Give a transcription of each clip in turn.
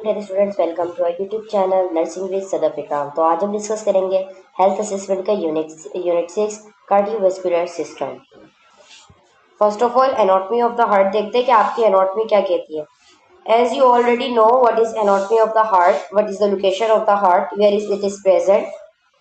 Dear students, welcome to our YouTube channel nursing with Sadaf Ikram. तो आज हम डिस्कस करेंगे हेल्थ असेसमेंट का unit 6 cardiovascular system. First of all anatomy of the heart देखते हैं कि आपकी एनाटॉमी क्या कहती है। As you already know what is anatomy of the heart, what is the location of the heart, where is it is present,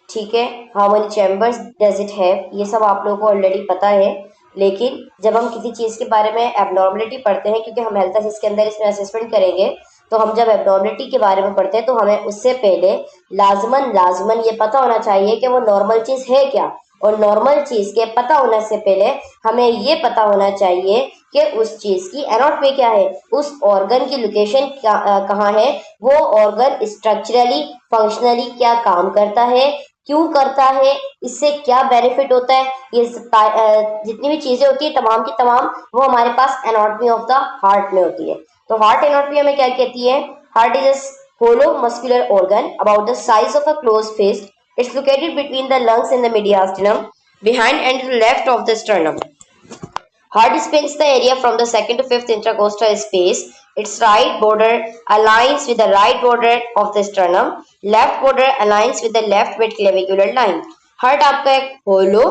ठीक है, how many chambers does it have, ये सब आप लोगों को ऑलरेडी पता है। लेकिन जब हम किसी चीज़ के बारे में एबनॉर्मलिटी पढ़ते हैं, क्योंकि हम हेल्थ असेस के अंदर इसमें असेसमेंट करेंगे, तो हम जब एबनॉर्मलिटी के बारे में पढ़ते हैं तो हमें उससे पहले लाजमन ये पता होना चाहिए कि वो नॉर्मल चीज़ है क्या। और नॉर्मल चीज़ के पता होने से पहले हमें ये पता होना चाहिए कि उस चीज़ की एनाटॉमी क्या है, उस ऑर्गन की लोकेशन कहाँ है, वो ऑर्गन स्ट्रक्चरली फंक्शनली क्या काम करता है, क्यों करता है, इससे क्या बेनिफिट होता है। ये जितनी भी चीजें होती है तमाम की तमाम वो हमारे पास एनाटॉमी ऑफ द हार्ट में होती है। तो हार्ट एनाटॉमी हमें क्या कहती है? Heart is a hollow muscular organ about the size of a close fist. It's located between the lungs and the mediastinum, behind and to the left of the sternum. Heart spans the area from the second to fifth intercostal space. Its right border aligns with the right border of the sternum. Left border aligns with the left midclavicular line. Heart आपका एक होलो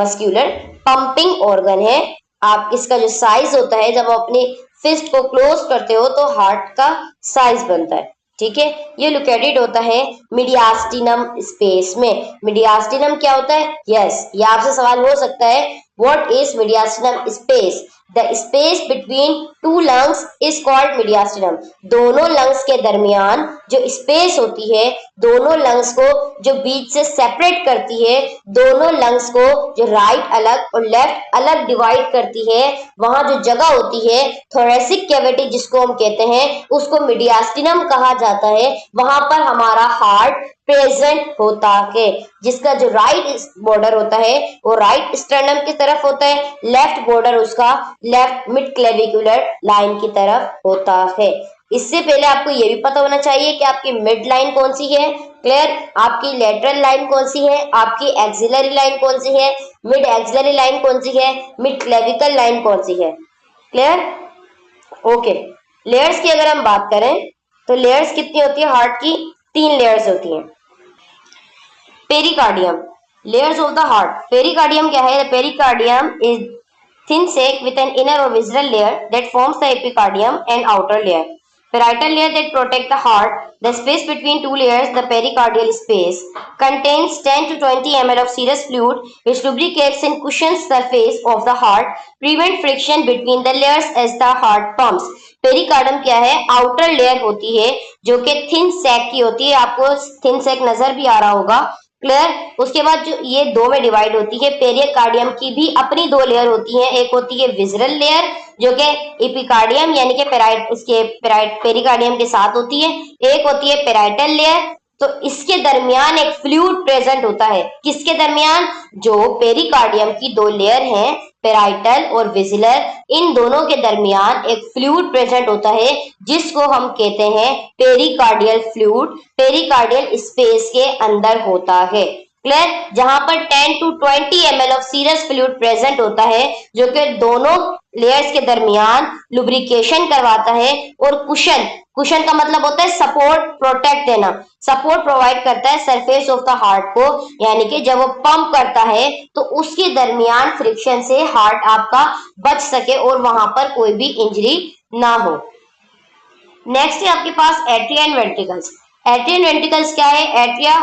muscular pumping organ है। आप इसका जो size होता है, जब आप अपनी फिस्ट को क्लोज करते हो तो हार्ट का साइज बनता है, ठीक है। ये लोकेटेड होता है मीडियास्टिनम स्पेस में। मीडियास्टिनम क्या होता है? यस, ये आपसे सवाल हो सकता है, what is mediastinum space? The space between two lungs is called mediastinum. दोनों लंग्स के दरमियान जो स्पेस होती है, दोनों लंग्स को जो बीच से सेपरेट करती है, दोनों लंग्स को जो राइट अलग और लेफ्ट अलग डिवाइड करती है, वहां जो जगह होती है थोरेसिक कैविटी जिसको हम कहते हैं, उसको मीडियास्टिनम कहा जाता है। वहां पर हमारा हार्ट प्रेजेंट होता है, जिसका जो राइट बॉर्डर होता है वो राइट स्टर्नम की तरफ होता है, लेफ्ट बॉर्डर उसका लेफ्ट मिड क्लेविकुलर लाइन की तरफ होता है। इससे पहले आपको ये भी पता होना चाहिए कि आपकी मिड लाइन कौन सी है, क्लियर, आपकी लेटरल लाइन कौन सी है, आपकी एक्सिलरी लाइन कौन सी है, मिड एक्सिलरी लाइन कौन सी है, मिड क्लेविकल लाइन कौन सी है, क्लियर, ओके। लेयर्स की अगर हम बात करें तो लेयर्स कितनी होती है हार्ट की? 3 लेयर्स होती हैं। Pericardium, layers of the heart. Pericardium क्या है? Pericardium is thin sac with an inner or visceral layer that forms the epicardium and outer layer. Parietal layer that protect the heart. The space between two layers, the pericardial space, contains 10 to 20 ml of serous fluid which lubricates and cushions the surface of the heart, prevent friction between the layers as the heart pumps. Pericardium क्या है? Outer layer होती है जो कि thin sac की होती है। आपको थिन सैक नजर भी आ रहा होगा, क्लियर। उसके बाद जो ये दो में डिवाइड होती है, पेरिकार्डियम की भी अपनी 2 लेयर होती हैं। एक होती है विजरल लेयर जो कि एपिकार्डियम यानी कि पेरिकार्डियम के साथ होती है, एक होती है पेराइटल लेयर। तो इसके दरमियान एक फ्लूइड प्रेजेंट होता है। किसके दरमियान? जो पेरिकार्डियम की 2 लेयर हैं, पेराइटल और विजिलर, इन दोनों के दरमियान एक फ्लूइड प्रेजेंट होता है जिसको हम कहते हैं पेरिकार्डियल फ्लूइड। पेरिकार्डियल स्पेस के अंदर होता है, क्लियर, जहां पर 10 to 20 ml of serous fluid present होता है जो कि दोनों लेयर्स के दरमियान लुब्रिकेशन करवाता है और कुशन, कुशन का मतलब होता है सपोर्ट, प्रोटेक्ट देना, सपोर्ट प्रोवाइड करता है सरफेस ऑफ द हार्ट को, यानी कि जब वो पंप करता है तो उसके दरमियान फ्रिक्शन से हार्ट आपका बच सके और वहां पर कोई भी इंजरी ना हो। नेक्स्ट है आपके पास atria and ventricles. Atria and ventricles क्या है? Atria,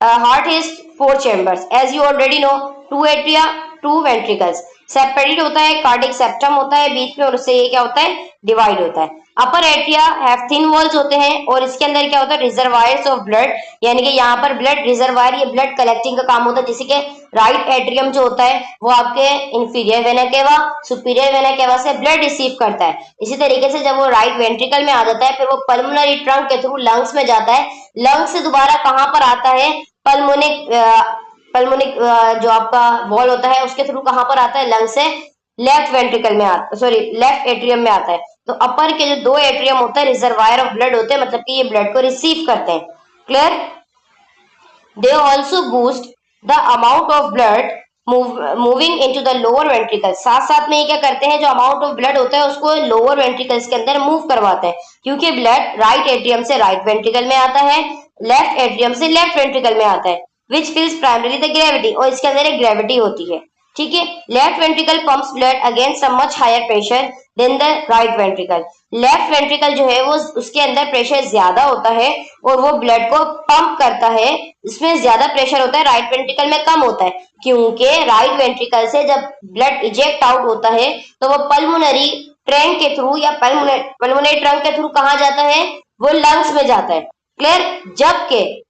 heart is 4 chambers, as you already know, 2 atria 2 ventricles, separated होता है, कार्डिक सेप्टम होता है बीच में और उससे ये क्या होता है? डिवाइड होता है। अपर एट्रिया हैव थिन वॉल्स होते हैं और इसके अंदर क्या होता है? रिजर्वायर्स ऑफ ब्लड, यानी कि यहाँ पर ब्लड रिजर्वायर, ये ब्लड कलेक्टिंग का काम होता है। जैसे कि राइट एट्रियम जो होता है वो आपके इंफीरियर वेना केवा, सुपीरियर वेना केवा से ब्लड रिसीव करता है। इसी तरीके से जब वो राइट वेंट्रिकल में आ जाता है, फिर वो पल्मोनरी ट्रंक के थ्रू लंग्स में जाता है, लंग्स से दोबारा कहाँ पर आता है? पल्मोनिक जो आपका वॉल होता है उसके थ्रू कहां पर आता है? लंग से लेफ्ट वेंट्रिकल में आता, सॉरी लेफ्ट एट्रियम में आता है। तो अपर के जो 2 एट्रियम होता है रिजर्वायर ऑफ ब्लड होते हैं, मतलब कि ये ब्लड को रिसीव करते हैं, clear. They also boost the amount of blood moving into the lower ventricle. साथ साथ में ये क्या करते हैं, जो अमाउंट ऑफ ब्लड होता है उसको लोअर वेंट्रिकल्स के अंदर मूव करवाते हैं, क्योंकि ब्लड राइट एट्रियम से राइट वेंट्रिकल में आता है, लेफ्ट एट्रियम से लेफ्ट वेंट्रिकल में आता है, which fills primarily the gravity, और इसके अंदर एक ग्रेविटी होती है। ठीक है, left ventricle pumps blood against a much higher pressure than the right ventricle. Left ventricle जो है वो उसके अंदर प्रेशर ज्यादा होता है और वो ब्लड को पंप करता है, इसमें ज्यादा प्रेशर होता है, राइट वेंट्रिकल में कम होता है, क्योंकि राइट वेंट्रिकल से जब ब्लड इजेक्ट आउट होता है तो वो पल्मोनरी ट्रंक के थ्रू या पल्मोनरी ट्रंक के थ्रू कहाँ जाता है, वो लंग्स में जाता है। क्लियर? जबकि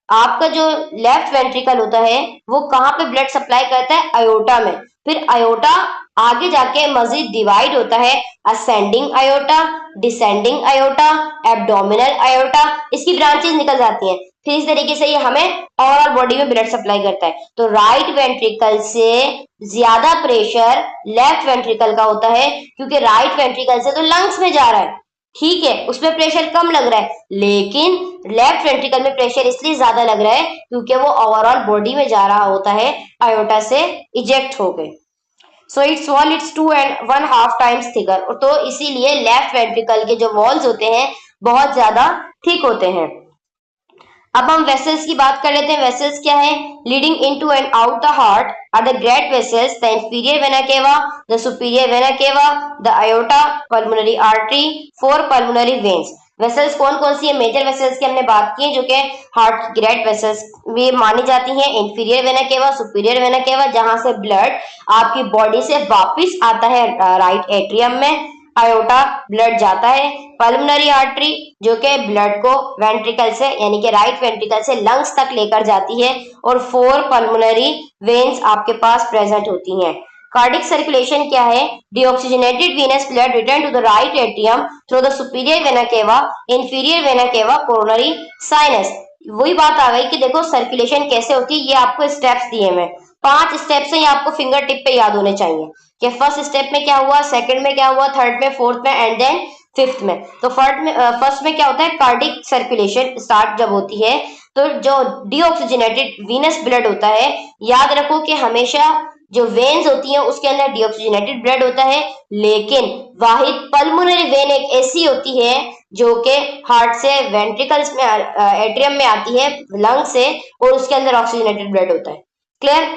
आपका जो लेफ्ट वेंट्रिकल होता है वो कहाँ पे ब्लड सप्लाई करता है, अयोटा में। फिर अयोटा आगे जाके मजीद डिवाइड होता है, ascending aorta, descending aorta, abdominal aorta, इसकी ब्रांचेस निकल जाती हैं। फिर इस तरीके से ये हमें ओवरऑल बॉडी में ब्लड सप्लाई करता है। तो राइट वेंट्रिकल से ज्यादा प्रेशर लेफ्ट वेंट्रिकल का होता है, क्योंकि राइट वेंट्रिकल से तो लंग्स में जा रहा है, ठीक है, उसमें प्रेशर कम लग रहा है, लेकिन लेफ्ट वेंट्रिकल में प्रेशर इसलिए ज्यादा लग रहा है क्योंकि वो ओवरऑल बॉडी में जा रहा होता है, अयोटा से इजेक्ट हो गए। So it's wall it's 2.5 times thicker, तो इसीलिए लेफ्ट वेंट्रिकल के जो वॉल्स होते हैं बहुत ज्यादा थिक होते हैं। अब हम वेसल्स की बात कर लेते हैं। वेसल्स क्या है? Leading into and out the heart are the great vessels, the inferior vena cava, the superior vena cava, the aorta, pulmonary artery, 4 pulmonary veins. Vessels कौन कौन सी है? मेजर वेसल्स की हमने बात की है, जो कि हार्ट की ग्रेट वेसल्स में मानी जाती हैं। इंफीरियर वेना केवा, सुपीरियर वेना केवा, जहां से ब्लड आपकी बॉडी से वापिस आता है राइट एट्रियम में, अयोटा ब्लड जाता है। पल्मोनरी आर्टरी जो कि ब्लड को वेंट्रिकल से यानी कि राइट वेंट्रिकल से लंग्स तक लेकर जाती है, और 4 पल्मोनरी वेन्स आपके पास प्रेजेंट होती हैं। कार्डिक सर्कुलेशन क्या है? Deoxygenated venous blood return to the right atrium through the superior vena cava, inferior vena cava, coronary sinus. वही बात आ गई कि देखो सर्कुलेशन कैसे होती है, ये आपको स्टेप्स दिए हैं, 5 स्टेप्स हैं, ये आपको फिंगर टिप पे याद होने चाहिए कि फर्स्ट स्टेप में क्या हुआ, सेकंड में क्या हुआ, थर्ड में, फोर्थ में एंड देन फिफ्थ में। तो फर्स्ट में क्या होता है, कार्डिक सर्कुलेशन स्टार्ट जब होती है तो जो डीऑक्सीजनेटेड वीनस ब्लड होता है, याद रखो कि हमेशा जो वेन्स होती हैं उसके अंदर डीऑक्सीजनेटेड ब्लड होता है, लेकिन वाहिद पल्मोनरी वेन एक ऐसी होती है जो कि हार्ट से वेंट्रिकल्स में एट्रियम में आती है, लंग से, और उसके अंदर ऑक्सीजनेटेड ब्लड होता है। क्लियर?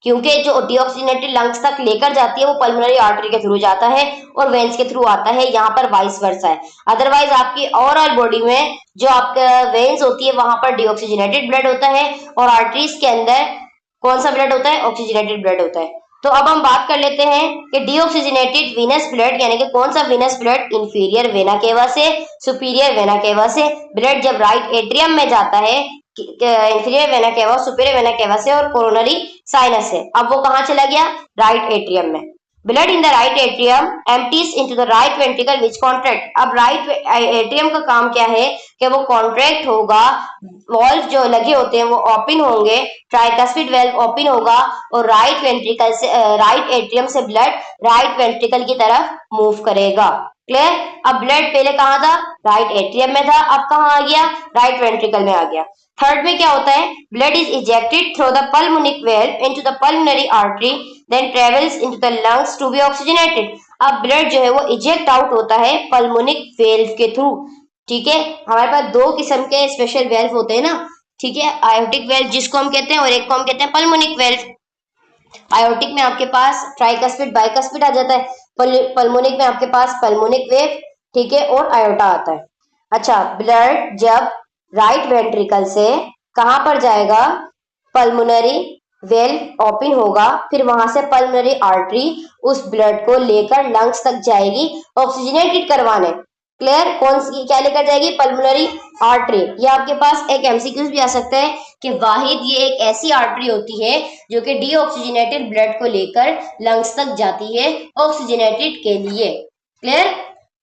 क्योंकि जो डीऑक्सीजनेटेड लंग्स तक लेकर जाती है वो पल्मोनरी आर्टरी के थ्रू जाता है और वेन्स के थ्रू आता है, यहाँ पर वाइस वर्सा है। अदरवाइज आपकी ओवरऑल बॉडी में जो आपका वेन्स होती है वहां पर डीऑक्सीजनेटेड ब्लड होता है, और आर्टरीज के अंदर कौन सा ब्लड होता है? ऑक्सीजनेटेड ब्लड होता है। तो अब हम बात कर लेते हैं कि डीऑक्सीजनेटेड वीनस ब्लड यानी कि कौन सा वीनस ब्लड? इंफीरियर वेना केवा से, सुपीरियर वेना केवा से ब्लड जब राइट एट्रियम में जाता है, इंफीरियर वेना केवा, सुपीरियर वेना केवा से, और कोरोनरी साइनस से, अब वो कहाँ चला गया? राइट एट्रियम में। Blood in the right atrium empties into the right ventricle which contract. अब राइट एट्रियम का काम क्या है कि वो कॉन्ट्रैक्ट होगा, वॉल्व जो लगे होते हैं वो ओपन होंगे, ट्राइकस्पिड वेल्व ओपन होगा, और राइट वेंट्रिकल से राइट एट्रियम से ब्लड राइट वेंट्रिकल की तरफ मूव करेगा। क्लियर? अब ब्लड पहले कहाँ था? राइट एट्रियम में था, अब कहाँ आ गया? राइट वेंट्रिकल में आ गया। थर्ड में क्या होता है? Blood is ejected through the pulmonic valve into the pulmonary artery, then travels into the lungs to be oxygenated. अब ब्लड जो है वो इजेक्ट आउट होता है पल्मोनिक वेल्व के थ्रू। ठीक है, हमारे पास 2 किस्म के स्पेशल वेल्व होते हैं ना, ठीक है, आयोटिक वेल्व जिसको हम कहते हैं, और एक को हम कहते हैं पल्मोनिक वेल्व। आयोटिक में आपके पास ट्राइकस्पिड बाइकस्पिड आ जाता है, पल्मोनिक में आपके पास पल्मोनिक वेव, ठीक है, और आयोटा आता है। अच्छा, ब्लड जब राइट वेंट्रिकल से कहां पर जाएगा? पल्मोनरी वेल्व ओपन होगा, फिर वहां से पल्मोनरी आर्टरी उस ब्लड को लेकर लंग्स तक जाएगी ऑक्सीजनेटेड करवाने। क्लियर? कौन सी क्या लेकर जाएगी? Pulmonary artery. ये आपके पास एक एमसीक्यूज भी आ सकता है कि वाहिद ये एक ऐसी आर्टरी होती है जो कि डीऑक्सीजनेटेड ब्लड को लेकर लंग्स तक जाती है ऑक्सीजनेटेड के लिए। Clear?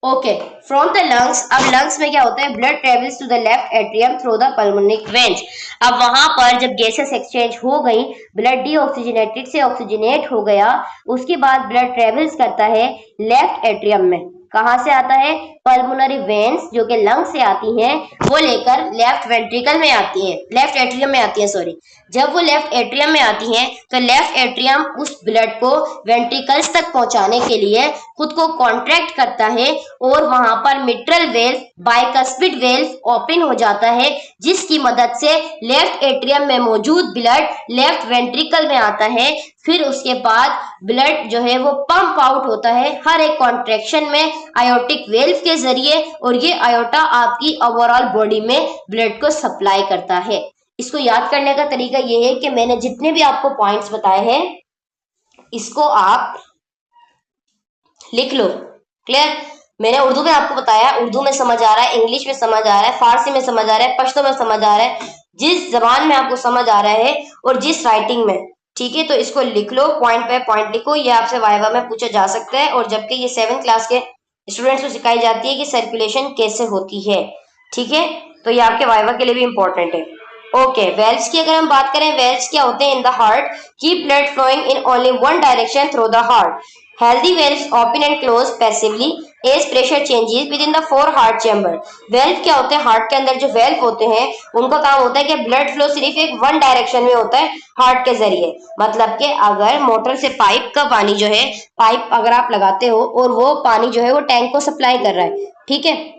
Okay, from the lungs, अब लंग्स में क्या होता है? Blood travels to the left atrium through the pulmonic veins. अब वहां पर जब गैसेस एक्सचेंज हो गई, ब्लड डीऑक्सीजनेटेड से ऑक्सीजनेट हो गया, उसके बाद ब्लड ट्रेवल्स करता है लेफ्ट एट्रियम में। कहां से आता है? पल्मोनरी वेन्स जो कि लंग से आती हैं वो लेकर लेफ्ट वेंट्रिकल में आती हैं, लेफ्ट एट्रियम में आती हैं, सॉरी। जब वो लेफ्ट एट्रियम में आती हैं तो लेफ्ट एट्रियम उस ब्लड को वेंट्रिकल्स तक पहुंचाने के लिए खुद को कॉन्ट्रैक्ट करता है और वहां पर mitral valve, bicuspid valve open हो जाता है, जिसकी मदद से लेफ्ट एट्रियम में मौजूद ब्लड लेफ्ट वेंट्रिकल में आता है। फिर उसके बाद ब्लड जो है वो पंप आउट होता है हर एक कॉन्ट्रैक्शन में आयोटिक वेल्व के जरिए, और ये आयोटा आपकी ओवरऑल बॉडी में ब्लड को सप्लाई करता है। इसको याद करने का तरीका ये है कि मैंने जितने भी आपको पॉइंट्स बताए हैं इसको आप लिख लो। क्लियर? मैंने उर्दू में आपको बताया, उर्दू में समझ आ रहा है, इंग्लिश में समझ आ रहा है, फारसी में समझ आ रहा है, पश्तो में समझ आ रहा है, जिस जबान में आपको समझ आ रहा है और जिस राइटिंग में, ठीक है। तो इसको लिख लो, पॉइंट पे पॉइंट लिखो, ये आपसे वाइवा में पूछा जा सकता है। और जबकि ये 7th क्लास के स्टूडेंट्स को सिखाई जाती है कि सर्कुलेशन कैसे होती है, ठीक है। तो ये आपके वाइवा के लिए भी इंपॉर्टेंट है। ओके, वेल्व्स की अगर हम बात करें, वेल्व्स क्या होते हैं in the heart, keep blood flowing in only one direction through the heart. Healthy valves open and close passively as pressure changes within the four heart chamber। Valve क्या होते हैं? हार्ट के अंदर जो वेल्व होते हैं उनका काम होता है कि ब्लड फ्लो सिर्फ एक वन डायरेक्शन में होता है हार्ट के जरिए। मतलब कि अगर मोटर से पाइप का पानी जो है, पाइप अगर आप लगाते हो और वो पानी जो है वो टैंक को सप्लाई कर रहा है, ठीक है।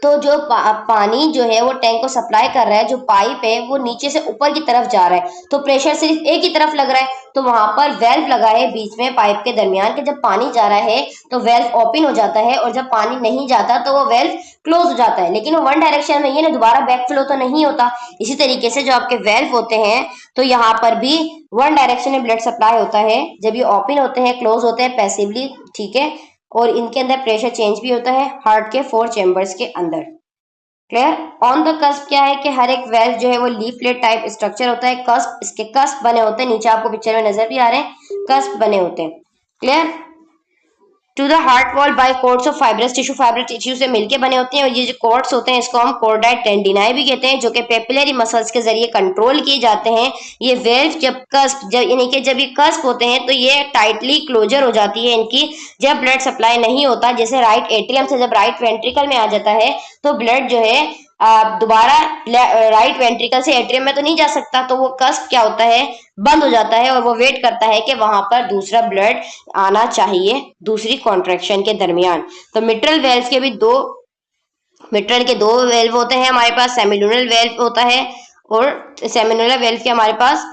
तो जो पानी जो है वो टैंक को सप्लाई कर रहा है, जो पाइप है वो नीचे से ऊपर की तरफ जा रहा है, तो प्रेशर सिर्फ एक ही तरफ लग रहा है, तो वहां पर वेल्व लगा है बीच में पाइप के दरमियान कि जब पानी जा रहा है तो वेल्व ओपन हो जाता है, और जब पानी नहीं जाता तो वो वेल्व क्लोज हो जाता है। लेकिन वो वन डायरेक्शन में, ये ना दोबारा बैक फ्लो तो नहीं होता। इसी तरीके से जो आपके वेल्व होते हैं तो यहाँ पर भी वन डायरेक्शन में ब्लड सप्लाई होता है। जब ये ओपन होते हैं, क्लोज होते हैं पैसिवली, ठीक है, और इनके अंदर प्रेशर चेंज भी होता है हार्ट के 4 चैम्बर्स के अंदर। क्लियर? ऑन द कस्प क्या है कि हर एक वेल्व जो है वो लीफलेट टाइप स्ट्रक्चर होता है। कस्प, इसके कस्प बने होते हैं, नीचे आपको पिक्चर में नजर भी आ रहे हैं, कस्प बने होते हैं। Clear? To the heart wall by cords of fibrous tissue से मिलके बने होते हैं, और ये जो कॉर्ड्स होते हैं इसको हम कॉर्डाइट टेंडिनाई भी कहते हैं, जो कि पेपिलरी मसल्स के जरिए कंट्रोल किए जाते हैं। ये वेल्व जब कस्प, जब यानी कि जब ये कस्प होते हैं तो ये टाइटली क्लोजर हो जाती है इनकी, जब ब्लड सप्लाई नहीं होता। जैसे राइट एट्रियम से जब राइट वेंट्रिकल में आ जाता है तो ब्लड जो है दोबारा राइट वेंट्रिकल से एट्रियम में तो नहीं जा सकता, तो वो कस्प क्या होता है, बंद हो जाता है, और वो वेट करता है कि वहां पर दूसरा ब्लड आना चाहिए दूसरी कॉन्ट्रैक्शन के दरमियान। तो मिट्रल वेल्व के भी दो, मिट्रल के दो वेल्व होते हैं हमारे पास, सेमिलुनल वेल्व होता है, और सेमिलुनर वेल्व के हमारे पास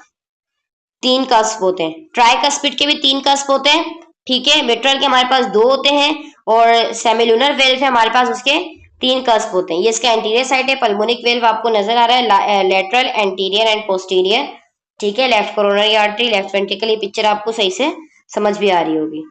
3 कस्प होते हैं। ट्राइकस्पिड के भी 3 कस्प होते हैं, ठीक है। मिट्रल के हमारे पास 2 होते हैं, और सेमिलुनर वेल्व है हमारे पास, उसके 3 कस्प होते हैं। ये इसका एंटीरियर साइड है। पल्मोनिक वेल्व आपको नजर आ रहा है, लेटरल, एंटीरियर एंड पोस्टीरियर, ठीक है। Left coronary artery, left ventricle, ये पिक्चर आपको सही से समझ भी आ रही होगी।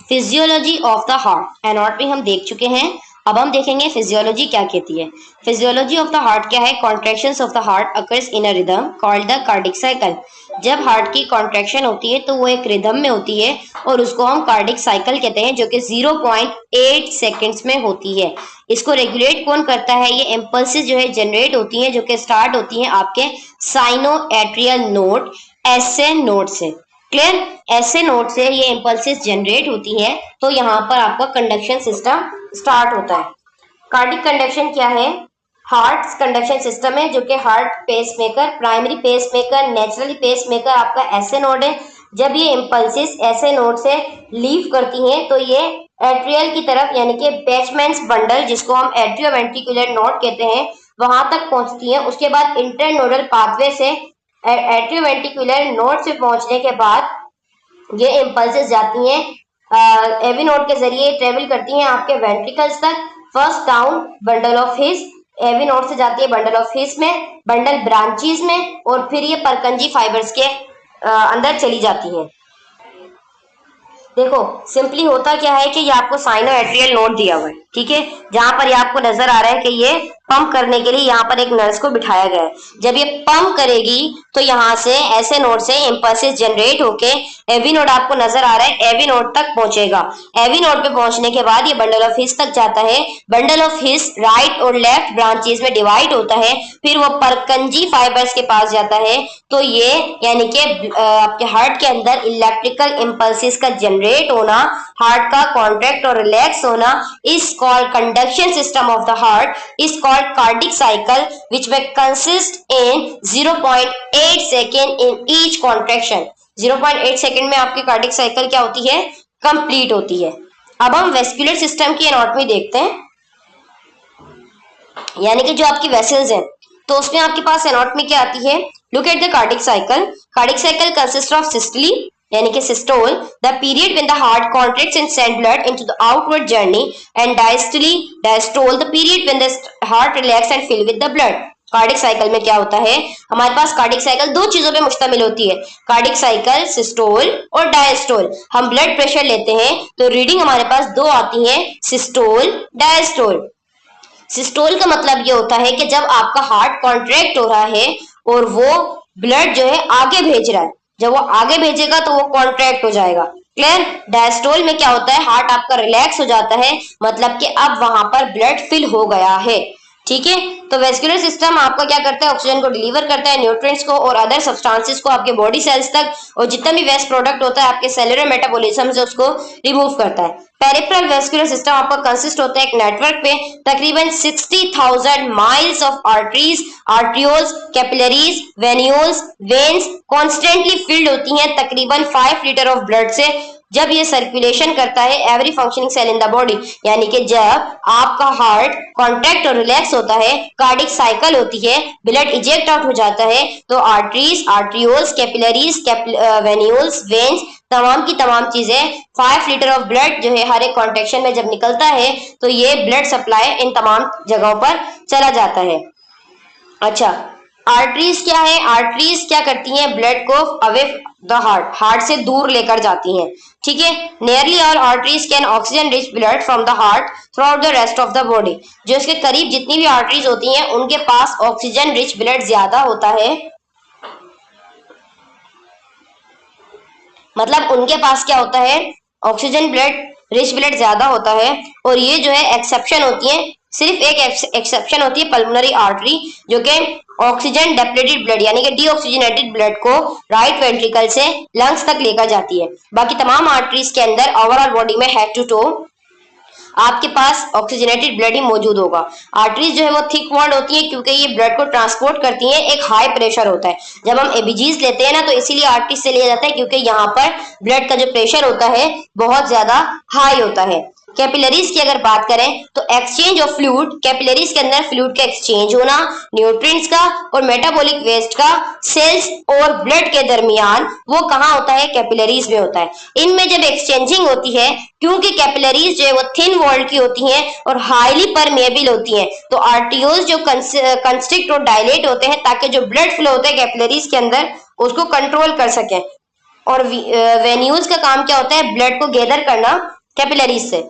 Physiology of the heart, anatomy हम देख चुके हैं, अब हम देखेंगे फिजियोलॉजी क्या कहती है। फिजियोलॉजी ऑफ द हार्ट क्या है? Contractions of the heart occurs in a rhythm called the cardiac cycle. जब हार्ट की कॉन्ट्रैक्शन होती है तो वो एक रिदम में होती है, और उसको हम कार्डिक साइकिल कहते हैं, जो कि 0.8 सेकेंड्स में होती है। इसको रेगुलेट कौन करता है? ये इम्पल्सेस जो है जनरेट होती हैं, जो कि स्टार्ट होती हैं आपके cyano atrial node, SA node से। क्लियर? ऐसे नोड से ये इम्पल्सेस जनरेट होती है, तो यहाँ पर आपका कंडक्शन सिस्टम स्टार्ट होता है। कार्डिक कंडक्शन क्या है? हार्ट कंडक्शन सिस्टम है, जो कि heart pacemaker, primary pacemaker, naturally pacemaker आपका ऐसे नोड है। जब ये इम्पल्सेस ऐसे नोड से लीव करती हैं तो ये एट्रियल की तरफ, यानी कि बेचमेंट्स बंडल, जिसको हम एट्रियोवेंट्रिकुलर नोड कहते हैं, वहां तक पहुंचती है। उसके बाद इंटरनोडल पाथवे से एट्रियोवेंट्रिकुलर नोड से पहुंचने के बाद ये इम्पल्सेस जाती हैं एवी नोड के जरिए, ट्रेवल करती हैं आपके वेंट्रिकल्स तक। First down bundle of His, AV node से जाती है बंडल ऑफ हिस में, बंडल ब्रांचीज में, और फिर ये परकंजी फाइबर्स के अंदर चली जाती हैं। देखो सिंपली होता क्या है कि ये आपको साइनो एट्रियल नोड दिया हुआ है, ठीक है, जहां पर ये आपको नजर आ रहा है कि ये पंप करने के लिए यहाँ पर एक नर्स को बिठाया गया है। जब ये पंप करेगी तो यहाँ से ऐसे नोड से इंपल्सेस जनरेट होके एवी नोड आपको नजर आ रहा है, एवी नोड तक पहुंचेगा। एवी नोड पे पहुंचने के बाद ये बंडल ऑफ हिस तक जाता है। बंडल ऑफ हिस राइट और लेफ्ट ब्रांचेस में डिवाइड होता है, फिर वो परकंजी फाइबर्स के पास जाता है। तो ये यानी कि आपके हार्ट के अंदर इलेक्ट्रिकल इंपल्सेस का जनरेट होना, हार्ट का कॉन्ट्रैक्ट और रिलैक्स होना is called conduction system of the heart is called cardiac cycle which may consist in 0.8 second in each contraction। 0.8 second में आपकी कार्डिक साइकिल क्या होती है, कंप्लीट होती है। अब हम वेस्कुलर सिस्टम की एनाटॉमी देखते हैं, यानी कि जो आपकी वेसल्स हैं, तो उसमें आपके पास एनाटॉमी क्या आती है। Look at the cardiac cycle. Cardiac cycle consist of systole यानी कि systole, the period when the heart contracts and send blood into the outward journey, and diastole diastole, the period when the heart relax and fill with the blood. Cardiac cycle में क्या होता है, हमारे पास cardiac cycle दो चीजों पे मुश्तमिल होती है, कार्डिक साइकिल सिस्टोल और डायस्टोल। हम ब्लड प्रेशर लेते हैं तो रीडिंग हमारे पास दो आती है, सिस्टोल डायस्टोल। सिस्टोल का मतलब ये होता है कि जब आपका हार्ट कॉन्ट्रैक्ट हो रहा है और वो ब्लड जो है आगे भेज रहा है, जब वो आगे भेजेगा तो वो कॉन्ट्रैक्ट हो जाएगा। क्लियर। डायस्टोल में क्या होता है, हार्ट आपका रिलैक्स हो जाता है, मतलब कि अब वहां पर ब्लड फिल हो गया है। ठीक है, तो वेस्कुलर सिस्टम आपका क्या करता है, ऑक्सीजन को डिलीवर करता है, न्यूट्रिएंट्स को और अदर सब्सटेंसेस को आपके बॉडी सेल्स तक, और जितना भी वेस्ट प्रोडक्ट होता है आपके सेलुलर मेटाबॉलिज्म से उसको रिमूव करता है। पेरिफेरल वेस्कुलर सिस्टम आपका कंसिस्ट होता है एक नेटवर्क पे तकरीबन 60,000 miles of arteries, arterioles, capillaries, venules, veins constantly field होती हैं तकरीबन 5 लीटर ऑफ ब्लड से। जब ये सर्कुलेशन करता है every functioning cell in the body, यानी कि जब आपका हार्ट कॉन्ट्रैक्ट और रिलैक्स होता है, कार्डिक साइकिल होती है, ब्लड इजेक्ट आउट हो जाता है, तो arteries, arterioles, capillaries, venules, veins, तमाम की तमाम चीजें 5 लीटर ऑफ ब्लड जो है हर एक कॉन्ट्रैक्शन में जब निकलता है तो ये ब्लड सप्लाई इन तमाम जगहों पर चला जाता है। अच्छा, आर्टरीज क्या है, आर्टरीज क्या करती हैं, ब्लड को अवे द हार्ट, हार्ट से दूर लेकर जाती हैं। ठीक है, nearly all arteries can oxygen rich blood from the heart through out the rest of the body. जो इसके करीब जितनी भी आर्टरीज होती हैं उनके पास ऑक्सीजन रिच ब्लड ज्यादा होता है, मतलब उनके पास क्या होता है, ऑक्सीजन ब्लड रिच ब्लड ज्यादा होता है। और ये जो है एक्सेप्शन होती है, सिर्फ एक एक्सेप्शन होती है पल्मोनरी आर्टरी, जो कि ऑक्सीजन डेप्लेटेड ब्लड यानी कि डीऑक्सीजनेटेड ब्लड को राइट वेंट्रिकल से लंग्स तक लेकर जाती है। बाकी तमाम आर्टरीज के अंदर ओवरऑल बॉडी में हेड टू टो आपके पास ऑक्सीजनेटेड ब्लड ही मौजूद होगा। आर्टरीज जो है वो थिक वॉल्ड होती है क्योंकि ये ब्लड को ट्रांसपोर्ट करती हैं, एक हाई प्रेशर होता है। जब हम एबीजीज लेते हैं ना तो इसीलिए आर्टरीज से लिया जाता है क्योंकि यहाँ पर ब्लड का जो प्रेशर होता है बहुत ज्यादा हाई होता है। कैपिलरीज की अगर बात करें तो एक्सचेंज ऑफ फ्लूइड, कैपिलरीज के अंदर फ्लूइड का एक्सचेंज होना, न्यूट्रिएंट्स का और मेटाबॉलिक वेस्ट का सेल्स और ब्लड के दरमियान, वो कहाँ होता है, कैपिलरीज में होता है। इनमें जब एक्सचेंजिंग होती है, क्योंकि कैपिलरीज जो है वो थिन वॉल्ड की होती हैं और हाईली परमेबल होती हैं, तो आर्टियोल्स जो कंस्ट्रिक्ट और डायलेट होते हैं ताकि जो ब्लड फ्लो होता है कैपिलरीज के अंदर उसको कंट्रोल कर सकें। और वेन्यूल्स का काम क्या होता है, ब्लड को गैदर करना कैपिलरीज से,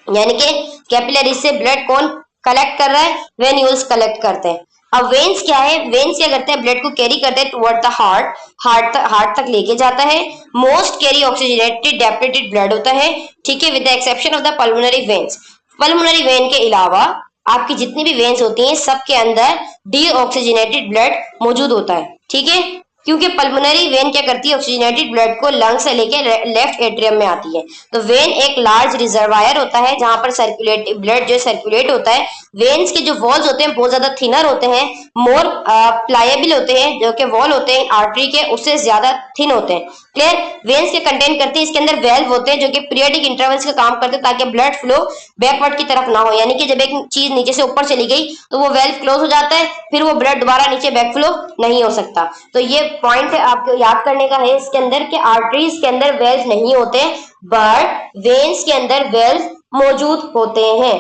यानी कि कैपिलरीज से ब्लड कौन कलेक्ट कर रहा है, वेन्यूल्स कलेक्ट करते हैं। अब वेन्स क्या है, वेन्स क्या करते हैं, ब्लड को कैरी करते हैं टुवर्ड द हार्ट, हार्ट तक लेके जाता है। मोस्ट कैरी ऑक्सीजनेटेड डेप्लेटेड ब्लड होता है, ठीक है, with the exception of the pulmonary veins. Pulmonary vein के अलावा आपकी जितनी भी वेन्स होती हैं सबके अंदर डीऑक्सीजनेटेड ब्लड मौजूद होता है, ठीक है, क्योंकि पल्मोनरी वेन क्या करती है, ऑक्सीजनेटेड ब्लड को लंग से लेके लेफ्ट एट्रियम में आती है। तो वेन एक लार्ज रिजर्वायर होता है जहां पर सर्कुलेट ब्लड जो सर्कुलेट होता है। वेन्स के जो वॉल्स होते हैं बहुत ज्यादा थिनर होते हैं, मोर प्लायबल होते हैं, जो कि वॉल होते हैं आर्टरी के उससे ज्यादा थिन होते हैं। क्लियर। वेन्स के कंटेन करते हैं, इसके अंदर वेल्व होते हैं जो कि पीरियडिक इंटरवल्स का काम करते हैं ताकि ब्लड फ्लो बैकवर्ड की तरफ ना हो, यानी कि जब एक चीज नीचे से ऊपर चली गई तो वो वेल्व क्लोज हो जाता है, फिर वो ब्लड दोबारा नीचे बैक फ्लो नहीं हो सकता। तो ये पॉइंट है आपको याद करने का है इसके अंदर कि आर्टरीज के अंदर वेल्व नहीं होते, बट वेन्स के अंदर वेल्व मौजूद होते हैं।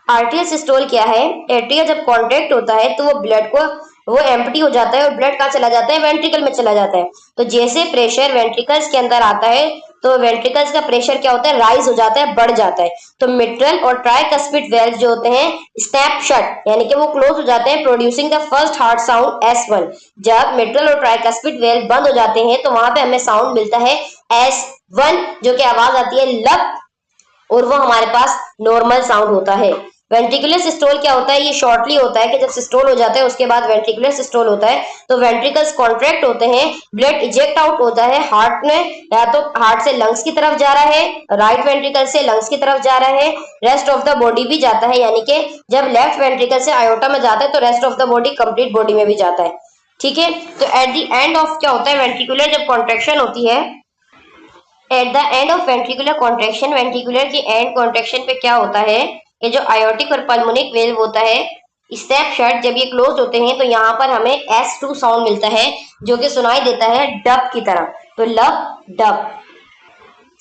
आर्टियल सिस्टोल क्या है, एट्रिया जब कॉन्ट्रैक्ट होता है तो वो ब्लड को वो एम्प्टी हो जाता है और ब्लड कहाँ चला जाता है, वेंट्रिकल में चला जाता है। तो जैसे प्रेशर वेंट्रिकल्स के अंदर आता है तो वेंट्रिकल्स का प्रेशर क्या होता है, राइज हो जाता है, बढ़ जाता है। तो मिट्रल और ट्राइकस्पिड वेल्व जो होते हैं स्नैप शट यानी कि वो क्लोज हो जाते हैं, producing the first heart sound S1। जब मिट्रल और ट्राइकस्पिड वेल्व बंद हो जाते हैं तो वहां पे हमें साउंड मिलता है S1, जो कि आवाज आती है लब, और वो हमारे पास नॉर्मल साउंड होता है। वेंट्रिकुलर सिस्टोल क्या होता है, ये शॉर्टली होता है कि जब सिस्टोल हो जाता है उसके बाद वेंट्रिकुलर सिस्टोल होता है, तो वेंट्रिकल्स कॉन्ट्रैक्ट होते हैं, ब्लड इजेक्ट आउट होता है हार्ट में, या तो हार्ट से लंग्स की तरफ जा रहा है, राइट वेंट्रिकल से लंग्स की तरफ जा रहा है, रेस्ट ऑफ द बॉडी भी जाता है, यानी कि जब लेफ्ट वेंट्रिकल से आयोटा में जाता है तो rest of the body complete body में भी जाता है। ठीक है, तो एट द एंड ऑफ क्या होता है, वेंट्रिकुलर जब कॉन्ट्रेक्शन होती है, at the end of ventricular contraction, ventricular की एंड कॉन्ट्रेक्शन पे क्या होता है, ये जो आयोटिक और पल्मोनिक वेल्व होता है स्टेप शट, जब ये क्लोज होते हैं तो यहाँ पर हमें S2 साउंड मिलता है, जो कि सुनाई देता है डब की तरह। तो लब डब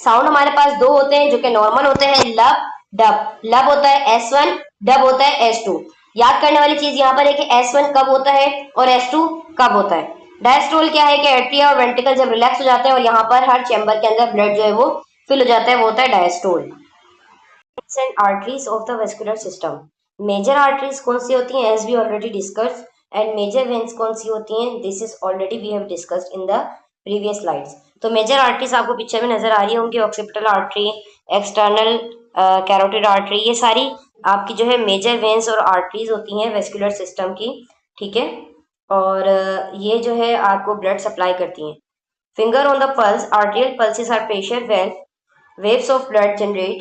साउंड हमारे पास दो होते हैं जो कि नॉर्मल होते हैं, लब डब। लब होता है S1, डब होता है S2। याद करने वाली चीज यहाँ पर है कि S1 कब होता है और S2 कब होता है। डायस्टोल क्या है कि एट्रिया और वेंट्रिकल जब रिलैक्स हो जाते हैं और यहाँ पर हर चैम्बर के अंदर ब्लड जो है वो फिल हो जाता है, वो होता है diastole. And arteries of the vascular system, major arteries कौन सी होती हैं, as we already discussed, and major veins कौन सी होती हैं, this is already we have discussed in the previous slides. तो मेजर आर्टरीज आपको पिक्चर में नजर आ रही होंगी, occipital artery, external carotid artery, ये सारी आपकी जो है मेजर वेन्स और आर्टरीज होती हैं वेस्कुलर सिस्टम की। ठीक है, और ये जो है आपको ब्लड सप्लाई करती हैं। Finger on the pulse, arterial pulses are pressure waves of blood generate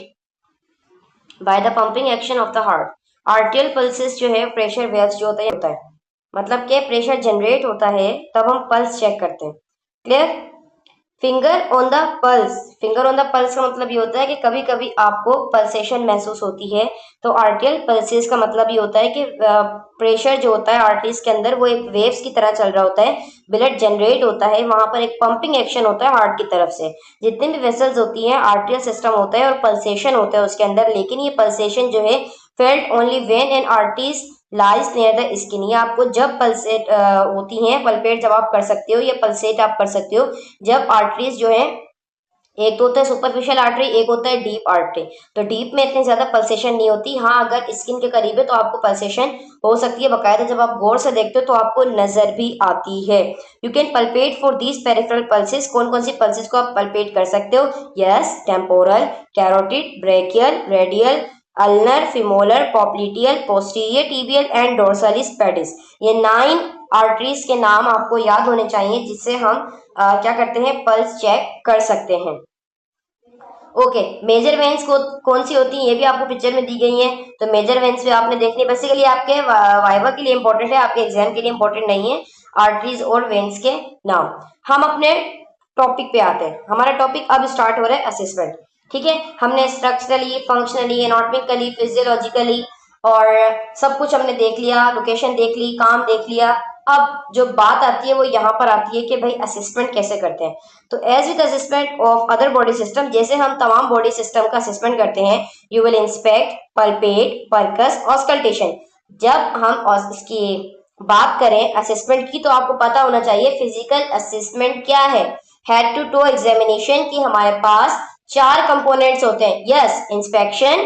by the pumping action of the heart। आर्टियल pulses जो है प्रेशर वेव्स जो होता है मतलब कि प्रेशर जनरेट होता है तब हम पल्स चेक करते हैं। Clear. Finger on the pulse, finger on the pulse का मतलब ये होता है कि कभी कभी आपको पल्सेशन महसूस होती है, तो आर्टियल पल्सेस का मतलब ये होता है कि प्रेशर जो होता है आर्टरीज के अंदर वो एक वेव्स की तरह चल रहा होता है, ब्लड जनरेट होता है, वहां पर एक पंपिंग एक्शन होता है हार्ट की तरफ से। जितनी भी वेसल्स होती हैं आर्टियल सिस्टम होता है और पल्सेशन होता है उसके अंदर, लेकिन ये पल्सेशन जो है felt only when and arteries lies near the skin. ये आपको जब पल्सेट होती हैं, पल्पेट जब आप कर सकते हो या पल्सेट आप कर सकते हो जब आर्टरीज जो है, एक तो होता है सुपरफिशियल आर्टरी, एक होता है डीप आर्टरी। तो डीप में इतनी ज्यादा पल्सेशन नहीं होती, हाँ अगर स्किन के करीब है तो आपको पल्सेशन हो सकती है, बकायदा जब आप गौर से देखते हो तो आपको नजर भी आती है। You can palpate for these peripheral pulses, कौन कौन सी पल्सेस को आप पल्पेट कर सकते हो, yes temporal, carotid, brachial, radial, ulnar, femoral, popliteal, posterior tibial and dorsalis pedis. ये 9 आर्टरीज के नाम आपको याद होने चाहिए जिससे हम क्या करते हैं, पल्स चेक कर सकते हैं। ओके, मेजर वेन्स को कौन सी होती है ये भी आपको पिक्चर में दी गई है। तो मेजर वेन्स भी आपने देखनी, बेसिकली आपके वाइवा के लिए इंपॉर्टेंट है, आपके एग्जाम के लिए इंपॉर्टेंट नहीं है आर्टरीज और वेन्स के नाम। हम अपने टॉपिक पे आते हैं, हमारा टॉपिक अब स्टार्ट हो रहा है असेसमेंट। ठीक है, हमने स्ट्रक्चरली, फंक्शनली, एनाटॉमिकली, फिजियोलॉजिकली और सब कुछ हमने देख लिया, लोकेशन देख ली, काम देख लिया। अब जो बात आती है वो यहाँ पर आती है कि भाई असेसमेंट कैसे करते हैं। तो as with assessment of other body system, जैसे हम तमाम बॉडी सिस्टम का असेसमेंट करते हैं, you will inspect, palpate, percuss, auscultation. जब हम इसकी बात करें असेसमेंट की तो आपको पता होना चाहिए फिजिकल असेसमेंट क्या है। हेड टू टो एग्जामिनेशन की हमारे पास 4 कंपोनेंट्स होते हैं, yes, inspection,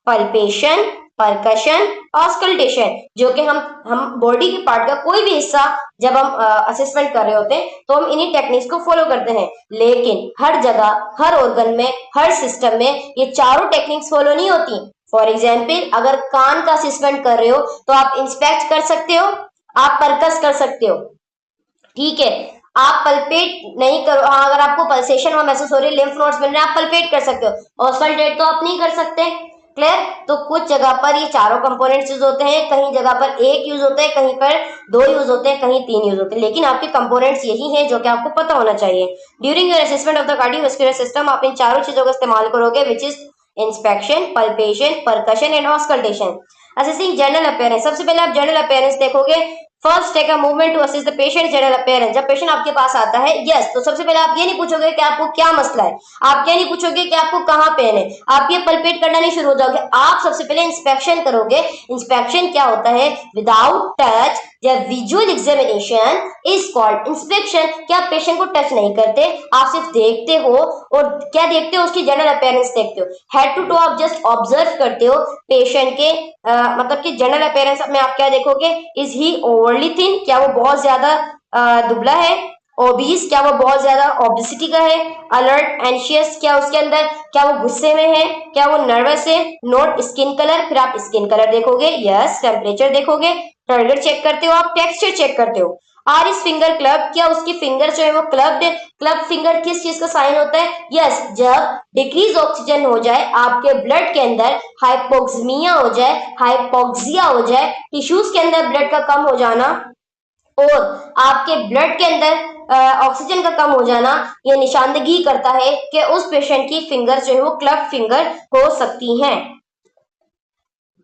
palpation, percussion, auscultation, जो कि हम बॉडी के पार्ट का कोई भी हिस्सा जब हम असेसमेंट कर रहे होते हैं तो हम इन्हीं टेक्निक्स को फॉलो करते हैं। लेकिन हर जगह, हर ऑर्गन में, हर सिस्टम में ये चारों टेक्निक्स फॉलो नहीं होती। फॉर एग्जाम्पल अगर कान का असेसमेंट कर रहे हो तो आप इंस्पेक्ट कर सकते हो, आप परकस कर सकते हो। ठीक है, आप पल्पेट नहीं करो, हाँ अगर आपको पल्सेशन वहां महसूस हो रही है, लिम्फ नोड्स मिल रहे हैं, आप पल्पेट कर सकते हो, ऑस्कल्टेट तो आप नहीं कर सकते। क्लियर। तो कुछ जगह पर ये चारों कंपोनेंट्स यूज होते हैं, कहीं जगह पर एक यूज होता है, कहीं पर 2 यूज होते हैं, कहीं 3 यूज होते हैं, लेकिन आपके कंपोनेंट्स यही हैं जो कि आपको पता होना चाहिए। During your assessment of the cardiovascular system आप इन चारों चीजों का इस्तेमाल करोगे, which is inspection, palpation, percussion and auscultation. Assessing general appearance, सबसे पहले आप जनरल अपीयरेंस देखोगे। First take a movement to assess the patient general appearance. जब पेशेंट आपके पास आता है, यस, तो सबसे पहले आप ये नहीं पूछोगे कि आपको क्या मसला है, आप ये नहीं पूछोगे कि आपको कहाँ पेन है, आप ये पल्पेट करना नहीं शुरू हो जाओगे, आप सबसे पहले इंस्पेक्शन करोगे। इंस्पेक्शन क्या होता है, विदाउट टच जब visual examination is called inspection. क्या आप पेशेंट को टच नहीं करते, आप सिर्फ देखते हो, और क्या देखते हो, उसकी जनरल अपीयरेंस देखते हो। हेड टू टो आप जस्ट ऑब्जर्व करते हो पेशेंट के मतलब कि जनरल अपीयरेंस में आप क्या देखोगे, इज ही ओवरली थिन, क्या वो बहुत ज्यादा दुबला है, ओबीस, क्या वो बहुत ज्यादा ओबेसिटी का है, अलर्ट, एंशियस, क्या उसके अंदर, क्या वो गुस्से में है, क्या वो नर्वस है, नोट स्किन कलर, फिर आप स्किन कलर देखोगे, यस, टेम्परेचर देखोगे, टारगेट चेक करते हो, आप टेक्सचर चेक करते हो। आर इस फिंगर क्लब, क्या उसकी फिंगर जो है वो क्लब्ड है। क्लब फिंगर किस चीज का साइन होता है, यस, जब डिक्रीज ऑक्सीजन हो जाए आपके ब्लड के अंदर, हाइपोक्सिमिया हो जाए, हाइपोक्सिया हो जाए, टिश्यूज के अंदर ब्लड का कम हो जाना, और आपके ब्लड के अंदर ऑक्सीजन का कम हो जाना, ये निशानदेही करता है कि उस पेशेंट की फिंगर जो है वो क्लब फिंगर हो सकती हैं।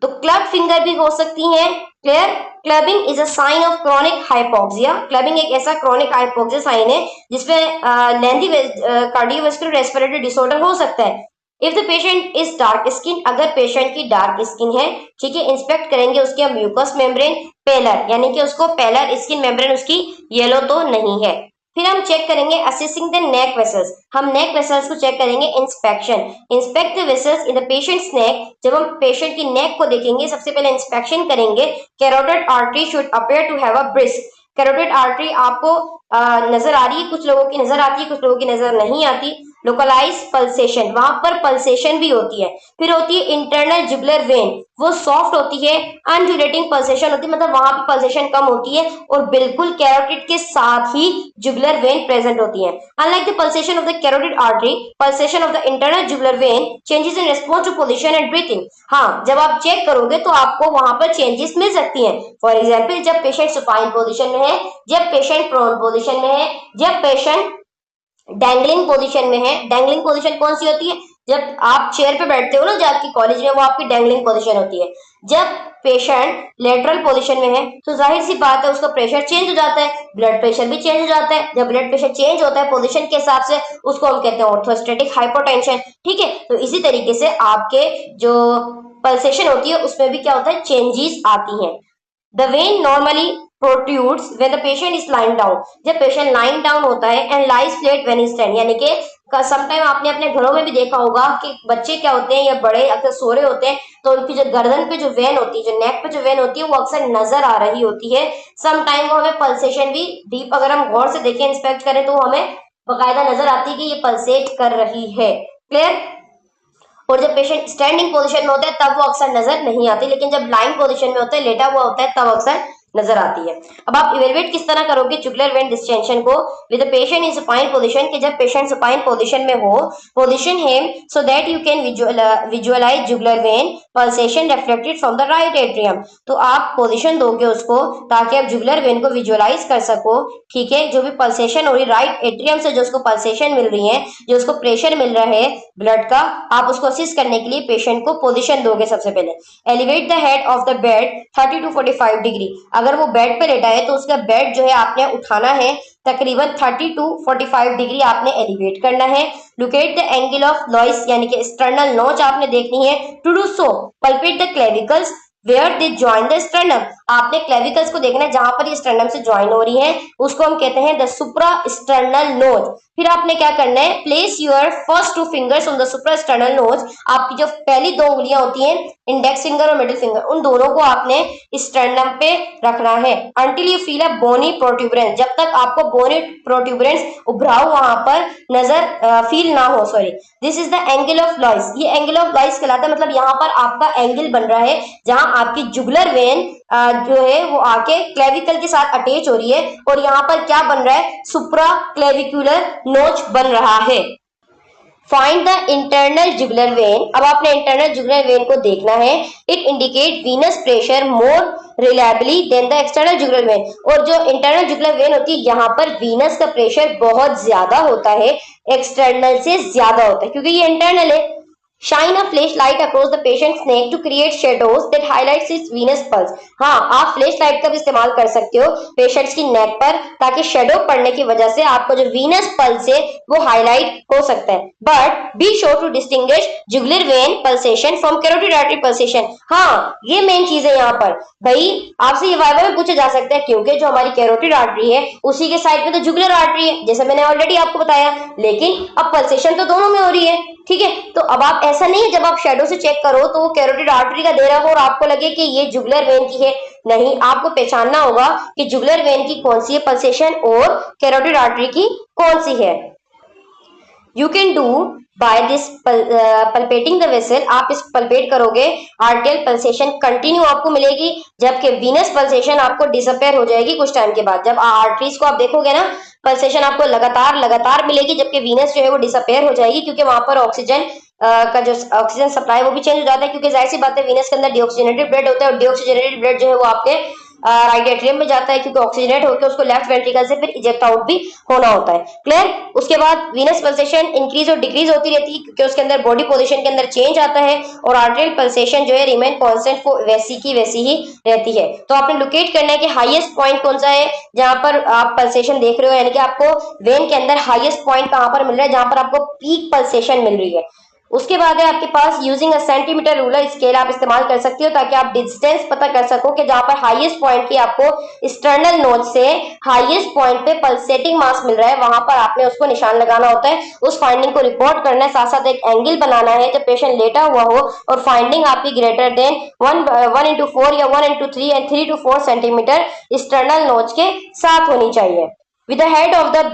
तो क्लब फिंगर भी हो सकती हैं। Clear. Clubbing is a sign of chronic hypoxia. Clubbing एक ऐसा क्रॉनिक हाइपोक्सिया साइन है जिसमें लेंथी कार्डियोवास्कुलर रेस्पिरेटरी डिसऑर्डर हो सकता है। If the patient is dark skin, अगर पेशेंट की डार्क स्किन है, ठीक है, इंस्पेक्ट करेंगे उसके म्यूकस मेम्ब्रेन पेलर, यानी कि उसको पेलर स्किन मेम्ब्रेन उसकी येलो तो नहीं है। फिर हम चेक करेंगे असेसिंग द नेक वेसल्स, हम नेक वेसल्स को चेक करेंगे। Inspection, inspect the vessels in the patient's neck, जब हम पेशेंट की नेक को देखेंगे सबसे पहले इंस्पेक्शन करेंगे। Carotid artery should appear to have a brisk, carotid artery आपको नजर आ रही है, कुछ लोगों की नजर आती है, कुछ लोगों की नजर नहीं आती। लोकलाइज पल्सेशन, वहां पर पल्सेशन भी होती है। फिर होती है इंटरनल जुगुलर वेन, वो सॉफ्ट होती है, अनड्यूलेटिंग पल्सेशन होती है, मतलब वहां पे पल्सेशन कम होती है, और बिल्कुल कैरोटिड के साथ ही जुगुलर वेन प्रेजेंट होती है। Unlike the pulsation of the carotid artery, pulsation of the internal jugular vein changes in response to position and breathing. हाँ, जब आप चेक करोगे तो आपको वहां पर चेंजेस मिल सकती हैं। फॉर एग्जाम्पल, जब पेशेंट सुपाइन पोजिशन में है, जब पेशेंट प्रोन पोजिशन में है, जब पेशेंट डैंगलिंग पोजीशन में है। डैंगलिंग पोजीशन कौन सी होती है, जब आप चेयर पे बैठते हो ना, जो आपकी कॉलेज में, वो आपकी डैंगलिंग पोजीशन होती है। जब पेशेंट लेटरल पोजीशन में है तो जाहिर सी बात है उसका प्रेशर चेंज हो जाता है, ब्लड प्रेशर भी चेंज हो जाता है। जब ब्लड प्रेशर चेंज होता है पोजीशन के हिसाब से, उसको हम कहते हैं ऑर्थोस्टैटिक हाइपोटेंशन। ठीक है, तो इसी तरीके से आपके जो पल्सेशन होती है उसमें भी क्या होता है, चेंजेस आती हैं। The vein normally protrudes when the patient is lying down, जब पेशेंट लाइंग डाउन होता है, and lies flat when he stand, यानी कि समटाइम आपने अपने घरों में भी देखा होगा कि बच्चे क्या होते हैं या बड़े अक्सर सो रहे होते हैं, तो उनकी जो गर्दन पे जो वेन होती है, जो नेक पे जो वेन होती है, वो अक्सर नजर आ रही होती है। समटाइम वो हमें पल्सेशन भी डीप, अगर हम गौर से देखें, इंस्पेक्ट करें, तो हमें बकायदा नजर आती है कि ये पल्सेट कर रही है। क्लियर। और जब पेशेंट स्टैंडिंग पोजीशन में होता है तब वो अक्सर नजर नहीं आती, लेकिन जब लाइंग पोजीशन में होता है, लेटा हुआ होता है, तब अक्सर नजर आती है। अब आप इवेलुएट किस तरह करोगे जुगुलर वेन डिस्टेंशन को, with the patient in supine position, कि जब पेशेंट सुपाइन पोजीशन में हो, position him so that you can visualise jugular vein pulsation reflected from the right atrium. तो आप पोजीशन दोगे उसको ताकि आप जुगुलर वेन को विजुअलाइज कर सको। ठीक है, जो भी पल्सेशन हो रही राइट एट्रियम से, जो उसको पल्सेशन मिल रही है, जो उसको प्रेशर मिल रहा है ब्लड का, आप उसको असिस्ट करने के लिए पेशेंट को पोजीशन दोगे। सबसे पहले elevate the head of the bed 30 to 45 degree, अगर वो बेड पे लेटा है तो उसका बेड जो है आपने उठाना है, तकरीबन 30 to 45 डिग्री आपने एलिवेट करना है। Locate the angle of Louis, यानी कि एक्सटर्नल नोच आपने देखनी है। To do so palpate the clavicles where they join the sternum, आपने क्लेविकल्स को देखना है जहां पर ये स्टर्नम से ज्वाइन हो रही है, उसको हम कहते हैं द सुप्रा स्टर्नल नोज। फिर आपने क्या करना है, place your first two fingers on the suprasternal notch, आपकी जो पहली दो उंगलियां होती हैं, इंडेक्स फिंगर और मिडिल फिंगर, उन दोनों को आपने स्टर्नम पे रखना है। Until you feel a bony protuberance, जब तक आपको बोनी प्रोट्यूबरेंस उभराव वहां पर नजर फील ना हो। Sorry, this is the angle of लॉइस, ये एंगल ऑफ लॉइस कहलाता है, मतलब यहाँ पर आपका एंगल बन रहा है जहां आपकी जुगुलर वेन जो है वो आके क्लेविकल के साथ अटैच हो रही है, और यहाँ पर क्या बन रहा है, सुप्रा क्लेविकुलर नोच बन रहा है। Find the internal jugular vein, अब आपने इंटरनल जुगुलर वेन को देखना है। It indicate venous pressure more reliably than the external jugular vein, और जो इंटरनल जुगुलर वेन होती है यहाँ पर वीनस का प्रेशर बहुत ज्यादा होता है, एक्सटर्नल से ज्यादा होता है, क्योंकि ये इंटरनल है। Shine a flashlight across the patient's neck to create shadows that highlights its venous pulse. हाँ, आप फ्लैश लाइट का भी इस्तेमाल कर सकते हो पेशेंट्स की नेक पर, ताकि शेडो पड़ने की वजह से आपको जो वीनस पल्स है वो हाईलाइट हो सकता है. But be sure to distinguish jugular vein pulsation from carotid artery pulsation. हाँ, ये मेन चीज है यहाँ पर. भाई आपसे ये वाइवा में पूछा जा सकता है, क्योंकि जो हमारी कैरोटिड आर्टरी है उसी के साइड में तो जुगुलर आर्टरी है, जैसे मैंने ऑलरेडी आपको बताया. लेकिन अब पल्सेशन तो दोनों में हो रही है. ठीक है, तो अब आप ऐसा नहीं है जब आप शेडो से चेक करो तो वो कैरोटिड आर्टरी का दे रहा हो और आपको लगे कि ये जुगुलर वेन की है. नहीं, आपको पहचानना होगा कि जुगुलर वेन की कौन सी है पल्सेशन और कैरोटिड आर्टरी की कौन सी है. You can do by this palpating the vessel. आप इस पल्पेट करोगे, आर्टियल पल्सेशन कंटिन्यू आपको मिलेगी, जबकि वीनस पल्सेशन आपको डिसअपेयर हो जाएगी कुछ टाइम के बाद. जब आर्टरीज को आप देखोगे ना, पल्सेशन आपको लगातार लगातार मिलेगी, जबकि वीनस जो है वो डिसअपेयर हो जाएगी, क्योंकि वहां पर ऑक्सीजन का जो ऑक्सीजन सप्लाई वो भी चेंज हो जाता है, क्योंकि जाहिर सी बात है वीनस के अंदर डीऑक्सीजनेटेड ब्लड होता है और डीऑक्सीजनेटेड ब्लड जो है वो आपके राइट एट्रियम में जाता है, क्योंकि ऑक्सीजनेट होकर उसको लेफ्ट वेंट्रिकल से फिर इजेक्ट आउट भी होना होता है. क्लियर. उसके बाद वीनस पल्सेशन इंक्रीज और डिक्रीज होती रहती है, क्योंकि उसके अंदर बॉडी पोजीशन के अंदर चेंज आता है, और आर्टेरियल पल्सेशन जो है रिमेन कांस्टेंट वैसी की वैसी ही रहती है. तो आपने लोकेट करना है कि हाईएस्ट पॉइंट कौन सा है जहां पर आप पल्सेशन देख रहे हो, यानी कि आपको वेन के अंदर हाईएस्ट पॉइंट कहां पर मिल रहा है, जहां पर आपको पीक पल्सेशन मिल रही है. उसके बाद है आपके पास using a centimetre ruler scale आप इस्तेमाल कर सकते हो, ताकि आप डिस्टेंस पता कर सको कि जहां पर हाईएस्ट पॉइंट की आपको स्टर्नल नोड से हाईएस्ट पॉइंट पे पल्सेटिंग मास मिल रहा है, वहां पर आपने उसको निशान लगाना होता है. उस फाइंडिंग को रिपोर्ट करना है, साथ साथ एक एंगल बनाना है जब पेशेंट लेटा हुआ हो, और फाइंडिंग आपकी ग्रेटर देन 1:4 या 1:3 and 3 to 4 centimetre sternal node के साथ होनी चाहिए. With the head of the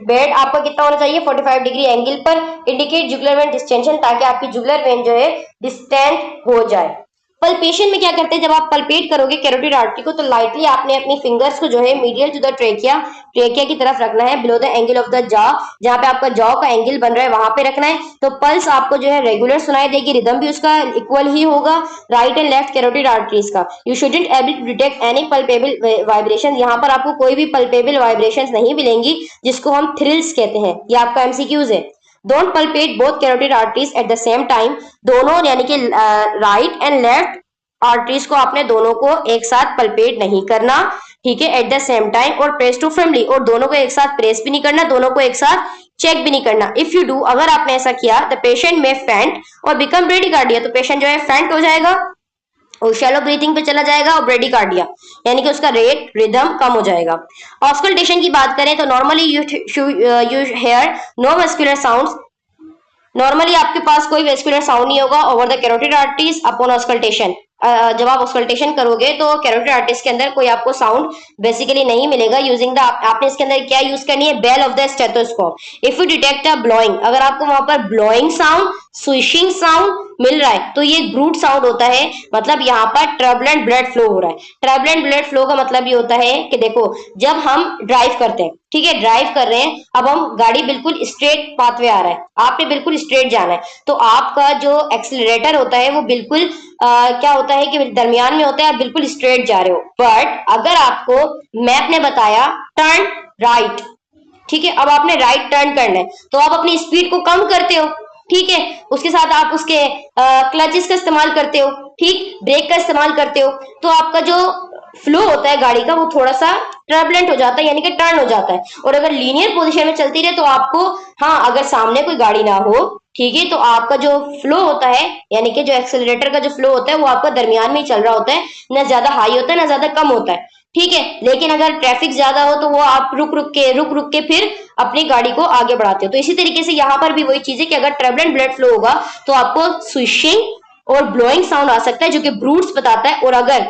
bed आपका कितना होना चाहिए, 45 डिग्री एंगल पर. इंडिकेट जुगुलर वेन डिस्टेंशन, ताकि आपकी जुगुलर वेन जो है डिस्टेंट हो जाए. पल्पेशन में क्या करते हैं, जब आप पल्पेट करोगे कैरोटिड आर्टरी को, तो लाइटली आपने अपनी फिंगर्स को जो है मीडियल टू द ट्रेकिया की तरफ रखना है, below the angle of the jaw, जहां पे आपका जॉ का एंगल बन रहा है वहां पे रखना है. तो पल्स आपको जो है रेगुलर सुनाई देगी, रिदम भी उसका इक्वल ही होगा right and left carotid arteries का. You shouldn't able to detect any palpable vibration. यहाँ पर आपको कोई भी पल्पेबल वाइब्रेशन नहीं मिलेंगी, जिसको हम थ्रिल्स कहते हैं. ये आपका एमसीक्यूज है. Don't palpate both carotid arteries at the same time. दोनों यानी कि राइट एंड लेफ्ट आर्टरीज को आपने दोनों को एक साथ पल्पेट नहीं करना, ठीक है, एट द सेम टाइम. और प्रेस टू फर्मली, और दोनों को एक साथ प्रेस भी नहीं करना, दोनों को एक साथ चेक भी नहीं करना. इफ यू डू, अगर आपने ऐसा किया, द पेशेंट में फेंट और बिकम ब्रेडिकार्डिया. तो पेशेंट जो है फेंट हो जाएगा और शैलो ब्रीथिंग पे चला जाएगा, और ब्रेडिकार्डिया यानी कि उसका रेट रिदम कम हो जाएगा. ऑस्कल्टेशन की बात करें तो normally you hear no muscular sounds. Normally आपके पास कोई वेस्कुलर साउंड नहीं होगा over the carotid arteries upon auscultation. जब आप ऑस्कल्टेशन करोगे तो कैरोटिड आर्टरीज के अंदर कोई आपको साउंड बेसिकली नहीं मिलेगा. यूजिंग द, आपने इसके अंदर क्या यूज करनी है, bell of the stethoscope. If you detect a blowing, अगर आपको वहां पर ब्लोइंग साउंड, स्विशिंग साउंड मिल रहा है, तो ये ब्रूट साउंड होता है, मतलब यहाँ पर ट्रबलेंट ब्लड फ्लो हो रहा है. ट्रबलेंट ब्लड फ्लो का मतलब ये होता है कि देखो, जब हम ड्राइव करते हैं, ठीक है, ड्राइव कर रहे हैं, अब हम गाड़ी बिल्कुल स्ट्रेट पाथवे आ रहा है, आपने बिल्कुल स्ट्रेट जाना है, तो आपका जो एक्सीलरेटर होता है वो बिल्कुल क्या होता है कि दरमियान में होता है, आप बिल्कुल स्ट्रेट जा रहे हो. बट अगर आपको मैप ने बताया टर्न राइट, ठीक है, अब आपने राइट टर्न करना है, तो आप अपनी स्पीड को कम करते हो, ठीक है, उसके साथ आप उसके क्लचेस का इस्तेमाल करते हो, ठीक, ब्रेक का इस्तेमाल करते हो, तो आपका जो फ्लो होता है गाड़ी का वो थोड़ा सा टर्बुलेंट हो जाता है, यानी कि टर्न हो जाता है. और अगर लीनियर पोजीशन में चलती रहे तो आपको, हाँ, अगर सामने कोई गाड़ी ना हो, ठीक है, तो आपका जो फ्लो होता है, यानी कि जो एक्सेलरेटर का जो फ्लो होता है वो आपका दरमियान में ही चल रहा होता है, ना ज्यादा हाई होता है ना ज्यादा कम होता है, ठीक है. लेकिन अगर ट्रैफिक ज्यादा हो तो वो आप रुक रुक के फिर अपनी गाड़ी को आगे बढ़ाते हो. तो इसी तरीके से यहाँ पर भी वही चीज है कि अगर टर्बुलेंट ब्लड फ्लो होगा तो आपको स्विशिंग और ब्लोइंग साउंड आ सकता है, जो कि ब्रूट्स बताता है. और अगर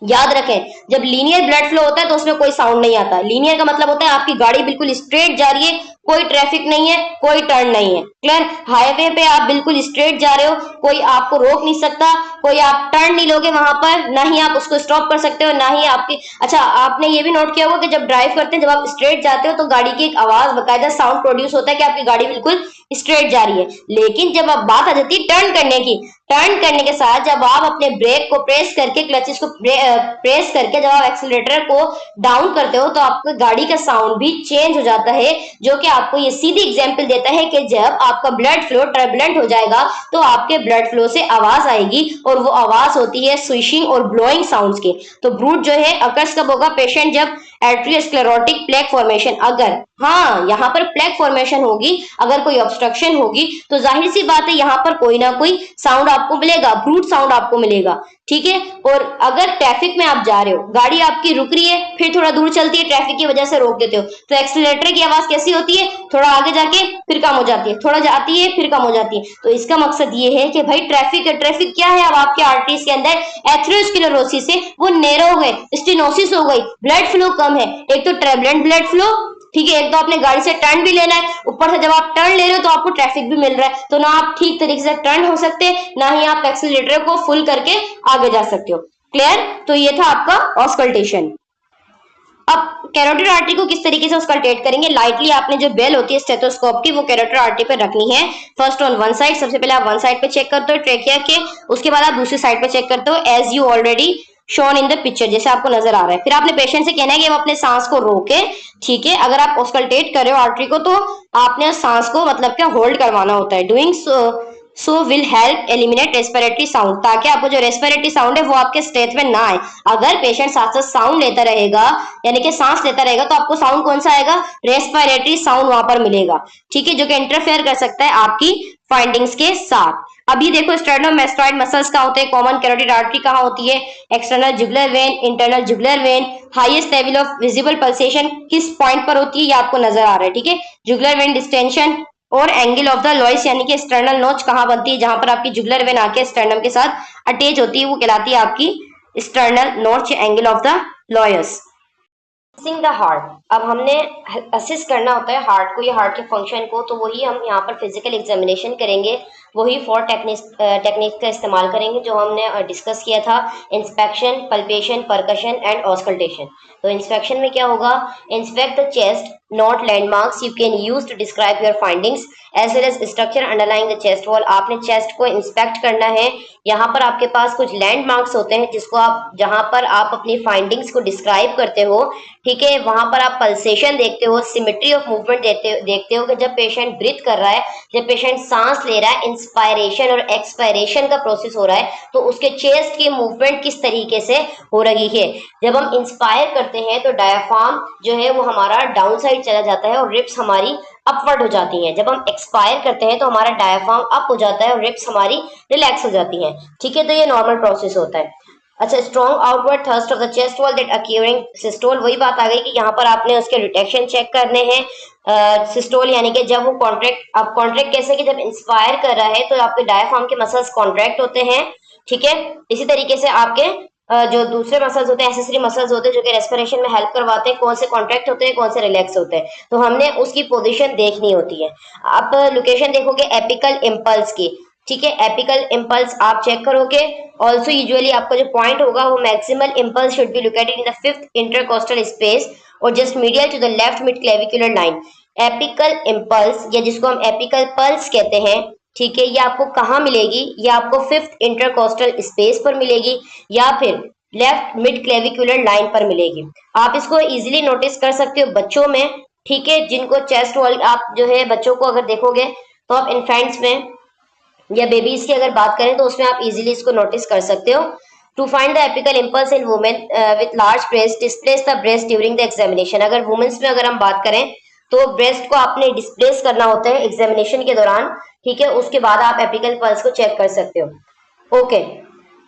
याद रखें, जब लीनियर ब्लड फ्लो होता है तो उसमें कोई साउंड नहीं आता. लीनियर का मतलब होता है आपकी गाड़ी बिल्कुल स्ट्रेट जा रही है, कोई ट्रैफिक नहीं है, कोई टर्न नहीं है. क्लियर. हाईवे पे आप बिल्कुल स्ट्रेट जा रहे हो, कोई आपको रोक नहीं सकता, कोई आप टर्न नहीं लोगे वहां पर, ना ही आप उसको स्टॉप कर सकते हो, ना ही आपकी. अच्छा, आपने ये भी नोट किया होगा कि जब ड्राइव करते हैं, जब आप स्ट्रेट जाते हो तो गाड़ी की एक आवाज, बकायदा साउंड प्रोड्यूस होता है कि आपकी गाड़ी बिल्कुल स्ट्रेट जा रही है. लेकिन जब अब बात आ जाती है टर्न करने की, टर्न करने के साथ जब आप अपने ब्रेक को प्रेस करके, क्लचेस को प्रेस करके जब आप एक्सीलरेटर को डाउन करते हो, तो आपकी गाड़ी का साउंड भी चेंज हो जाता है, जो कि आपको ये सीधी एग्जांपल देता है कि जब आपका ब्लड फ्लो टर्बुलेंट हो जाएगा तो आपके ब्लड फ्लो से आवाज आएगी और वो आवाज होती है स्विशिंग और ब्लोइंग साउंड्स की। तो ब्रूट जो है अकर्स कब होगा? पेशेंट जब एट्रियोस्क्लेरोटिक प्लेक फॉर्मेशन, अगर हाँ यहाँ पर प्लेक फॉर्मेशन होगी, अगर कोई ऑब्स्ट्रक्शन होगी तो जाहिर सी बात है यहाँ पर कोई ना कोई साउंड आपको मिलेगा, ब्रूट साउंड आपको मिलेगा, ठीक है। और अगर ट्रैफिक में आप जा रहे हो, गाड़ी आपकी रुक रही है, फिर थोड़ा दूर चलती है, ट्रैफिक की वजह से रोक देते हो, तो एक्सीलरेटर की आवाज कैसी होती है? थोड़ा आगे जाके फिर कम हो जाती है, थोड़ा जाती है फिर कम हो जाती है। तो इसका मकसद ये है कि भाई ट्रैफिक है, ट्रैफिक क्या है? अब आपके आर्टरीज के अंदर एथेरोस्क्लेरोसिस से वो नैरो हो गए, स्टेनोसिस हो गई, ब्लड फ्लो कम है। एक तो टर्बुलेंट ब्लड फ्लो, ठीक है, एक तो आपने गाड़ी से टर्न भी लेना है, ऊपर से जब आप टर्न ले रहे हो तो आपको ट्रैफिक भी मिल रहा है, तो ना आप ठीक तरीके से टर्न हो सकते हैं, ना ही आप एक्सीलरेटर को फुल करके आगे जा सकते हो। क्लियर? तो ये था आपका ऑस्कल्टेशन। अब कैरोटिड आर्टरी को किस तरीके से ऑस्कल्टेट करेंगे? लाइटली आपने जो बेल होती है स्टेथोस्कोप की वो कैरोटिड आर्टरी पे रखनी है। फर्स्ट ऑन वन साइड, सबसे पहले आप वन साइड पे चेक करते हो ट्रेकिया के, उसके बाद आप दूसरी साइड पे चेक करते हो as you already shown in the picture, जैसे आपको नजर आ रहा है। फिर आपने पेशेंट से कहना है कि वो अपने सांस को रोके, ठीक है। अगर आप ऑस्कल्टेट कर रहे हो आर्टरी को तो आपने सांस को मतलब क्या होल्ड करवाना होता है। Doing so will help eliminate respiratory sound, ताकि आपको जो रेस्पिरेटरी साउंड है वो आपके स्टेट में ना आए। अगर पेशेंट साथ साथ साउंड लेता रहेगा, यानी कि सांस लेता रहेगा, तो आपको साउंड कौन सा आएगा? रेस्पिरेटरी साउंड वहां पर मिलेगा, ठीक है, जो कि इंटरफेयर कर सकता है आपकी फाइंडिंग्स के साथ। अभी देखो स्टर्नोमेस्टोइड मसल्स कहाँ होते हैं, कॉमन कैरोटिड आर्टरी कहाँ होती है, external jugular when, internal jugular when, highest level of visible pulsation किस पॉइंट पर होती है ये आपको नजर आ रहा है, ठीक है। जुगुलर वेन डिस्टेंशन और एंगल ऑफ द लॉइस यानी कि स्टर्नल नोच कहाँ बनती है? जहां पर आपकी जुगुलर वेन आके स्टर्नम के साथ अटैच होती है, वो कहलाती है आपकी sternal notch, angle of the Louis. Assessing the heart, अब हमने असिस करना होता है हार्ट को, ये हार्ट के फंक्शन को, तो वही हम यहाँ पर फिजिकल एग्जामिनेशन करेंगे, वही 4 टेक्निक का इस्तेमाल करेंगे जो हमने डिस्कस किया था, inspection, palpation, percussion and auscultation. तो इंस्पेक्शन में क्या होगा? Inspect the chest, note landmarks you can use to describe your findings as well as structure underlying the chest wall. आपने चेस्ट को इंस्पेक्ट करना है, यहाँ पर आपके पास कुछ लैंडमार्क्स होते हैं जिसको आप, जहां पर आप अपनी फाइंडिंग्स को डिस्क्राइब करते हो, ठीक है। वहां पर आप पल्सेशन देखते हो, सिमेट्री ऑफ मूवमेंट देखते हो कि जब पेशेंट ब्रीथ कर रहा है, जब पेशेंट सांस ले रहा है, इंस्पायरेशन और एक्सपायरेशन का प्रोसेस हो रहा है, तो उसके चेस्ट की मूवमेंट किस तरीके से हो रही है। जब हम इंस्पायर करते हैं तो डायफ्राम जो है वो हमारा डाउन साइड चला जाता है और रिब्स हमारी अपवर्ड हो जाती हैं। जब हम एक्सपायर करते हैं तो हमारा डायफ्राम अप हो जाता है और रिब्स हमारी रिलैक्स हो जाती हैं, ठीक है। तो ये नॉर्मल प्रोसेस होता है। अच्छा, strong outward thrust of the chest wall that occurring systole, वही बात आ गई कि यहाँ पर आपने उसके रिटेक्शन चेक करने हैं। सिस्टोल यानी कि जब वो कॉन्ट्रैक्ट, अब कॉन्ट्रैक्ट कैसे कि जब इंस्पायर कर रहा है तो आपके डायफ्राम के मसल्स कॉन्ट्रैक्ट होते हैं, ठीक है। इसी तरीके से आपके जो दूसरे मसल्स होते हैं, एक्सेसरी मसल्स होते हैं जो कि रेस्पिरेशन में हेल्प करवाते हैं, कौन से कॉन्ट्रैक्ट होते हैं, कौन से रिलैक्स होते हैं, तो हमने उसकी पोजीशन देखनी होती है। आप लोकेशन देखोगे एपिकल इम्पल्स की, ठीक है, एपिकल इम्पल्स आप चेक करोगे। ऑल्सो यूजुअली आपका जो पॉइंट होगा वो maximal impulse should be located in the 5th intercostal space और just medial to the left mid clavicular line. Apical impulse या जिसको हम एपिकल पल्स कहते हैं, ठीक है, ये आपको कहाँ मिलेगी? ये आपको 5th इंटरकोस्टल स्पेस पर मिलेगी या फिर लेफ्ट मिड क्लेविकुलर लाइन पर मिलेगी। आप इसको इजीली नोटिस कर सकते हो बच्चों में, ठीक है, जिनको चेस्ट वॉल, आप जो है बच्चों को अगर देखोगे तो आप इन्फेंट्स में या बेबीज की अगर बात करें तो उसमें आप इजीली इसको नोटिस कर सकते हो। To find the apical impulse in women with large breast, displace the breast during the examination. अगर वुमेन्स में अगर हम बात करें तो ब्रेस्ट को आपने डिस्प्लेस करना होता है एग्जामिनेशन के दौरान, ठीक है, उसके बाद आप एपिकल पल्स को चेक कर सकते हो। ओके,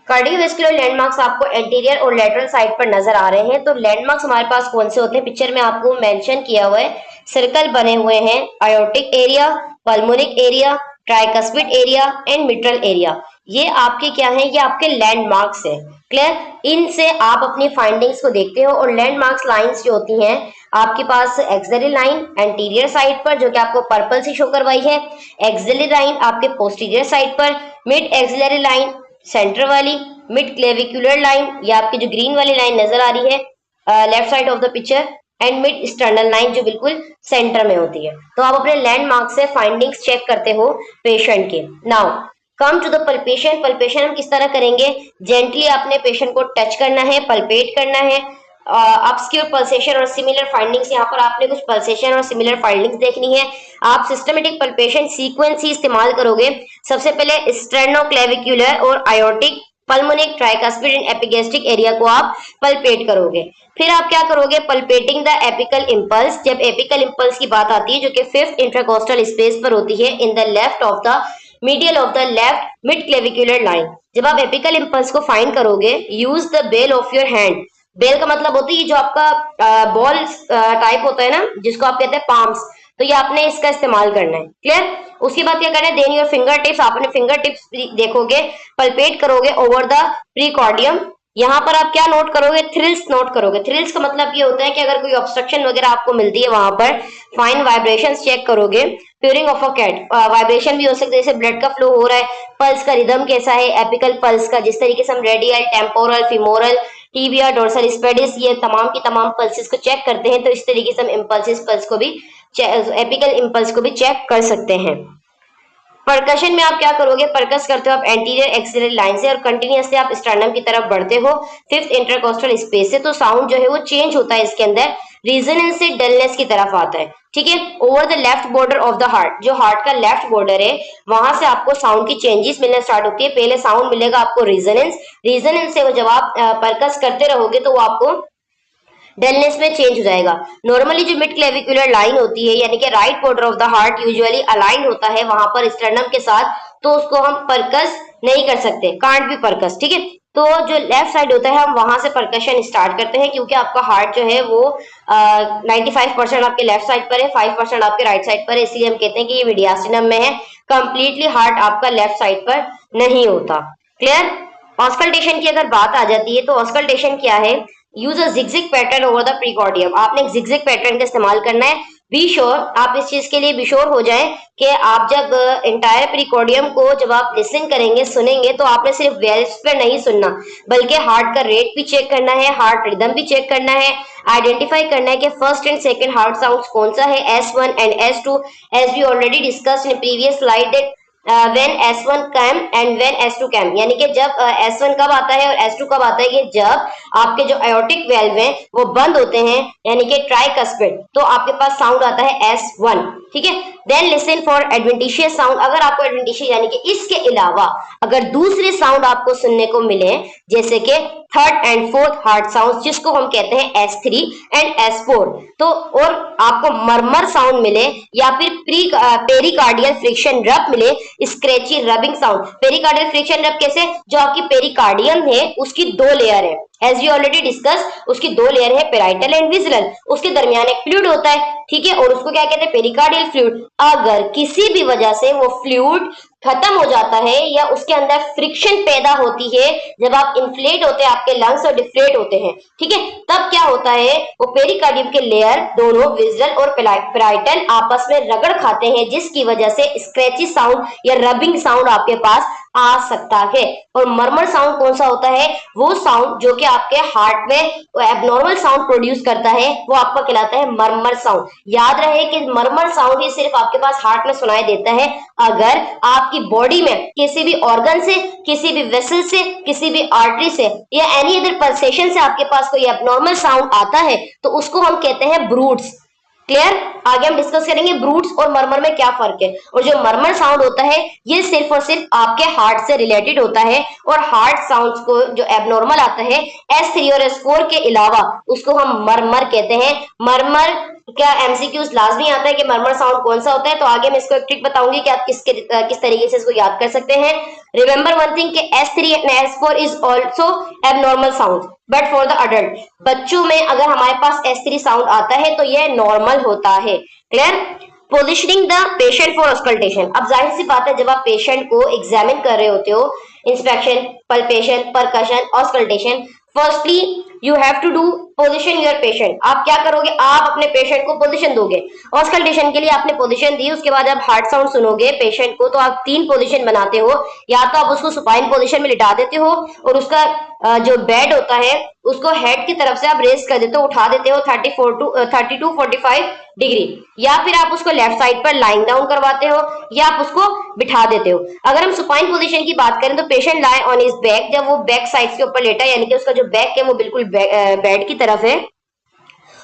कार्डियोवैस्कुलर लैंडमार्क्स आपको एंटीरियर और लेटरल साइड पर नजर आ रहे हैं। तो लैंडमार्क्स हमारे पास कौन से होते हैं? पिक्चर में आपको मेंशन किया हुआ है, सर्कल बने हुए हैं, aortic area, pulmonic area, tricuspid area and mitral area. ये आपके क्या है? ये आपके लैंडमार्क्स है। क्लियर? इनसे आप अपनी फाइंडिंग्स को देखते हो और लैंडमार्क्स लाइंस जो होती हैं आपके पास, एक्सिलरी लाइन एंटीरियर साइड पर जो कि आपको पर्पल से शो करवाई है, एक्सिलरी लाइन आपके पोस्टीरियर साइड पर, मिड एक्सिलरी लाइन सेंटर वाली, मिड क्लेविकुलर लाइन ये आपकी जो ग्रीन वाली लाइन नजर आ रही है left side of the picture, and mid sternal line जो बिल्कुल सेंटर में होती है। तो आप अपने लैंडमार्क से फाइंडिंग्स चेक करते हो पेशेंट के। Now come to the palpation. Palpation हम किस तरह करेंगे? जेंटली अपने पेशेंट को टच करना है, पल्पेट करना है, ऑब्स्क्यूर पल्सेशन और सिमिलर फाइंडिंग्स। यहाँ पर आपने कुछ पल्सेशन और सिमिलर फाइंडिंग्स देखनी है। आप सिस्टमेटिक पल्पेशन सीक्वेंस ही इस्तेमाल करोगे। सबसे पहले स्टेर्नोक्लेविकुलर और aortic pulmonic tricuspid and epigastric area को आप पल्पेट करोगे। फिर आप क्या करोगे, पल्पेटिंग द एपिकल इंपल्स। जब एपिकल इंपल्स की बात आती है जो कि फिफ्थ इंट्राकोस्टल स्पेस पर होती है in the left of the medial of the left mid clavicular line. जब आप एपिकल इंपल्स को फाइंड करोगे, use the bell of your hand. Bell का मतलब होता है ये जो आपका बॉल टाइप होता है ना, जिसको आप कहते हैं पाम्स, तो ये आपने इसका इस्तेमाल करना है। क्लियर। उसके बाद क्या करना है, देन योर फिंगर टिप्स, आपने फिंगर टिप्स देखोगे, पल्पेट करोगे ओवर द प्रीकॉर्डियम। यहाँ पर आप क्या नोट करोगे, थ्रिल्स नोट करोगे। थ्रिल्स का मतलब ये होता है कि अगर कोई ऑब्स्ट्रक्शन वगैरह आपको मिलती है वहां पर फाइन वाइब्रेशंस चेक करोगे। प्यूरिंग ऑफ अ कैट, वाइब्रेशन भी हो सकता है, जैसे ब्लड का फ्लो हो रहा है, पल्स का रिदम कैसा है, एपिकल पल्स का, जिस तरीके से हम radial, temporal, femoral, tibia, dorsal pedis, ये तमाम की तमाम पल्सेस को चेक करते हैं, तो इस तरीके से हम इम्पल्सिस पल्स को भी, एपिकल इम्पल्स को भी चेक कर सकते हैं। परकशन में आप क्या करोगे, परकस करते हो आप एंटीरियर एक्सिलरी लाइन से और कंटिन्यूअसली आप स्टर्नम की तरफ बढ़ते हो फिफ्थ इंटरकोस्टल स्पेस से, तो साउंड जो है वो चेंज होता है इसके अंदर, रीजनेंस से डलनेस की तरफ आता है। ठीक है। Over the left border of the heart, जो हार्ट का लेफ्ट बॉर्डर है वहां से आपको साउंड की चेंजेस मिलना स्टार्ट होती है। पहले साउंड मिलेगा आपको रीजनेंस, रीजनेंस से वो जब आप परकस करते रहोगे तो वो आपको डलनेस में चेंज हो जाएगा। नॉर्मली जो मिड क्लेविकुलर लाइन होती है यानी कि right border of the heart usually align होता है वहां पर स्टर्नम के साथ, तो उसको हम परकस नहीं कर सकते, कांट भी परकस। ठीक है। तो जो लेफ्ट साइड होता है हम वहां से परकशन स्टार्ट करते हैं, क्योंकि आपका हार्ट जो है वो 95% आपके लेफ्ट साइड पर है, 5% आपके राइट साइड पर है, इसलिए हम कहते हैं कि ये मीडियास्टिनम में है। कंप्लीटली हार्ट आपका लेफ्ट साइड पर नहीं होता। क्लियर। ऑस्कल्टेशन की अगर बात आ जाती है तो ऑस्कल्टेशन क्या है, use a zigzag pattern over the precordium. आपने एक जिगजिग पैटर्न का इस्तेमाल करना है। बी श्योर, आप इस चीज के लिए बी श्योर हो जाएं कि आप जब इंटायर प्रीकॉर्डियम को जब आप लिसनिंग करेंगे, सुनेंगे, तो आपने सिर्फ वेल्स पे नहीं सुनना, बल्कि हार्ट का रेट भी चेक करना है, हार्ट रिदम भी चेक करना है, आइडेंटिफाई करना है कि first and second heart sound कौन सा है, S1 and S2, as we already discussed in previous slide that when S1 come and when S2 come, यानी कि जब S1 कब आता है और S2 कब आता है, कि जब आपके जो आयोटिक वेल्व हैं वो बंद होते हैं यानी कि ट्राइकस्पिड, तो आपके पास साउंड आता है S1। ठीक है। Then listen for adventitious sound. अगर आपको एडवेंटिशियस यानी कि इसके अलावा अगर दूसरे साउंड आपको सुनने को मिले, जैसे कि third and fourth heart sound जिसको हम कहते हैं S3 एंड S4, तो और आपको मरमर साउंड मिले या फिर पेरिकार्डियल फ्रिक्शन रब मिले, scratchy rubbing sound. Pericardial friction रब कैसे, जो आपकी पेरिकार्डियम है उसकी दो लेयर है, एज वी ऑलरेडी डिस्कस, उसकी दो लेयर है, पेराइटल एंड विजिलल, उसके दरमियान एक फ्लूइड होता है। ठीक है। और उसको क्या कहते हैं, पेरिकार्डियल फ्लूइड। अगर किसी भी वजह से वो फ्लूइड खत्म हो जाता है या उसके अंदर फ्रिक्शन पैदा होती है, जब आप इन्फ्लेट होते हैं आपके लंग्स और डिफ्लेट होते हैं, ठीक है, तब क्या होता है, वो पेरिकार्डियम के लेयर दोनों विजिलल और पेराइटल आपस में रगड़ खाते हैं, जिसकी वजह से स्क्रैची साउंड या रबिंग साउंड आपके पास आ सकता है। और मरमर साउंड कौन सा होता है, वो साउंड जो कि आपके हार्ट में एबनॉर्मल साउंड प्रोड्यूस करता है, वो आपका कहलाता है मरमर साउंड। याद रहे कि मरमर साउंड ही सिर्फ आपके पास हार्ट में सुनाई देता है अगर आपकी बॉडी में किसी भी ऑर्गन से, किसी भी वेसल से, किसी भी आर्टरी से या एनी अदर पल्सेशन से आपके पास कोई एबनॉर्मल साउंड आता है, तो उसको हम कहते हैं ब्रूट्स। क्लियर। आगे हम डिस्कस करेंगे ब्रूट्स और मरमर में क्या फर्क है। और जो मरमर साउंड होता है ये सिर्फ और सिर्फ आपके हार्ट से रिलेटेड होता है, और हार्ट साउंड्स को जो एबनॉर्मल आता है S3 और S4 के अलावा उसको हम मरमर कहते हैं। मरमर क्या एमसीक्यूज लाजमी आता है कि मरमर साउंड कौन सा होता है, तो आगे मैं इसको एक ट्रिक बताऊंगी कि आप किस तरीके से इसको याद कर सकते हैं। रिमेंबर वन थिंग कि S3 and S4 is also abnormal sound but for the adult. बच्चों में अगर हमारे पास S3 साउंड आता है तो यह नॉर्मल होता है। Clear. Positioning the patient for auscultation. अब जाहिर सी बात है जब आप पेशेंट को एग्जामिन कर रहे होते हो, inspection, palpation, percussion, auscultation, firstly you have to do position your patient. आप क्या करोगे, आप अपने पेशेंट को पोजिशन दोगे। ऑस्कल्टेशन के लिए आपने पोजिशन दी, उसके बाद आप हार्ट साउंड सुनोगे पेशेंट को, तो आप 3 पोजिशन बनाते हो। या तो आप उसको सुपाइन पोजिशन में लिटा देते हो और उसका जो बेड होता है उसको हेड की तरफ से आप रेस कर देते हो, उठा देते हो 32-45 डिग्री, या फिर आप उसको लेफ्ट साइड पर लाइंग डाउन करवाते हो, या आप उसको बिठा देते हो। अगर हम सुपाइन पोजीशन की बात करें तो patient lie on his back, जब वो बैक साइड के ऊपर लेटा है यानी कि उसका जो बैक है वो बिल्कुल बेड की तरफ है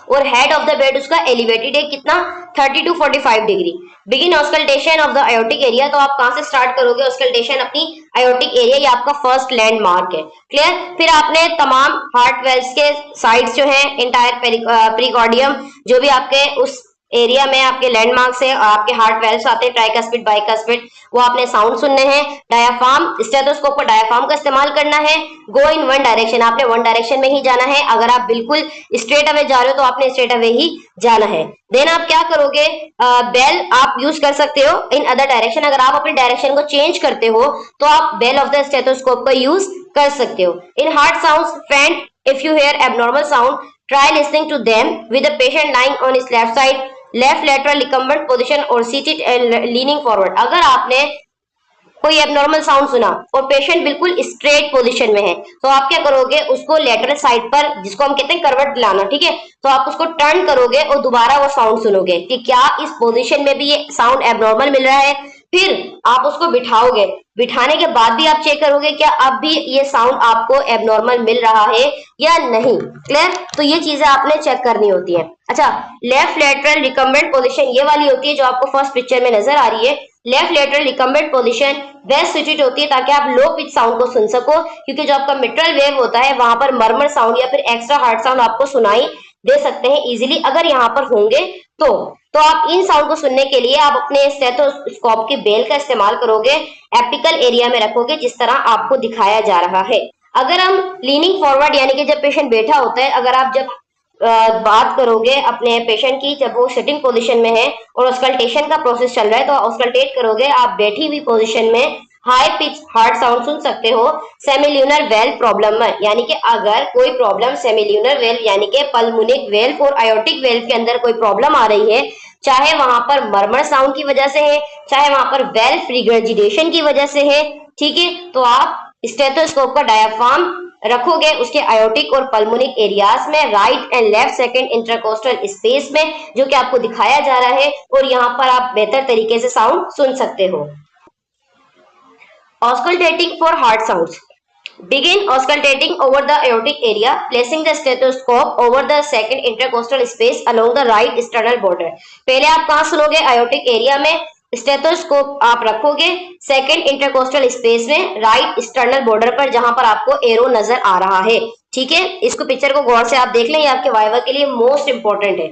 और हेड ऑफ द बेड उसका एलिवेटेड है कितना 30 to 45 degree. Begin auscultation of the aortic area, तो आप कहां से स्टार्ट करोगे ऑस्कल्टेशन अपनी आयोटिक एरिया, ये आपका फर्स्ट लैंडमार्क है। क्लियर। फिर आपने तमाम हार्ट वेल्स के साइड्स जो है इंटायर पेरिकॉर्डियम जो भी आपके उस एरिया में आपके लैंडमार्क्स है और आपके हार्ट वेल्स आते हैं ट्राइकस्पिड बाइकस्पिड, वो आपने साउंड सुनने हैं। डायाफ्राम, स्टेथोस्कोप पर डायाफ्राम का इस्तेमाल करना है। गो इन वन डायरेक्शन, आपने वन डायरेक्शन में ही जाना है। अगर आप बिल्कुल स्ट्रेट अवे जा रहे हो तो आपने स्ट्रेट अवे ही जाना है। देन आप क्या करोगे, बेल आप यूज कर सकते हो इन अदर डायरेक्शन। अगर आप अपनी डायरेक्शन को चेंज करते हो तो आप बेल ऑफ द स्टेथोस्कोप का यूज कर सकते हो। In heart sounds, friend, if you hear abnormal sound, try listening to them with the patient lying on his left side, left lateral recumbent position or seated and leaning forward। अगर आपने कोई abnormal sound सुना और patient बिल्कुल straight position में है तो आप क्या करोगे, उसको लेटरल साइड पर, जिसको हम कहते हैं करवट दिलाना, ठीक है, तो आप उसको टर्न करोगे और दोबारा वो साउंड सुनोगे कि क्या इस पोजीशन में भी ये साउंड एबनॉर्मल मिल रहा है। फिर आप उसको बिठाओगे, बिठाने के बाद भी आप चेक करोगे क्या अब भी ये साउंड आपको एबनॉर्मल मिल रहा है या नहीं। क्लियर। तो ये चीजें आपने चेक करनी होती है। अच्छा, लेफ्ट लेटरल रिकम्बेंट पोजीशन ये वाली होती है जो आपको फर्स्ट पिक्चर में नजर आ रही है। Left lateral recumbent position best suited होती है ताकि आप लो पिच साउंड को सुन सको, क्योंकि जो आपका मिट्रल वेव होता है वहां पर मर्मर साउंड या फिर एक्स्ट्रा हार्ड साउंड आपको सुनाई दे सकते हैं इजीली अगर यहाँ पर होंगे तो आप इन साउंड को सुनने के लिए आप अपने स्टेथोस्कोप की बेल का इस्तेमाल करोगे, एपिकल एरिया में रखोगे जिस तरह आपको दिखाया जा रहा है। अगर हम लीनिंग फॉरवर्ड यानी कि जब पेशेंट बैठा होता है, अगर आप जब बात करोगे अपने पेशेंट की जब वो सिटिंग पोजीशन में है और ऑस्कल्टेशन का प्रोसेस चल रहा है तो ऑस्कल्टेट करोगे आप बैठी हुई पोजीशन में हाई पिच हार्ड साउंड सुन सकते हो। सेमिल्यूनर वेल्व प्रॉब्लम में, यानी कि अगर कोई प्रॉब्लम सेमिल्यूनर वेल्व यानी कि पल्मोनिक वेल्व और आयोटिक वेल्व के अंदर कोई प्रॉब्लम आ रही है, चाहे वहां पर मर्मर साउंड की वजह से है, चाहे वहां पर वेल्व रिगर्जिटेशन की वजह से है, ठीक है, तो आप स्टेथोस्कोप का डायाफ्राम रखोगे उसके आयोटिक और पल्मोनिक एरियाज में, right and left second intercostal space में, जो कि आपको दिखाया जा रहा है, और यहाँ पर आप बेहतर तरीके से साउंड सुन सकते हो। Auscultating for heart sounds. Begin auscultating over the aortic area, placing the stethoscope over the second intercostal space along the right sternal border. पहले आप कहाँ सुनोगे, aortic एरिया में, स्टेथोस्कोप आप रखोगे सेकंड इंटरकोस्टल स्पेस में, राइट स्टर्नल बॉर्डर पर, जहां पर आपको एरो नजर आ रहा है। ठीक है, इसको पिक्चर को गौर से आप देख लें, ये आपके वाइवा के लिए मोस्ट इंपॉर्टेंट है।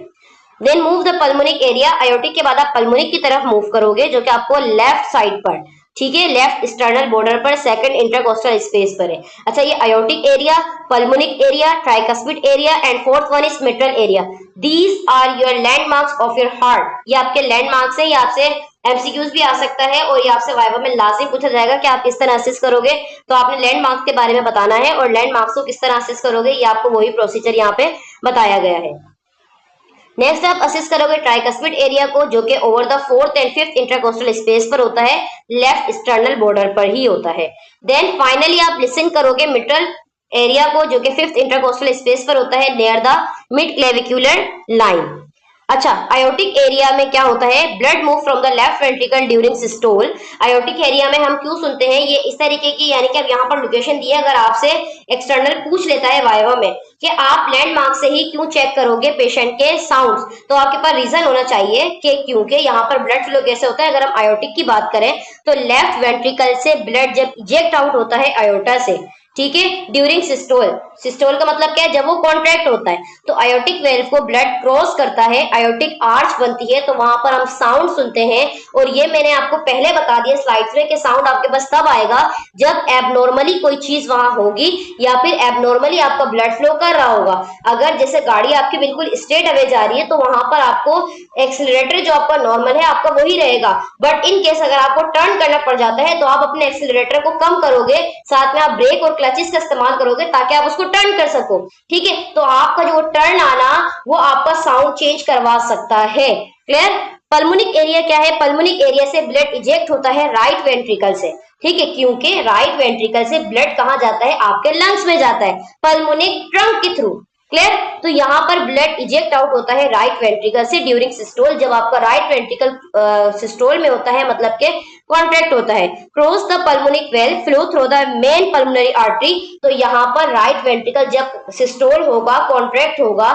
Then move the pulmonic area, aortic के बाद आप पल्मोनिक की तरफ मूव करोगे जो कि आपको लेफ्ट साइड पर, ठीक है, लेफ्ट स्टर्नल बॉर्डर पर सेकंड इंटरकोस्टल स्पेस पर है। अच्छा, ये aortic area, pulmonic area, tricuspid area and fourth one is mitral area. These are your landmarks of your heart. ये आपके लैंडमार्क्स हैं, ये आपसे एमसीक्यूज भी आ सकता है और ये आपसे वाइवा में लाजिम पूछा जाएगा कि आप किस तरह असेस करोगे। तो आपने लैंडमार्क्स के बारे में बताना है और लैंडमार्क्स को किस तरह असेस करोगे ये आपको वही प्रोसीजर यहाँ पे बताया गया है। नेक्स्ट आप असेस करोगे ट्राइकस्पिड एरिया को, जो कि over the fourth and fifth intercostal space पर होता है, लेफ्ट स्टर्नल बॉर्डर पर ही होता है। देन फाइनली आप लिसन करोगे मिट्रल एरिया को, जो कि फिफ्थ इंटरकोस्टल स्पेस पर होता है, near the mid clavicular line. अच्छा, आयोटिक एरिया में क्या होता है, blood move from the left ventricle during systole. Aortic area में हम क्यों सुनते हैं, ये इस तरीके की, यानी कि अब यहाँ पर लोकेशन दी है, अगर आपसे एक्सटर्नल पूछ लेता है वाइवा में कि आप लैंडमार्क से ही क्यों चेक करोगे पेशेंट के साउंड्स, तो आपके पास रीजन होना चाहिए कि क्योंकि यहाँ पर ब्लड फ्लो कैसे होता है। अगर हम आयोटिक की बात करें तो लेफ्ट वेंट्रिकल से ब्लड जब इजेक्ट आउट होता है आयोटा से, ठीक है, ड्यूरिंग सिस्टोल, सिस्टोल का मतलब क्या है, जब वो कॉन्ट्रैक्ट होता है तो आयोटिक वेल्व को ब्लड क्रॉस करता है, आयोटिक आर्च बनती है, तो वहां पर हम साउंड सुनते हैं। और ये मैंने आपको पहले बता दिया स्लाइड्स में कि साउंड आपके पास तब आएगा जब एबनॉर्मली कोई चीज वहां होगी या फिर एबनॉर्मली आपका ब्लड फ्लो कर रहा होगा। अगर जैसे गाड़ी आपकी बिल्कुल स्ट्रेट अवे जा रही है तो वहां पर आपको एक्सीलरेटर जो आपका नॉर्मल है आपका वही रहेगा, बट इन केस अगर आपको टर्न करना पड़ जाता है तो आप अपने एक्सीलरेटर को कम करोगे, साथ में आप ब्रेक और क्लचेस का इस्तेमाल करोगे ताकि आप उसको टर्न कर सको। ठीक है, तो आपका जो टर्न आना वो आपका साउंड चेंज करवा सकता है। क्लियर। पल्मोनिक एरिया क्या है, पल्मोनिक एरिया से ब्लड इजेक्ट होता है राइट वेंट्रिकल से, ठीक है, क्योंकि राइट वेंट्रिकल से ब्लड कहां जाता है, आपके लंग्स में जाता है, पल्मोनिक ट्रंक के थ्रू। क्लियर। तो यहाँ पर ब्लड इजेक्ट आउट होता है राइट वेंट्रिकल से ड्यूरिंग सिस्टोल। जब आपका राइट वेंट्रिकल सिस्टोल में होता है, मतलब के कॉन्ट्रैक्ट होता है। Cross the pulmonic well, flow through the main pulmonary artery. तो यहाँ पर राइट वेंट्रिकल जब सिस्टोल होगा, कॉन्ट्रैक्ट होगा,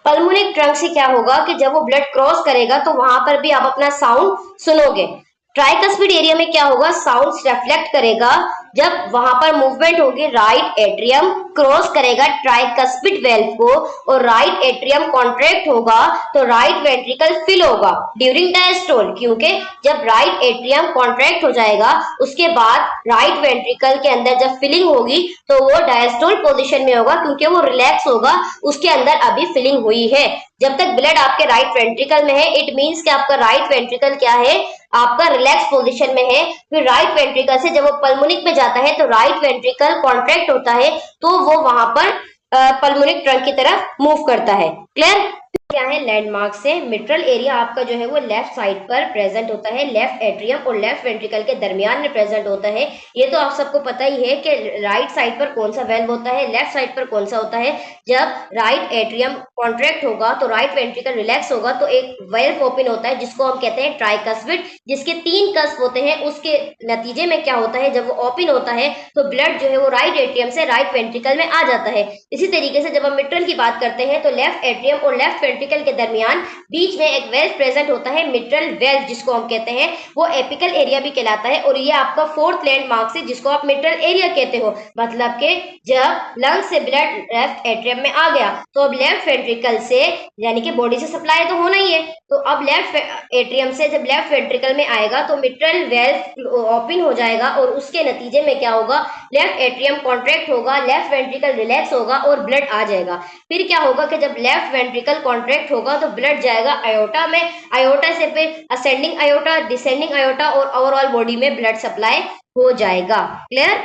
पल्मोनिक ट्रंक से क्या होगा कि जब वो ब्लड क्रॉस करेगा तो वहां पर भी आप अपना साउंड सुनोगे। ट्राइकस्पिड एरिया में क्या होगा, साउंड रिफ्लेक्ट करेगा जब वहां पर मूवमेंट होगी, राइट एट्रियम क्रॉस करेगा ट्राइकस्पिड वेल्व को और राइट एट्रियम कॉन्ट्रैक्ट होगा तो राइट वेंट्रिकल फिल होगा ड्यूरिंग डायस्टोल, क्योंकि जब राइट एट्रियम कॉन्ट्रैक्ट हो जाएगा उसके बाद राइट वेंट्रिकल के अंदर जब फिलिंग होगी तो वो डायस्टोल पोजीशन में होगा, क्योंकि वो रिलैक्स होगा, उसके अंदर अभी फिलिंग हुई है। जब तक ब्लड आपके राइट वेंट्रिकल में है, इट मींस कि आपका राइट वेंट्रिकल क्या है, आपका रिलैक्स पोजीशन में है। फिर राइट वेंट्रिकल से जब वो पल्मोनिक में जाता है तो राइट वेंट्रिकल कॉन्ट्रैक्ट होता है, तो वो वहां पर पल्मोनिक ट्रंक की तरफ मूव करता है। क्लियर? क्या है लैंडमार्क से, मिट्रल एरिया आपका जो है वो लेफ्ट साइड पर प्रेजेंट होता है, लेफ्ट एट्रियम और लेफ्ट वेंट्रिकल के दरमियान में प्रेजेंट होता है। ये तो आप सबको पता ही है कि राइट साइड पर कौन सा वेल्व होता है, लेफ्ट साइड पर कौन सा होता है। जब राइट एट्रियम कॉन्ट्रैक्ट होगा तो राइट वेंट्रिकल रिलैक्स होगा तो एक वेल्व ओपन होता है जिसको हम कहते हैं ट्राइकस्पिड, जिसके 3 कस्प होते हैं। उसके नतीजे में क्या होता है, जब वो ओपन होता है तो ब्लड जो है वो राइट एट्रियम से राइट वेंट्रिकल में आ जाता है। इसी तरीके से जब हम मिट्रल की बात करते हैं तो लेफ्ट एट्रियम और लेफ्ट वेंट्रिकल के दरमियान बीच में एक वेल्व प्रेजेंट होता है, मिट्रल वेल्व जिसको हम कहते हैं, वो एपिकल एरिया भी कहलाता है और ये आपका 4th लैंडमार्क है जिसको आप मिट्रल एरिया कहते हो। मतलब कि जब लंग से ब्लड लेफ्ट एट्रियम में आ गया तो अब लेफ्ट वेंट्रिकल से, यानी कि बॉडी से सप्लाई तो होना ही है, तो अब लेफ्ट एट्रियम से जब लेफ्ट वेंट्रिकल में आएगा तो मिट्रल वेल्व ओपन हो जाएगा और उसके नतीजे में क्या होगा, लेफ्ट एट्रियम कॉन्ट्रैक्ट होगा, लेफ्ट वेंट्रिकल रिलैक्स होगा और ब्लड आ जाएगा। फिर क्या होगा कि जब लेफ्ट वेंट्रिकल कॉन्ट्रैक्ट होगा तो ब्लड जाएगा आयोटा में, आयोटा से फिर असेंडिंग आयोटा, डिसेंडिंग आयोटा और ओवरऑल बॉडी में ब्लड सप्लाई हो जाएगा। क्लियर?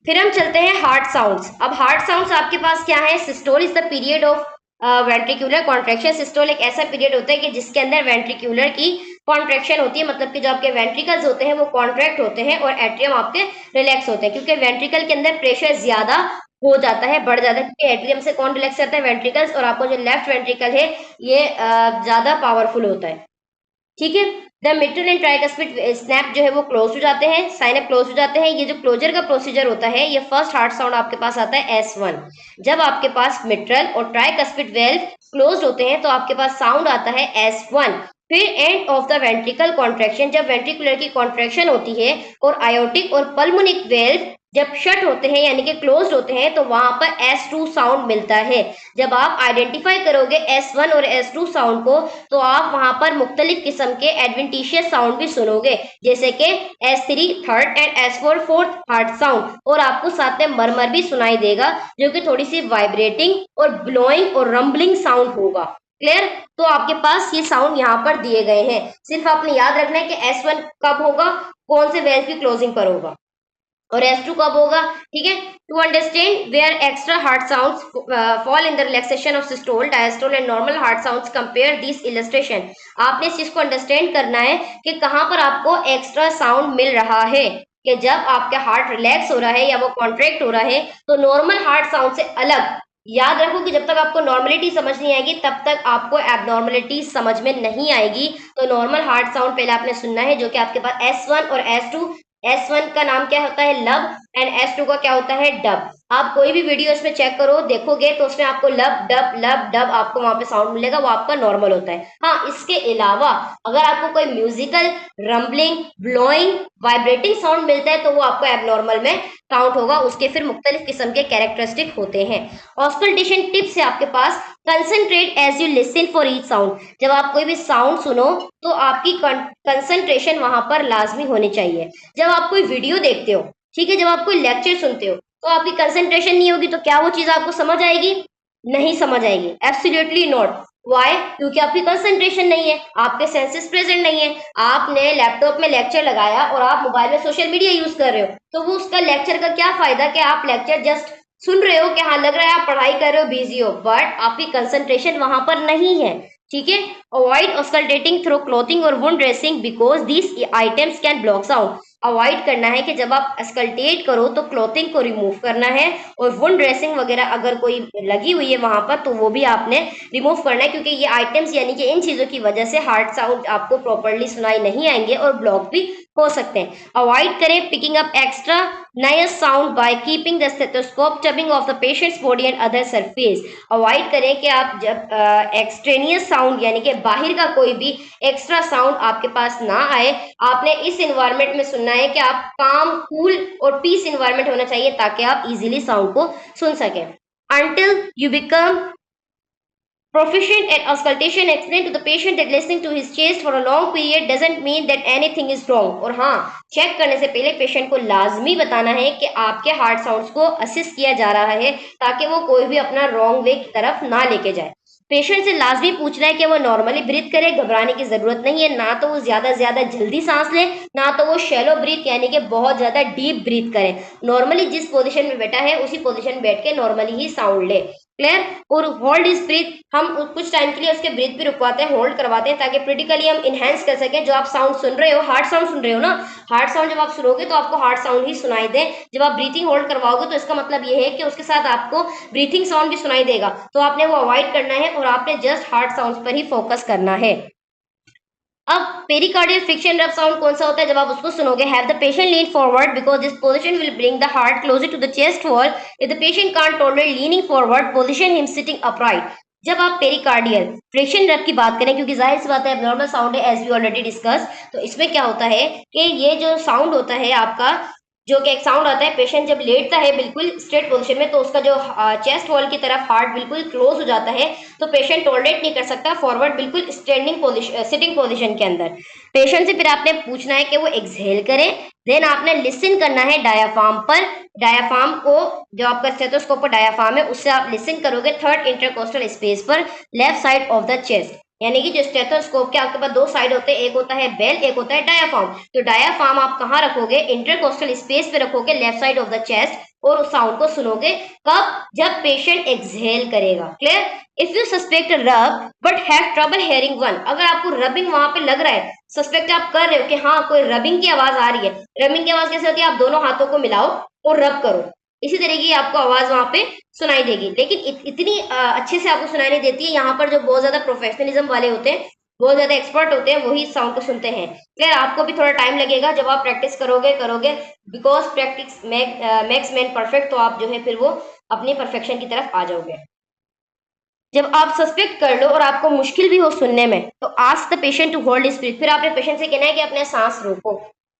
फिर हम चलते हैं हार्ट साउंड्स। अब हार्ट साउंड्स आपके पास क्या है, systole is the period of ventricular contraction. Systole एक ऐसा पीरियड होता है कि जिसके अंदर वेंट्रिकुलर की कॉन्ट्रैक्शन होती है, मतलब कि जो आपके वेंट्रिकल्स होते हैं वो कॉन्ट्रैक्ट होते हैं और एट्रियम आपके रिलैक्स होते हैं, क्योंकि वेंट्रिकल के अंदर प्रेशर ज्यादा हो जाता है, बढ़ जाता है, क्योंकि एट्रियम से कौन रिलैक्स करता है, वेंट्रिकल्स, और आपको जो लेफ्ट वेंट्रिकल है ये ज्यादा पावरफुल होता है। ठीक है, the mitral and tricuspid snap जो है वो क्लोज हो जाते हैं, साइनअप क्लोज हो जाते हैं। ये जो क्लोजर का प्रोसीजर होता है, ये फर्स्ट हार्ट साउंड आपके पास आता है S1। जब आपके पास मिट्रल और ट्राइकस्पिड वेल्व क्लोज होते हैं तो आपके पास साउंड आता है S1। फिर and of the ventricle contraction, जब वेंट्रिकुलर की कॉन्ट्रैक्शन होती है और आयोटिक और पल्मोनिक वेल्व जब शट होते हैं यानी कि क्लोज्ड होते हैं तो वहां पर S2 साउंड मिलता है। जब आप आइडेंटिफाई करोगे S1 और S2 साउंड को तो आप वहां पर मुख्तलिफ किस्म के एडवेंटिशियस साउंड भी सुनोगे, जैसे कि S3 third and S4 fourth heart sound, और आपको साथ में मरमर भी सुनाई देगा जो कि थोड़ी सी वाइब्रेटिंग और ब्लोइंग और रंबलिंग साउंड होगा। क्लियर? तो आपके पास ये साउंड यहाँ पर दिए गए हैं, सिर्फ आपने याद रखना है कि S1 कब होगा, कौन से वेल्व की क्लोजिंग पर होगा, और S2 कब होगा। ठीक है, to understand where extra heart sounds fall in the relaxation of systole, diastole and normal heart sounds, compare this illustration. आपने इस चीज को अंडरस्टैंड करना है कि कहां पर आपको एक्स्ट्रा साउंड मिल रहा है, कि जब आपका हार्ट रिलैक्स हो रहा है या वो कॉन्ट्रैक्ट हो रहा है तो नॉर्मल हार्ट साउंड से अलग। याद रखो कि जब तक आपको नॉर्मलिटी समझ नहीं आएगी तब तक आपको एबनॉर्मलिटी समझ में नहीं आएगी। तो नॉर्मल हार्ट साउंड पहले आपने सुनना है, जो कि आपके पास S1 और S2। S1 का नाम क्या होता है, लब, एंड S2 का क्या होता है, डब। आप कोई भी वीडियो इसमें चेक करो, देखोगे तो उसमें आपको लब डब आपको वहां पे साउंड मिलेगा, वो आपका नॉर्मल होता है। हाँ, इसके अलावा अगर आपको कोई musical, rambling, blowing, vibrating sound मिलता है तो वो आपको एबनॉर्मल में काउंट होगा। उसके फिर मुख्तलिफ किस्म के कैरेक्टरिस्टिक होते हैं। ऑस्कल्टेशन टिप्स है आपके पास, concentrate as you listen for each sound. जब आप कोई भी साउंड सुनो तो आपकी कंसंट्रेशन वहां पर लाजमी होनी चाहिए। जब आप कोई वीडियो देखते हो, ठीक है, जब आप कोई लेक्चर सुनते हो तो आपकी कंसंट्रेशन नहीं होगी तो क्या वो चीज आपको समझ आएगी, नहीं समझ आएगी, एब्सोल्युटली नॉट। वाई? क्योंकि आपकी कंसंट्रेशन नहीं है, आपके सेंसेस प्रेजेंट नहीं है। आपने लैपटॉप में लेक्चर लगाया और आप मोबाइल में सोशल मीडिया यूज कर रहे हो तो वो उसका लेक्चर का क्या फायदा कि आप लेक्चर जस्ट सुन रहे हो, कि हाँ लग रहा है आप पढ़ाई कर रहे हो, बिजी हो, बट आपकी कंसंट्रेशन वहां पर नहीं है। ठीक है, अवॉइड ऑस्कल्टेटिंग थ्रू क्लोथिंग और wound dressing because these items can block sound. Avoid करना है कि जब आप अस्कल्टेट करो तो क्लोथिंग को रिमूव करना है, और वुंड ड्रेसिंग वगैरह अगर कोई लगी हुई है वहां पर तो वो भी आपने रिमूव करना है, क्योंकि ये आइटम्स यानी कि इन चीजों की वजह से हार्ट साउंड आपको प्रॉपरली सुनाई नहीं आएंगे और ब्लॉक भी हो सकते हैं। अवॉइड करें picking up extra noise sound by keeping the stethoscope tubing off the patient's body and other surface. Avoid करें कि आप जब एक्सट्रेनियस साउंड यानी कि बाहर का कोई भी एक्स्ट्रा साउंड आपके पास ना आए। आपने इस इन्वायरमेंट में सुनना है कि आप काम, कूल और पीस इन्वायरमेंट होना चाहिए ताकि आप इजीली साउंड को सुन सकें। Until you become proficient at auscultation, explain to the patient that listening to his chest for a long period doesn't mean that anything is wrong। और हाँ, चेक करने से पहले पेशेंट को लाजमी बताना है कि आपके हार्ट साउंड्स को असिस्ट किया जा रहा है ताकि वो कोई भी अपना रॉन्ग वे की तरफ ना लेके जाए। पेशेंट से लाजमी पूछना है कि वो नॉर्मली ब्रीथ करे, घबराने की जरूरत नहीं है, ना तो वो ज्यादा जल्दी सांस ले, ना तो वो शैलो ब्रीथ यानी कि बहुत ज्यादा डीप ब्रीथ करे। नॉर्मली जिस पोजीशन में बैठा है उसी पोजीशन में बैठ के नॉर्मली ही साउंड ले। क्लियर। और होल्ड इज ब्रीथ, हम कुछ टाइम के लिए उसके ब्रीथ भी रुकवाते हैं, होल्ड करवाते हैं ताकि क्रिटिकली हम इनहेंस कर सकें। जो आप साउंड सुन रहे हो, हार्ट साउंड सुन रहे हो ना, हार्ट साउंड जब आप सुनोगे तो आपको हार्ट साउंड ही सुनाई दे। जब आप ब्रीथिंग होल्ड करवाओगे तो इसका मतलब ये है कि उसके साथ आपको ब्रीथिंग साउंड भी सुनाई देगा, तो आपने वो अवॉइड करना है और आपने जस्ट हार्ट साउंड पर ही फोकस करना है। अब पेरिकार्डियल फ्रिक्शन रब साउंड कौन सा होता है? जब आप उसको सुनोगे, have the patient lean forward because this position will bring the heart closer to the chest wall. If the patient can't tolerate leaning forward, position him sitting upright. जब आप पेरिकार्डियल फ्रिक्शन रब की बात करें, क्योंकि जाहिर सी बात है एब्नॉर्मल साउंड है एज वी ऑलरेडी डिस्कस, तो इसमें क्या होता है कि ये जो साउंड होता है आपका, जो कि एक साउंड आता है, पेशेंट जब लेटता है बिल्कुल स्ट्रेट पोजीशन में तो उसका जो चेस्ट वॉल की तरफ हार्ट बिल्कुल क्लोज हो जाता है, तो पेशेंट टॉलरेट नहीं कर सकता फॉरवर्ड बिल्कुल स्टैंडिंग पोजीशन, सिटिंग पोजीशन के अंदर। पेशेंट से फिर आपने पूछना है कि वो एक्सहेल करे, देन आपने लिसन करना है डायाफ्राम पर। डायाफ्राम को, जो आपका स्टेथोस्कोप पर डायाफ्राम है, उससे आप लिसन करोगे थर्ड इंटरकोस्टल स्पेस पर, left side of the chest. यानी कि जो स्टेथोस्कोप के आपके पास दो साइड होते हैं, एक होता है बेल, एक होता है डायाफ्राम। तो डायाफ्राम आप कहाँ रखोगे? इंटरकोस्टल स्पेस पे रखोगे, left side of the chest, और उस साउंड को सुनोगे कब? जब पेशेंट एक्सहेल करेगा। क्लियर। इफ यू सस्पेक्ट रब but have trouble hearing one, अगर आपको रबिंग वहां पे लग रहा है, सस्पेक्ट आप कर रहे हो कि हाँ कोई रबिंग की आवाज आ रही है। रबिंग की आवाज कैसे होती है? आप दोनों हाथों को मिलाओ और रब करो, इसी तरह की आपको आवाज वहां पे सुनाई देगी। लेकिन इतनी अच्छे से आपको सुनाई नहीं देती है। यहाँ पर जो बहुत ज्यादा प्रोफेशनलिज्म वाले होते हैं, बहुत ज्यादा एक्सपर्ट होते हैं, वही साउंड को सुनते हैं। क्लियर। आपको भी थोड़ा टाइम लगेगा जब आप प्रैक्टिस करोगे because practice makes man perfect, तो आप जो है फिर वो अपनी परफेक्शन की तरफ आ जाओगे। जब आप सस्पेक्ट कर लो और आपको मुश्किल भी हो सुनने में, तो ask the patient to hold his breath, फिर आपने पेशेंट से कहना है कि अपने सांस रोको।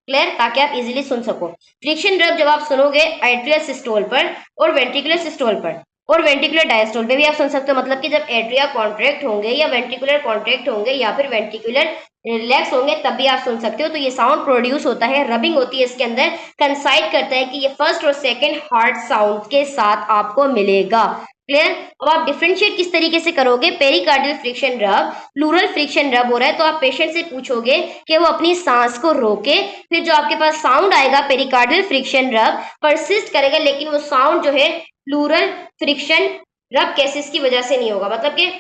क्लियर। ताकि आप इजीली सुन सको। फ्रिक्शन रब जब आप सुनोगे एट्रियल सिस्टोल पर और वेंट्रिकुलर सिस्टोल पर और वेंट्रिकुलर डायस्टोल पे भी आप सुन सकते हो। मतलब कि जब एट्रिया कॉन्ट्रैक्ट होंगे या वेंट्रिकुलर कॉन्ट्रैक्ट होंगे या फिर वेंट्रिकुलर रिलैक्स होंगे तब भी आप सुन सकते हो। तो ये साउंड प्रोड्यूस होता है, रबिंग होती है इसके अंदर, कंसाइड करता है कि ये फर्स्ट और सेकंड हार्ट साउंड के साथ आपको मिलेगा। क्लियर। अब आप डिफरेंशिएट किस तरीके से करोगे? पेरिकार्डियल फ्रिक्शन रब, प्लूरल फ्रिक्शन रब हो रहा है, तो आप पेशेंट से पूछोगे कि वो अपनी सांस को रोके, फिर जो आपके पास साउंड आएगा पेरिकार्डियल फ्रिक्शन रब परसिस्ट करेगा, लेकिन वो साउंड जो है प्लूरल फ्रिक्शन रब केसेस की वजह से नहीं होगा। मतलब कि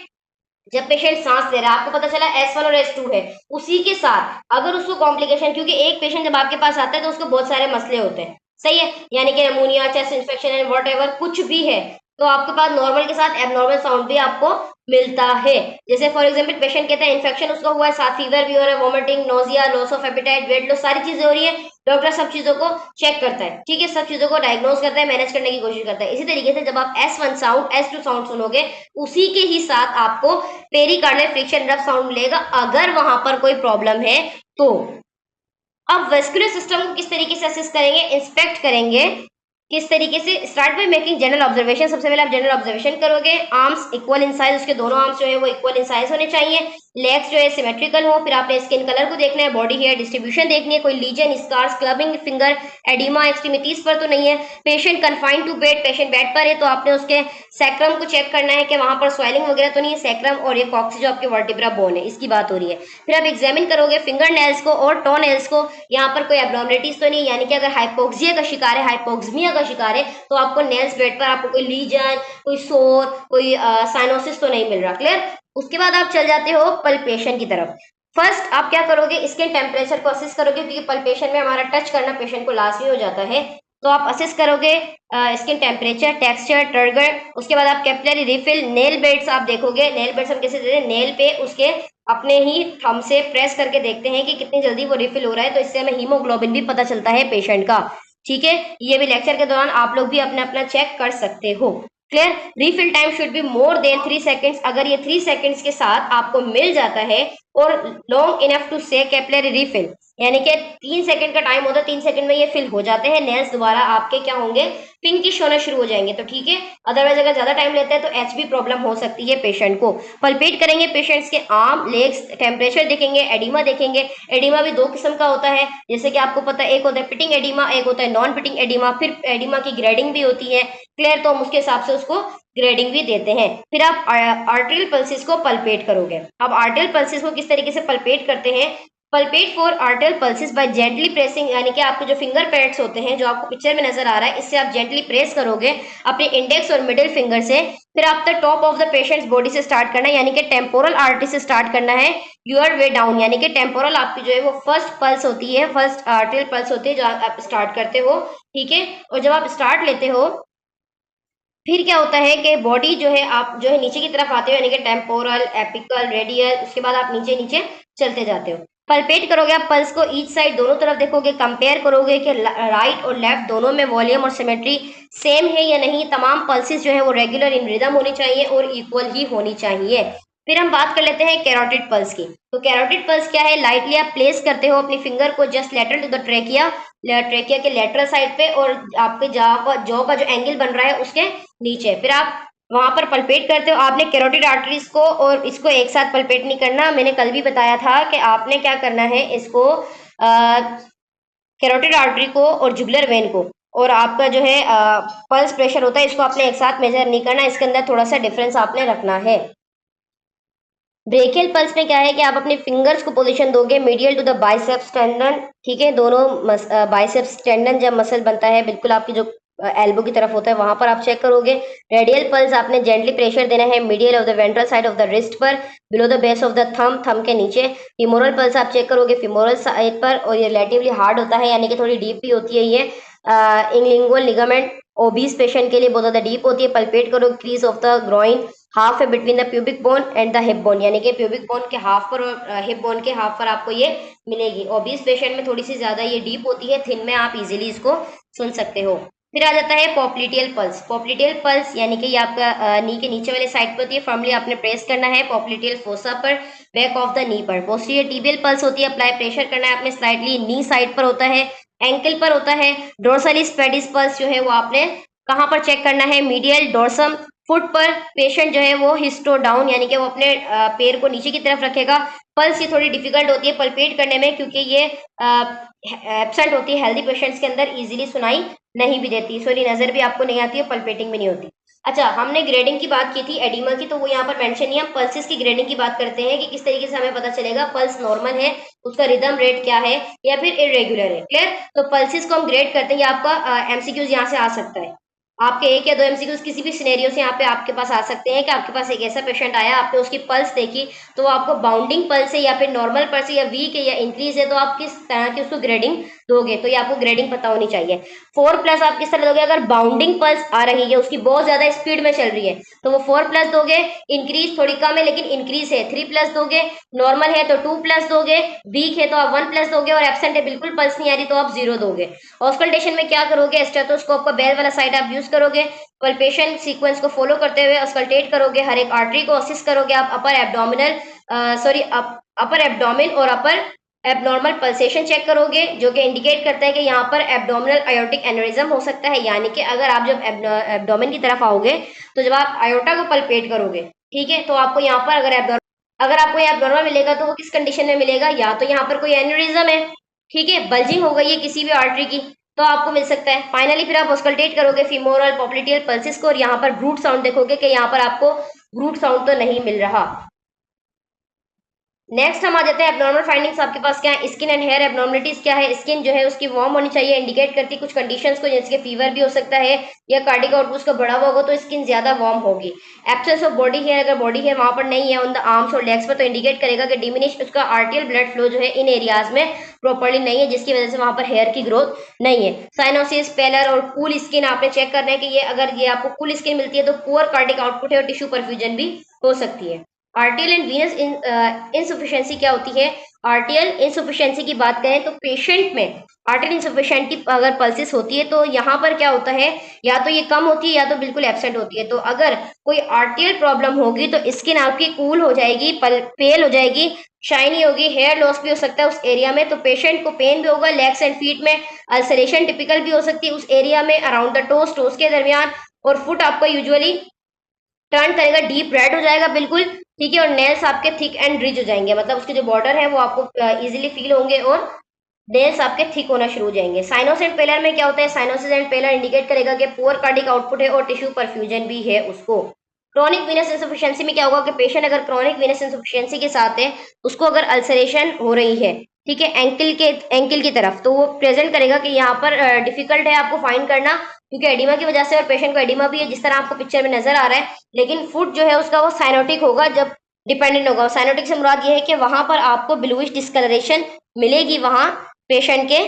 जब पेशेंट सांस ले रहा है, आपको पता चला S1 और S2 है, उसी के साथ अगर उसको कॉम्प्लिकेशन, क्योंकि एक पेशेंट जब आपके पास आता है तो उसको बहुत सारे मसले होते हैं, सही है, यानी कि ammonia, chest infection and what ever कुछ भी है, तो आपके पास नॉर्मल के साथ एबनॉर्मल साउंड भी आपको मिलता है। जैसे फॉर एग्जांपल पेशेंट कहता है इन्फेक्शन उसका हुआ है, साथ फीवर भी हो रहा है, vomiting, nausea, loss of appetite, weight loss, सारी चीजें हो रही है। डॉक्टर सब चीजों को चेक करता है, ठीक है, सब चीजों को डायग्नोज करता है, मैनेज करने की कोशिश करता है। इसी तरीके से जब आप S1 साउंड, S2 साउंड सुनोगे, उसी के ही साथ आपको पेरिकार्डियल फ्रिक्शन रब साउंड मिलेगा अगर वहां पर कोई प्रॉब्लम है तो। अब वेस्कुलर सिस्टम को किस तरीके से असिस्ट करेंगे, इंस्पेक्ट करेंगे किस तरीके से? Start by making general observation. सबसे पहले आप जनरल ऑब्जर्वेशन करोगे। आर्म्स इक्वल इन साइज, उसके दोनों आर्म्स जो है वो इक्वल इन साइज होने चाहिए। लेग्स जो है सिमेट्रिकल हो। फिर आपने स्किन कलर को देखना है, बॉडी हेयर डिस्ट्रीब्यूशन देखनी है, कोई lesion, scars, clubbing finger, oedema extremities पर तो नहीं है। Patient confined to bed, patient bed पर है तो आपने उसके सैक्रम को चेक करना है कि वहां पर स्वेलिंग वगैरह तो नहीं है। सैक्रम और ये कॉक्सी जो आपके वर्टिब्रा बोन है, इसकी बात हो रही है। फिर आप एग्जामिन करोगे फिंगर नेल्स को और टो नेल्स को, यहाँ पर कोई एब्नॉर्मलिटीज तो नहीं, यानी कि अगर हाइपोक्सिया का शिकार है, हाइपोक्समिया का शिकार है, तो आपको नेल्स बेड पर आपको कोई लीजन, कोई सोर, कोई साइनोसिस तो नहीं मिल रहा। क्लियर। उसके बाद आप चल जाते हो पल्पेशन की तरफ। फर्स्ट आप क्या करोगे, स्किन टेम्परेचर को असेस करोगे, क्योंकि पल्पेशन में हमारा टच करना पेशेंट को लाजमी हो जाता है। तो आप असेस करोगे स्किन टेम्परेचर, टेक्सचर, टर्गर। उसके बाद आप कैपिलरी रिफिल, नेल बेड्स आप देखोगे। नेल बेड्स हम कैसे देते हैं, नेल पे उसके अपने ही थंब से प्रेस करके देखते हैं कि कितनी जल्दी वो रिफिल हो रहा है, तो इससे हमें हीमोग्लोबिन भी पता चलता है पेशेंट का। ठीक है, ये भी लेक्चर के दौरान आप लोग भी अपना अपना चेक कर सकते हो। Clear. Refill time should be more than 3 seconds. अगर ये 3 सेकेंड्स के साथ आपको मिल जाता है और लॉन्ग इनफ टू से कैपिलरी रिफिल, यानी कि 3 सेकंड का टाइम होता है, 3 सेकंड में ये फिल हो जाते हैं, नेल्स दोबारा आपके क्या होंगे, पिंकिश होना शुरू हो जाएंगे, तो ठीक है। अदरवाइज अगर ज्यादा टाइम लेता है तो एचबी प्रॉब्लम हो सकती है पेशेंट को। पल्पेट करेंगे पेशेंट्स के आर्म, लेग्स, टेम्परेचर देखेंगे, एडिमा देखेंगे। एडिमा भी दो किस्म का होता है, जैसे कि आपको पता है, एक होता है पिटिंग एडिमा, एक होता है नॉन पिटिंग एडिमा। फिर एडिमा की ग्रेडिंग भी होती है। क्लियर। तो हम उसके हिसाब से उसको ग्रेडिंग भी देते हैं। फिर आप आर्टरियल पल्सेस को पल्पेट करोगे। अब आर्टरियल पल्सेस को किस तरीके से पल्पेट करते हैं, palpate for arterial pulses by gently pressing, यानी कि आपके जो फिंगर पैड्स होते हैं जो आपको पिक्चर में नजर आ रहा है, इससे आप जेंटली प्रेस करोगे अपने इंडेक्स और मिडिल फिंगर से। फिर आप the top of the patient's body से स्टार्ट करना है, यानी कि टेम्पोरल आर्टरी से स्टार्ट करना है, योर वे डाउन, यानी कि टेम्पोरल आपकी जो है वो फर्स्ट पल्स होती है, फर्स्ट आर्टरियल पल्स होती है जो आप स्टार्ट करते हो। ठीक है। और जब आप स्टार्ट लेते हो, फिर क्या होता है कि बॉडी जो है आप जो है नीचे की तरफ आते हो, यानी कि टेम्पोरल, एपिकल, रेडियल, उसके बाद आप नीचे नीचे चलते जाते हो। पल्पेट करोगे आप पल्स को ईच साइड, दोनों तरफ देखोगे, कंपेयर करोगे कि राइट और लेफ्ट दोनों में वॉल्यूम और सिमेट्री सेम है या नहीं। तमाम पल्सेस जो है वो रेगुलर इन रिदम होनी चाहिए और इक्वल ही होनी चाहिए। फिर हम बात कर लेते हैं कैरोटिड पल्स की। तो कैरोटिड पल्स क्या है, लाइटली आप प्लेस करते हो अपनी फिंगर को just lateral to the trachea, trachea के लेटरल साइड पे, और आपके जॉ का जो एंगल बन रहा है उसके नीचे। फिर आप वहां पर पल्पेट करते हो। आपने कैरोटिड आर्टरीज को और इसको एक साथ पल्पेट नहीं करना। मैंने कल भी बताया था कि आपने क्या करना है, इसको कैरोटिड आर्टरी को और जुगुलर वेन को और आपका जो है पल्स प्रेशर होता है, इसको आपने एक साथ मेजर नहीं करना, इसके अंदर थोड़ा सा डिफरेंस आपने रखना है। ब्रेकियल पल्स में क्या है कि आप अपने फिंगर्स को पोजीशन दोगे medial to the biceps tendon. ठीक है, दोनों बाइसेप्स टेंडन जब मसल बनता है बिल्कुल आपकी जो एल्बो की तरफ होता है वहां पर आप चेक करोगे। रेडियल पल्स आपने जेंटली प्रेशर देना है medial of the ventral side of the wrist पर, below the base of the thumb के नीचे। फिमोरल पल्स आप चेक करोगे फिमोरल साइड पर, और ये रिलेटिवली हार्ड होता है, यानी कि थोड़ी डीप भी होती है ये। इंगलिंगुअल लिगामेंट ओबीस पेशेंट के लिए बहुत ज्यादा डीप होती है। पल्पेट करो crease of the groin, half है between the pubic bone and the hip bone, यानी कि प्यूबिक बोन के हाफ पर और हिप बोन के हाफ पर आपको ये मिलेगी। ओबीस पेशेंट में थोड़ी सी ज्यादा ये डीप होती है, थिन में आप इजीली इसको सुन सकते हो। फिर आ जाता है पॉप्लिटियल पल्स। पॉप्लिटियल पल्स यानी कि ये आपका नी के नीचे वाले साइड पर होती है, फर्मली आपने प्रेस करना है पॉप्लिटियल फोसा पर, बैक ऑफ द नी पर। पोस्टीरियर टिबियल पल्स होती है, अप्लाई प्रेशर करना है आपने स्लाइटली नी साइड पर होता है, एंकल पर होता है। डोर्सलिस पेडिस पल्स जो है वो आपने कहाँ पर चेक करना है, मीडियल डोर्सम फुट पर। पेशेंट जो है वो हिस्टो डाउन, यानी कि वो अपने पैर को नीचे की तरफ रखेगा। पल्स ये थोड़ी डिफिकल्ट होती है पल्पेट करने में, क्योंकि ये एब्सेंट होती है हेल्दी पेशेंट्स के अंदर, इजीली सुनाई नहीं भी देती, सॉरी नजर भी आपको नहीं आती है, पल्पेटिंग भी नहीं होती। अच्छा, हमने ग्रेडिंग की बात की थी एडिमा की, तो वो यहाँ पर मेंशन नहीं है। हम पल्सेस की ग्रेडिंग की बात करते हैं कि किस तरीके से हमें पता चलेगा पल्स नॉर्मल है, उसका रिदम रेट क्या है या फिर इरेगुलर है। क्लियर। तो पल्सेस को हम ग्रेड करते हैं, ये आपका एमसीक्यूज यहाँ से आ सकता है। आपके एक या दो एमसीक्यूज किसी भी सिनेरियो से यहाँ पे आपके पास आ सकते हैं कि आपके पास एक ऐसा पेशेंट आया, आपने उसकी पल्स देखी, तो वो आपको बाउंडिंग पल्स है या फिर नॉर्मल पल्स है या वीक है या इंक्रीज है, तो आप किस तरह की उसको ग्रेडिंग दोगे, तो ये आपको ग्रेडिंग पता होनी चाहिए। 4+ आप किस तरह दोगे, अगर बाउंडिंग पल्स आ रही है, उसकी बहुत ज्यादा स्पीड में चल रही है, तो वो 4+ दोगे। इंक्रीज थोड़ी कम है लेकिन इंक्रीज है, 3+ दोगे। नॉर्मल है तो 2+ दोगे। वीक है तो आप 1+ दोगे, और एब्सेंट है बिल्कुल पल्स नहीं आ रही तो आप 0 दोगे। ऑस्कल्टेशन में क्या करोगे, स्टेथोस्कोप का बेल वाला साइड आप यूज करोगे, पल्पेशन सीक्वेंस को फॉलो करते हुए ऑस्कल्टेट करोगे, हर एक आर्टरी को असिस्ट करोगे आप, अपर एब्डोमिनल सॉरी अपर एब्डोमिन और अपर एबनॉर्मल पल्सेशन चेक करोगे, जो कि इंडिकेट करता है कि यहाँ पर एब्डोमिनल आयोटिक एनेरिज्म हो सकता है, यानी कि अगर आप जब एब्डोमिन की तरफ आओगे तो जब आप आयोटा को पल्पेट करोगे, ठीक है, तो आपको यहाँ पर अगर आपको ये एब्नॉर्मल मिलेगा तो वो किस कंडीशन में मिलेगा, या तो यहाँ पर कोई एनेरिज्म है, ठीक है, बल्जिंग हो गई है किसी भी आर्टरी की, तो आपको मिल सकता है। फाइनली फिर आप ऑस्कल्टेट करोगे फीमोरल पॉप्लिटियल पल्सिस को, और यहाँ पर ब्रूट साउंड देखोगे कि यहाँ पर आपको ब्रूट साउंड तो नहीं मिल रहा। नेक्स्ट हम आ जाते हैं एब्नॉर्मल फाइंडिंग्स। आपके पास क्या है, स्किन एंड हेयर एब्नॉर्मलिटीज क्या है, स्किन जो है उसकी वार्म होनी चाहिए, इंडिकेट करती है कुछ कंडीशंस को, जैसे कि फीवर भी हो सकता है या कार्डिक आउटपुट उसका बढ़ा हुआ होगा तो स्किन ज्यादा वार्म होगी। एब्सेंस ऑफ बॉडी हेयर, अगर बॉडी हेयर वहां पर नहीं है ऑन द आर्म्स और लेग्स पर, तो इंडिकेट करेगा कि डिमिनिश उसका आर्टियल ब्लड फ्लो जो है इन एरियाज में प्रॉपरली नहीं है, जिसकी वजह से वहां पर हेयर की ग्रोथ नहीं है। साइनोसिस, पेलर और कूल स्किन आपने चेक करना है कि ये अगर ये आपको कूल स्किन मिलती है तो पुअर कार्डिक आउटपुट है और टिश्यू परफ्यूजन भी हो सकती है। आरटीएल एंड वीनस इनसफिशियंसी क्या होती है, आरटीएल इनसफिशियंसी की बात करें तो पेशेंट में आरटीएल इनसफिशियंटी अगर पल्सिस होती है तो यहाँ पर क्या होता है, या तो ये कम होती है या तो बिल्कुल एब्सेंट होती है। तो अगर कोई आरटीएल प्रॉब्लम होगी तो स्किन आपकी कूल हो जाएगी, पेल हो जाएगी, शाइनी होगी, हेयर लॉस भी हो सकता है उस एरिया में, तो पेशेंट को पेन भी होगा, लेग्स एंड फीट में अल्सरेशन टिपिकल भी हो सकती है उस एरिया में अराउंड द टोस के दरमियान, और फुट आपका यूजुअली टर्न करेगा, डीप रेड हो जाएगा बिल्कुल, ठीक है, और नेल्स आपके थिक एंड रिज हो जाएंगे, मतलब उसके जो बॉर्डर है वो आपको इजीली फील होंगे और नेल्स आपके थिक होना शुरू हो जाएंगे। साइनोस एंड पेलर में क्या होता है, साइनोसिस एंड पेलर इंडिकेट करेगा कि पुअर कार्डिक आउटपुट है और टिश्यू परफ्यूजन भी है उसको। क्रॉनिक वीनस इंसफिशियंसी में क्या होगा कि पेशेंट अगर क्रॉनिक वीनस इंसफिशियंसी के साथ है, उसको अगर अल्सरेशन हो रही है, ठीक है, एंकल की तरफ, तो वो प्रेजेंट करेगा कि यहाँ पर डिफिकल्ट है आपको फाइंड करना, क्योंकि एडिमा की वजह से, और पेशेंट को एडिमा भी है जिस तरह आपको पिक्चर में नजर आ रहा है, लेकिन फुट जो है उसका वो साइनोटिक होगा, जब डिपेंडेंट होगा। साइनोटिक से मुराद ये है कि वहां पर आपको ब्लूइश डिस्कलरेशन मिलेगी वहां पेशेंट के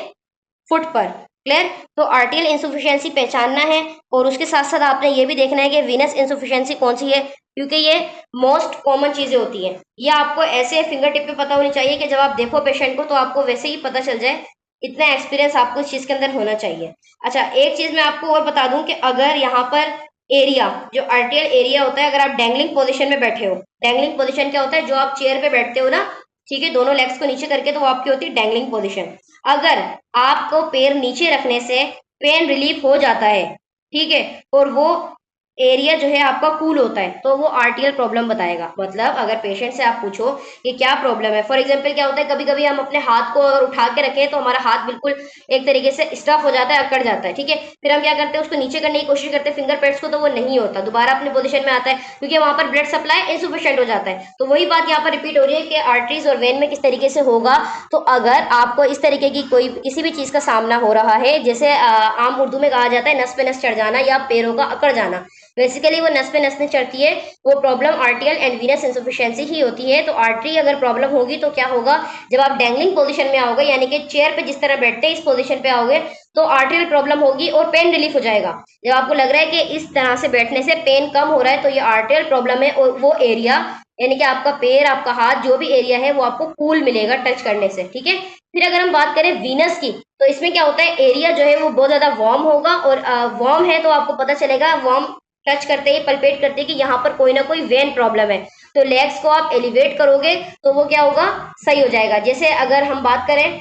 फुट पर। क्लियर? तो आर्टियल इंसुफिशियंसी पहचानना है, और उसके साथ साथ आपने ये भी देखना है कि वीनस इंसुफिशियंसी कौन सी है, क्योंकि ये मोस्ट कॉमन चीजें होती हैं। ये आपको ऐसे फिंगर टिप पे पता होनी चाहिए कि जब आप देखो पेशेंट को तो आपको वैसे ही पता चल जाए, इतना एक्सपीरियंस आपको इस चीज के अंदर होना चाहिए। अच्छा, एक चीज मैं आपको और बता दूं कि अगर यहाँ पर एरिया, जो आर्टियल एरिया होता है, अगर आप डेंगलिंग पोजिशन में बैठे हो, डेंगलिंग पोजिशन क्या होता है, जो आप चेयर पे बैठते हो ना, ठीक है, दोनों लेग्स को नीचे करके, तो वो आपकी होती है डेंगलिंग पोजिशन। अगर आपको पैर नीचे रखने से पेन रिलीफ हो जाता है, ठीक है, और वो एरिया जो है आपका कूल होता है, तो वो आरटीएल प्रॉब्लम बताएगा। मतलब अगर पेशेंट से आप पूछो कि क्या प्रॉब्लम है, फॉर एग्जांपल क्या होता है, कभी कभी हम अपने हाथ को अगर उठा के रखें तो हमारा हाथ बिल्कुल एक तरीके से स्टफ हो जाता है, अकड़ जाता है, ठीक है, फिर हम क्या करते हैं, उसको नीचे करने की कोशिश करते हैं फिंगर पैड्स को, तो वो नहीं होता, दोबारा अपने पोजीशन में आता है, क्योंकि वहां पर ब्लड सप्लाई इनसुफिशियंट हो जाता है। तो वही बात यहाँ पर रिपीट हो रही है कि आर्टरीज और वेन में किस तरीके से होगा। तो अगर आपको इस तरीके की कोई किसी भी चीज का सामना हो रहा है, जैसे आम उर्दू में कहा जाता है नस पे नस चढ़ जाना या पैरों का अकड़ जाना, बेसिकली वो नस पे नस में चढ़ती है, वो problem arterial and venous insufficiency ही होती है। तो आर्टरी अगर प्रॉब्लम होगी तो क्या होगा, जब आप डेंगलिंग पोजीशन में आओगे, यानी कि चेयर पे जिस तरह बैठते हैं इस पोजीशन पे आओगे, तो आर्टरियल प्रॉब्लम होगी और पेन रिलीफ हो जाएगा। जब आपको लग रहा है कि इस तरह से बैठने से पेन कम हो रहा है, तो ये आर्टरियल प्रॉब्लम है, और वो एरिया यानी कि आपका पैर, आपका हाथ, जो भी एरिया है वो आपको कूल मिलेगा टच करने से, ठीक है। फिर अगर हम बात करें वीनस की, तो इसमें क्या होता है, एरिया जो है वो बहुत ज्यादा वार्म होगा, और वार्म है तो आपको पता चलेगा, वार्म टच करते ही, पल्पेट करते ही कि यहाँ पर कोई ना कोई वेन प्रॉब्लम है, तो लेग्स को आप एलिवेट करोगे तो वो क्या होगा, सही हो जाएगा। जैसे अगर हम बात करें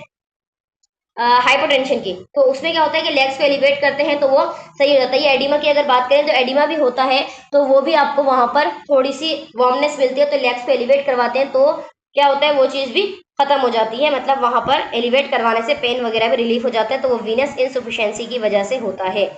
हाइपोटेंशन की, तो उसमें क्या होता है कि लेग्स को एलिवेट करते हैं तो वो सही हो जाता है। ये एडिमा की अगर बात करें तो एडिमा भी होता है, तो वो भी आपको वहां पर थोड़ी सी वार्मनेस मिलती है, तो लेग्स को एलिवेट करवाते हैं तो क्या होता है, वो चीज भी खत्म हो जाती है, मतलब वहां पर एलिवेट करवाने से पेन वगैरह भी रिलीफ हो जाता है, तो वो वीनस इनसफिशियंसी की वजह से होता है।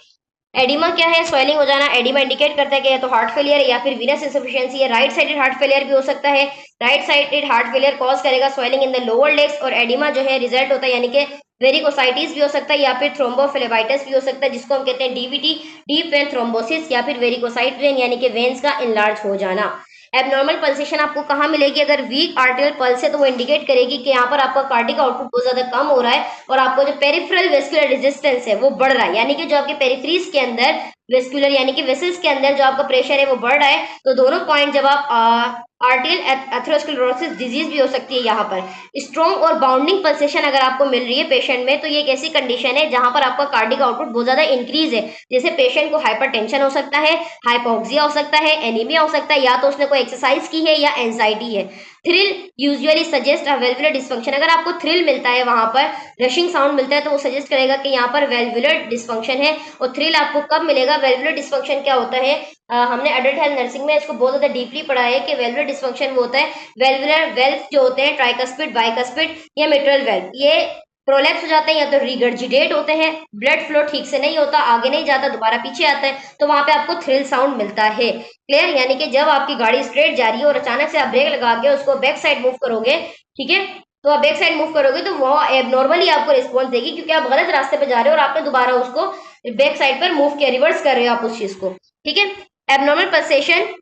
एडिमा क्या है, स्वेलिंग हो जाना। एडिमा इंडिकेट करता है कि या तो हार्ट फेलियर या फिर वीनस इंसफिशियंसी है। राइट साइडेड हार्ट फेलियर भी हो सकता है। Right sided heart failure cause करेगा swelling in the lower legs, और एडिमा जो है रिजल्ट होता है, यानी कि वेरिकोसाइटिस भी हो सकता है या फिर थ्रोम्बोफ्लेबाइटिस भी हो सकता है, जिसको हम कहते हैं डीवीटी, डीप वेन थ्रोम्बोसिस, या फिर वेरिकोसाइट वेन यानी कि वेन्स का इनलार्ज हो जाना। एबनॉर्मल पल्सेशन आपको कहाँ मिलेगी, अगर वीक आर्टियल पल्स है तो वो इंडिकेट करेगी कि यहाँ पर आपका कार्डिक आउटपुट बहुत ज्यादा कम हो रहा है, और आपको जो पेरिफेरल वेस्कुलर रेजिस्टेंस है वो बढ़ रहा है, यानी कि जो आपके पेरिफ्रीज के अंदर वेस्कुलर यानी कि वेसल्स के अंदर जो आपका प्रेशर है वो बढ़ रहा है। तो दोनों पॉइंट, जब आप आर्टियल एथेरोस्क्लेरोसिस डिजीज भी हो सकती है यहाँ पर। स्ट्रॉन्ग और बाउंडिंग पल्सेशन अगर आपको मिल रही है पेशेंट में, तो ये एक ऐसी कंडीशन है जहां पर आपका कार्डिक आउटपुट बहुत ज्यादा इंक्रीज है, जैसे पेशेंट को हाइपरटेंशन हो सकता है, हाइपोक्सिया हो सकता है, एनीमिया हो सकता है, या तो उसने कोई एक्सरसाइज की है या एंजाइटी है। Thrill usually suggest valvular dysfunction, अगर आपको थ्रिल मिलता है, वहां पर रशिंग साउंड मिलता है, तो वो सजेस्ट करेगा कि यहाँ पर वेल्वुलर डिस्फंक्शन है। और थ्रिल आपको कब मिलेगा, वेल्वुलर डिस्फंक्शन क्या होता है, हमने अडल्ट हेल्थ नर्सिंग में इसको बहुत ज्यादा डीपली पढ़ा है कि वेल्वुलर डिस्फंक्शन वो होता है, वेल्वुलर वेल्व जो होते हैं ट्राइकस्पिड, बाइकस्पिड या मिट्रल वेल्व, ये प्रोलैप्स हो जाते हैं या तो रिगर्जिटेट होते हैं, ब्लड फ्लो ठीक से नहीं होता, आगे नहीं जाता, दोबारा पीछे आता है, तो वहां पे आपको थ्रिल साउंड मिलता है। क्लियर? यानी कि जब आपकी गाड़ी स्ट्रेट जा रही है और अचानक से आप ब्रेक लगा के उसको बैक साइड मूव करोगे, ठीक है, तो आप बैक साइड मूव करोगे तो वो एबनॉर्मली आपको रिस्पॉन्स देगी, क्योंकि आप गलत रास्ते पे जा रहे हो और आपने दोबारा उसको बैक साइड पर मूव किया, रिवर्स कर रहे हो आप उस चीज को। ठीक है? Abnormal pulsation,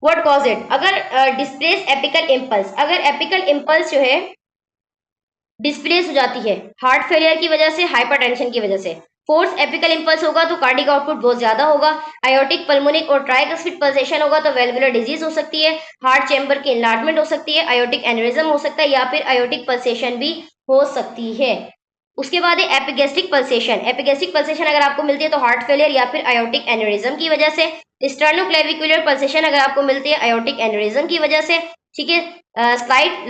what cause it? अगर डिस्प्लेस एपिकल इम्पल्स, अगर एपिकल इम्पल्स जो है डिस्प्लेस हो जाती है हार्ट फेलियर की वजह से, हाइपरटेंशन की वजह से, फोर्स एपिकल इम्पल्स होगा तो कार्डिक आउटपुट बहुत ज्यादा होगा, आयोटिक पल्मोनिक और ट्राइकस्पिड पल्सेशन होगा तो वेल्वुलर डिजीज हो सकती है, हार्ट चैम्बर की इनलार्जमेंट हो सकती है, आयोटिक एनेरिज्म हो सकता है या फिर आयोटिक पल्सेशन भी हो सकती है। उसके बाद है एपिगेस्ट्रिक पल्सेशन। एपिगेस्ट्रिक पल्सेशन अगर आपको मिलती है तो हार्ट फेलियर या फिर आयोटिक एनेरिज्म की वजह से, स्टर्नोक्लेविकुलर पल्सेशन अगर आपको मिलती है आयोटिक एनेरिज्म की वजह से। ठीक है? Slide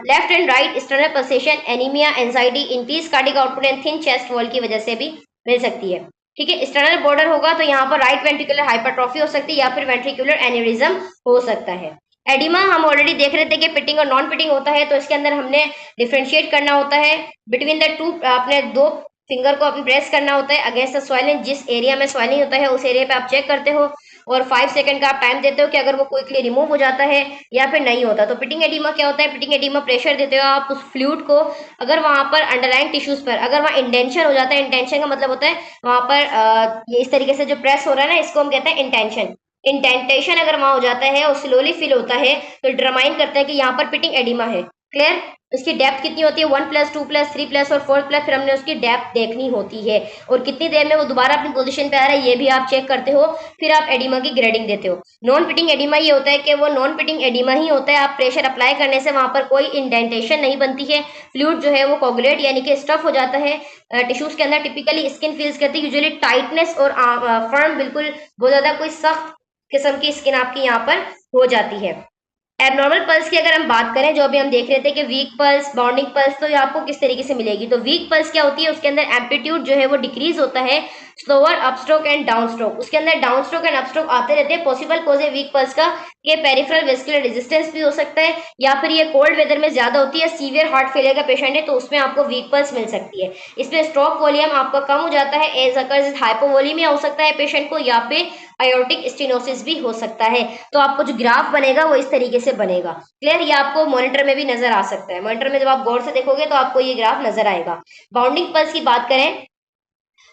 left and right sternal pulsation, anaemia, anxiety, increase cardiac output and thin chest wall की वजह से भी मिल सकती है। ठीक है? स्टर्नल बॉर्डर होगा तो यहाँ पर राइट वेंट्रिकुलर हाइपरट्रॉफी हो सकती है या फिर वेंट्रिकुलर एन्यूरिज्म हो सकता है। एडिमा हम ऑलरेडी देख रहे थे कि पिटिंग और नॉन पिटिंग होता है, तो इसके अंदर हमने डिफरेंशिएट करना होता है बिटवीन द टू, अपने दो फिंगर को अपने प्रेस करना होता है अगेंस्ट द स्वेलिंग, जिस एरिया में स्वेलिंग होता है उस एरिया पे आप चेक करते हो और 5 सेकंड का आप टाइम देते हो कि अगर वो क्विकली रिमूव हो जाता है या फिर नहीं होता। तो पिटिंग एडिमा क्या होता है? पिटिंग एडिमा प्रेशर देते हो आप उस फ्लूइड को, अगर वहां पर अंडरलाइन टिश्यूज पर अगर वहां इंटेंशन हो जाता है, इंटेंशन का मतलब होता है वहां पर ये इस तरीके से जो प्रेस हो रहा है ना, इसको हम कहते हैं इंटेंशन। इंटेंटेशन अगर वहां हो जाता है और स्लोली फिल होता है तो डिटरमाइन करता है कि यहाँ पर पिटिंग एडिमा है। क्लियर? इसकी डेप्थ कितनी होती है? 1+2+3+ और 4+, फिर हमने उसकी डेप्थ देखनी होती है और कितनी देर में वो दोबारा अपनी पोजीशन पे आ रहा है ये भी आप चेक करते हो, फिर आप एडिमा की ग्रेडिंग देते हो। नॉन पिटिंग एडिमा ये होता है कि वो नॉन पिटिंग एडिमा ही होता है, आप प्रेशर अप्लाई करने से वहां पर कोई इंडेंटेशन नहीं बनती है, फ्लूइड जो है वो कोगुलेट यानी कि स्टफ हो जाता है टिश्यूज के अंदर। टिपिकली स्किन फील्स करती है यूजुअली टाइटनेस और फर्म, बिल्कुल बहुत ज्यादा कोई सख्त किस्म की स्किन आपकी यहाँ पर हो जाती है। एबनॉर्मल पल्स की अगर हम बात करें, जो अभी हम देख रहे थे कि वीक पल्स, बाउंडिंग पल्स, तो ये आपको किस तरीके से मिलेगी? तो वीक पल्स क्या होती है? उसके अंदर एम्पलीट्यूड जो है वो डिक्रीज होता है, slower upstroke and down stroke, उसके अंदर डाउन स्ट्रोक एंड अपस्ट्रोक आते रहते हैं। पॉसिबल कॉज है वीक पल्स का ये पेरिफेरल वेस्कुलर रेजिस्टेंस भी हो सकता है या फिर ये कोल्ड वेदर में ज्यादा होती है, सीवियर हार्ट फेलियर का पेशेंट है तो उसमें आपको वीक पल्स मिल सकती है। इसमें स्ट्रोक वॉल्यूम आपका कम हो जाता है, एज अकर्स हाइपोवोलीमिया हो सकता है पेशेंट को या फिर आयोटिक स्टेनोसिस भी हो सकता है। तो आपको जो ग्राफ बनेगा वो इस तरीके से बनेगा। क्लियर? ये आपको मॉनिटर में भी नजर आ सकता है, मॉनिटर में जब आप गौर से देखोगे तो आपको ये ग्राफ नजर आएगा। बाउंडिंग पल्स की बात करें,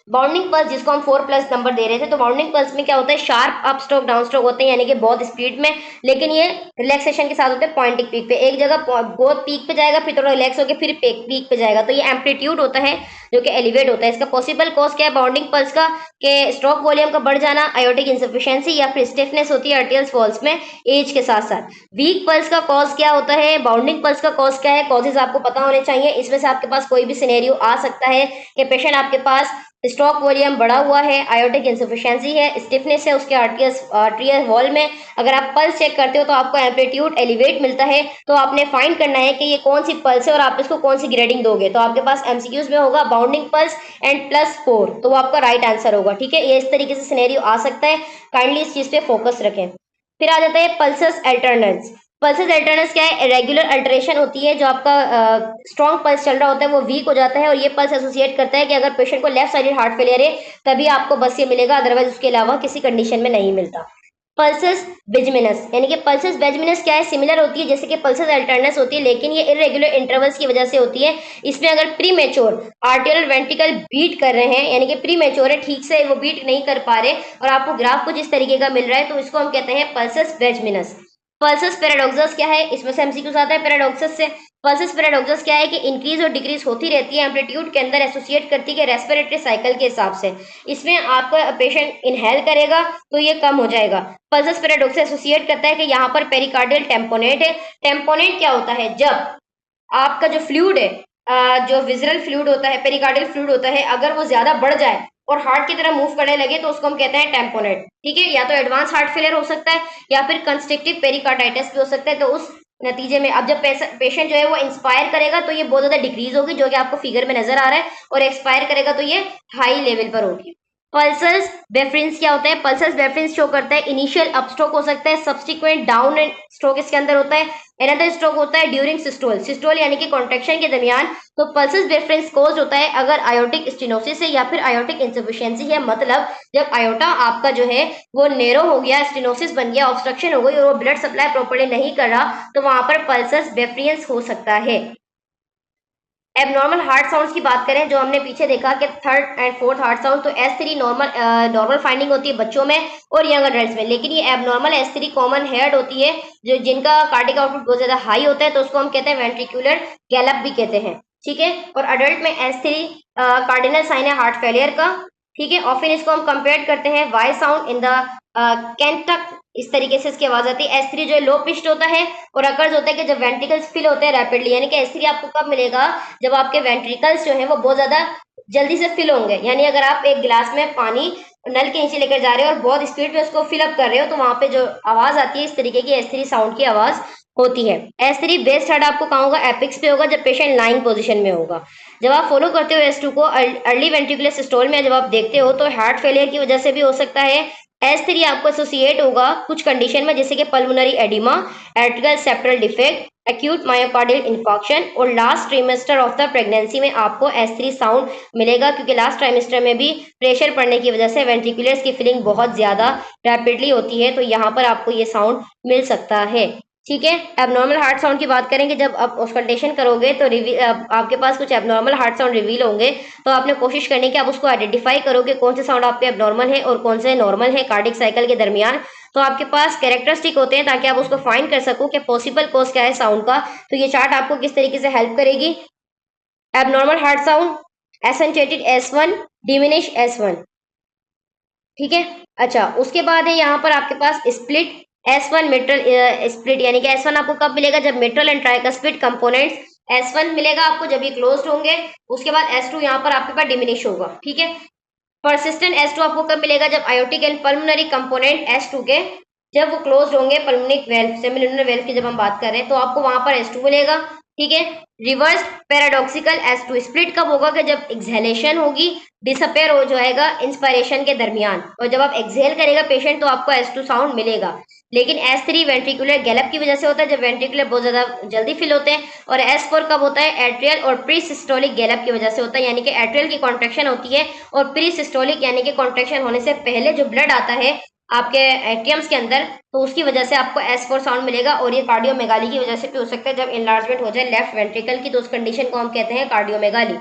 बाउंडिंग पल्स जिसको हम 4+ नंबर दे रहे थे, तो बाउंडिंग पल्स में क्या होता है? Sharp up stroke down stroke होते हैं यानी कि बहुत स्पीड में, लेकिन ये रिलैक्सेशन के साथ होते हैं पॉइंटिंग पीक पे, एक जगह बहुत पीक पे जाएगा फिर थोड़ा रिलैक्स होकर फिर पीक पे जाएगा, तो ये एम्पलीट्यूड होता है जो कि एलिवेट होता है। इसका पॉसिबल कॉज क्या है बाउंडिंग पल्स का? कि स्ट्रोक वॉल्यूम का बढ़ जाना, आयोटिक इंसफिशियंसी या फिर स्टिफनेस होती है आर्टियल वॉल्स में एज के साथ साथ। वीक पल्स का कॉज क्या होता है? बाउंडिंग पल्स का कॉज क्या है? कॉजेज आपको पता होने चाहिए। इसमें से आपके पास कोई भी सिनेरियो आ सकता है कि पेशेंट आपके पास स्ट्रोक वॉल्यूम बढ़ा हुआ है, आयोटिक इंसफिशियंसी है, स्टिफनेस है उसके आर्टियल वॉल में, अगर आप पल्स चेक करते हो तो आपको एम्पलीट्यूड एलिवेट मिलता है, तो आपने फाइंड करना है कि ये कौन सी पल्स है और आप इसको कौन सी ग्रेडिंग दोगे। तो आपके पास एमसीक्यूज में होगा बाउंडिंग पल्स एंड +4, तो वो आपका राइट आंसर होगा। ठीक है? ये इस तरीके से सिनेरियो आ सकता है, काइंडली इस चीज पे फोकस रखें। फिर आ जाता है पल्सस अल्टरनेंस। पल्सेस अल्टरनेंस क्या है? रेगुलर अल्टरेशन होती है, जो आपका स्ट्रॉन्ग पल्स चल रहा होता है वो वीक हो जाता है और ये पल्स एसोसिएट करता है कि अगर पेशेंट को लेफ्ट साइडेड हार्ट फेलियर है तभी आपको बस ये मिलेगा, अदरवाइज उसके अलावा किसी कंडीशन में नहीं मिलता। पल्सेस बेजमिनस, यानी कि पल्सेस बेजमिनस क्या है? सिमिलर होती है जैसे कि पल्सेस अल्टरनेंस होती है, लेकिन ये इरेगुलर इंटरवल्स की वजह से होती है। इसमें अगर premature atrial ventricle beat कर रहे हैं, यानी कि प्री मेच्योर है, ठीक से वो बीट नहीं कर पा रहे और आपको ग्राफ कुछ इस तरीके का मिल रहा है, तो इसको हम कहते हैं पल्सेस बेजमिनस। पल्सेस पैराडॉक्सस क्या है? इसमें से एमसीक्यूज आता है पैराडॉक्सस से। पल्सेस पैराडॉक्सस क्या है? कि इंक्रीज और डिक्रीज होती रहती है एम्पलीट्यूड के अंदर, एसोसिएट करती है रेस्पिरेटरी साइकिल के हिसाब से। इसमें आपका पेशेंट इनहेल करेगा तो ये कम हो जाएगा। पल्सेस पैराडॉक्स एसोसिएट करता है कि यहाँ पर पेरिकार्डियल टेम्पोनेट है। टेम्पोनेट क्या होता है? जब आपका जो फ्लूइड है, जो विजरल फ्लूइड होता है, पेरिकार्डियल फ्लूइड होता है, अगर वो ज्यादा बढ़ जाए और हार्ट की तरह मूव करने लगे तो उसको हम कहते हैं टेम्पोनेट। ठीक है? या तो एडवांस हार्ट फेलियर हो सकता है या फिर कंस्ट्रक्टिव पेरिकार्डाइटिस भी हो सकता है। तो उस नतीजे में अब जब पेशेंट जो है वो इंस्पायर करेगा तो ये बहुत ज्यादा डिक्रीज होगी, जो कि आपको फिगर में नजर आ रहा है, और एक्सपायर करेगा तो ये हाई लेवल पर होगी। पल्सस बेफरेंस क्या होता है? पल्सस बेफरेंस शो करता है इनिशियल अपस्ट्रोक हो सकता है, सब्सिक्वेंट डाउन स्ट्रोक इसके अंदर होता है, अनदर स्ट्रोक होता है ड्यूरिंग सिस्टोल, सिस्टोल यानी कि कॉन्ट्रैक्शन के दरमियान। तो पल्सस बेफरेंस कोज होता है अगर आयोटिक स्टेनोसिस है या फिर आयोटिक इंसफिशियंसी है, मतलब जब आयोटा आपका जो है वो नेरो हो गया, स्टेनोसिस बन गया, ऑब्स्ट्रक्शन हो गई और वो ब्लड सप्लाई प्रॉपर्ली नहीं कर रहा, तो वहां पर पल्सस बेफरेंस हो सकता है। एबनॉर्मल हार्ट साउंड्स की बात करें, जो हमने पीछे देखा कि third and fourth heart sound, तो S3 नॉर्मल फाइंडिंग होती है बच्चों में और यंग अडल्ट्स में, लेकिन ये एबनॉर्मल S3 कॉमन हेड होती है, जो जिनका कार्डिक आउटपुट बहुत ज्यादा हाई होता है, तो उसको हम कहते हैं वेंट्रिकुलर गैलप भी कहते हैं। ठीक है, और अडल्ट में S3 कार्डिनल साइन है हार्ट फेलियर का। ठीक है, ऑफिन इसको हम कंपेयर करते हैं वाई साउंड इन द कैंटक, इस तरीके से इसकी आवाज आती है। S3 जो है लो पिच्ड होता है और अकर्स होता है कि जब वेंट्रिकल्स फिल होते हैं रैपिडली, यानी कि S3 आपको कब मिलेगा? जब आपके वेंट्रिकल्स जो है वो बहुत ज्यादा जल्दी से फिल होंगे, यानी अगर आप एक गिलास में पानी नल के नीचे लेकर जा रहे हो और बहुत स्पीड में उसको फिल अप कर रहे हो, तो वहां पे जो आवाज आती है इस तरीके की S3 साउंड की आवाज होती है। S3 बेस्ट हेड आपको कहाँ होगा? एपिक्स पे होगा, जब पेशेंट लाइन पोजीशन में होगा। जब आप फॉलो करते हो S2 को अर्ली वेंट्रिकुलर सिस्टोल में, जब आप देखते हो तो हार्ट फेलियर की वजह से भी हो सकता है। S3 आपको एसोसिएट होगा कुछ कंडीशन में, जैसे कि pulmonary oedema, atrial septal defect, acute myocardial infarction, और last trimester of the pregnancy में आपको S3 साउंड मिलेगा, क्योंकि लास्ट ट्राइमेस्टर में भी प्रेशर पड़ने की वजह से वेंट्रिकुलर्स की फिलिंग बहुत ज्यादा रैपिडली होती है, तो यहाँ पर आपको ये साउंड मिल सकता है। ठीक है, एबनॉर्मल हार्ट साउंड की बात करेंगे, जब आप ऑस्कल्टेशन करोगे तो आपके पास कुछ एबनॉर्मल हार्ट साउंड रिवील होंगे, तो आपने कोशिश करनी कि आप उसको आइडेंटिफाई करो कि कौन से साउंड आपके एबनॉर्मल है और कौन से नॉर्मल है कार्डिक साइकिल के दरमियान। तो आपके पास कैरेक्टरिस्टिक होते हैं ताकि आप उसको फाइंड कर सको कि पॉसिबल कॉज क्या है साउंड का। तो ये चार्ट आपको किस तरीके से हेल्प करेगी? Abnormal heart sound, accentuated S1, diminish S1। ठीक है, अच्छा उसके बाद है यहाँ पर आपके पास स्प्लिट S1 मिट्रल स्प्लिट, यानी कि S1 आपको कब मिलेगा? जब mitral and tricuspid components S1 मिलेगा आपको जब ये क्लोज्ड होंगे। उसके बाद S2 यहाँ पर आपके पास डिमिनिश होगा। ठीक है, परसिस्टेंट S2 आपको कब मिलेगा? जब aortic and pulmonary component S2 के जब वो क्लोज्ड होंगे, पल्मोनिक वेल्व सेमिलुनर वेल्व की जब हम बात कर रहे हैं, तो आपको वहां पर S2 मिलेगा। ठीक है, रिवर्स पैराडॉक्सिकल S2 स्प्लिट कब होगा? कि जब एक्सहेलेशन होगी, डिसअपेयर हो जाएगा इंस्पायरेशन के दरमियान, और जब आप एक्सहेल करेगा पेशेंट तो आपको S2 साउंड मिलेगा। लेकिन S3 वेंट्रिकुलर गैलप की वजह से होता है, जब वेंट्रिकुलर बहुत ज्यादा जल्दी फिल होते हैं। और S4 कब होता है? एट्रियल और प्री सिस्टोलिक गैलप की वजह से होता है, यानी कि एट्रियल की कॉन्ट्रेक्शन होती है और प्री सिस्टोलिक यानी कि कॉन्ट्रेक्शन होने से पहले जो ब्लड आता है आपके एट्रियम्स के अंदर, तो उसकी वजह से आपको S4 साउंड मिलेगा। और ये कार्डियोमेगाली की वजह से भी हो सकता है, जब इनलार्जमेंट हो जाए लेफ्ट वेंट्रिकल की, तो उस कंडीशन को हम कहते हैं कार्डियोमेगाली।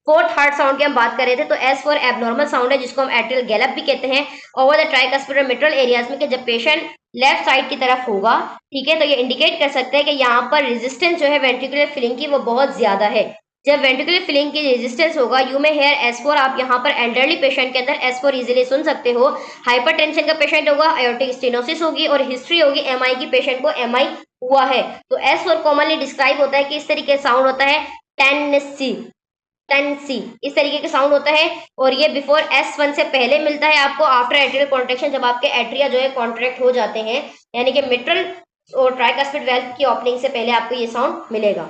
फोर्थ हार्ट साउंड की हम बात कर रहे थे, तो S4 एबनॉर्मल साउंड है, जिसको हम एट्रियल गैलप भी कहते हैं, over the tricuspid mitral areas में, कि जब पेशेंट लेफ्ट साइड की तरफ होगा। ठीक है, तो ये इंडिकेट कर सकते हैं कि यहाँ पर रेजिस्टेंस जो है वेंट्रिकुलर फिलिंग की वो बहुत ज्यादा है। जब वेंट्रिकुलर फिलिंग की रेजिस्टेंस होगा, यू में हेयर S4, आप यहाँ पर एल्डरली पेशेंट के अंदर S4 इजीली सुन सकते हो। हाइपरटेंशन का पेशेंट होगा, आयोटिक स्टेनोसिस होगी और हिस्ट्री होगी MI की, पेशेंट को MI हुआ है। तो S4 कॉमनली डिस्क्राइब होता है कि इस तरीके साउंड होता है, टेनेसी, टेंसी, इस तरीके का साउंड होता है। और ये बिफोर S1 से पहले मिलता है आपको आफ्टर एट्रियल कॉन्ट्रेक्शन, जब आपके एट्रिया जो है कॉन्ट्रैक्ट हो जाते हैं, यानी कि मिट्रल और ट्राइकस्पिड वेल्व की ओपनिंग से पहले आपको ये साउंड मिलेगा।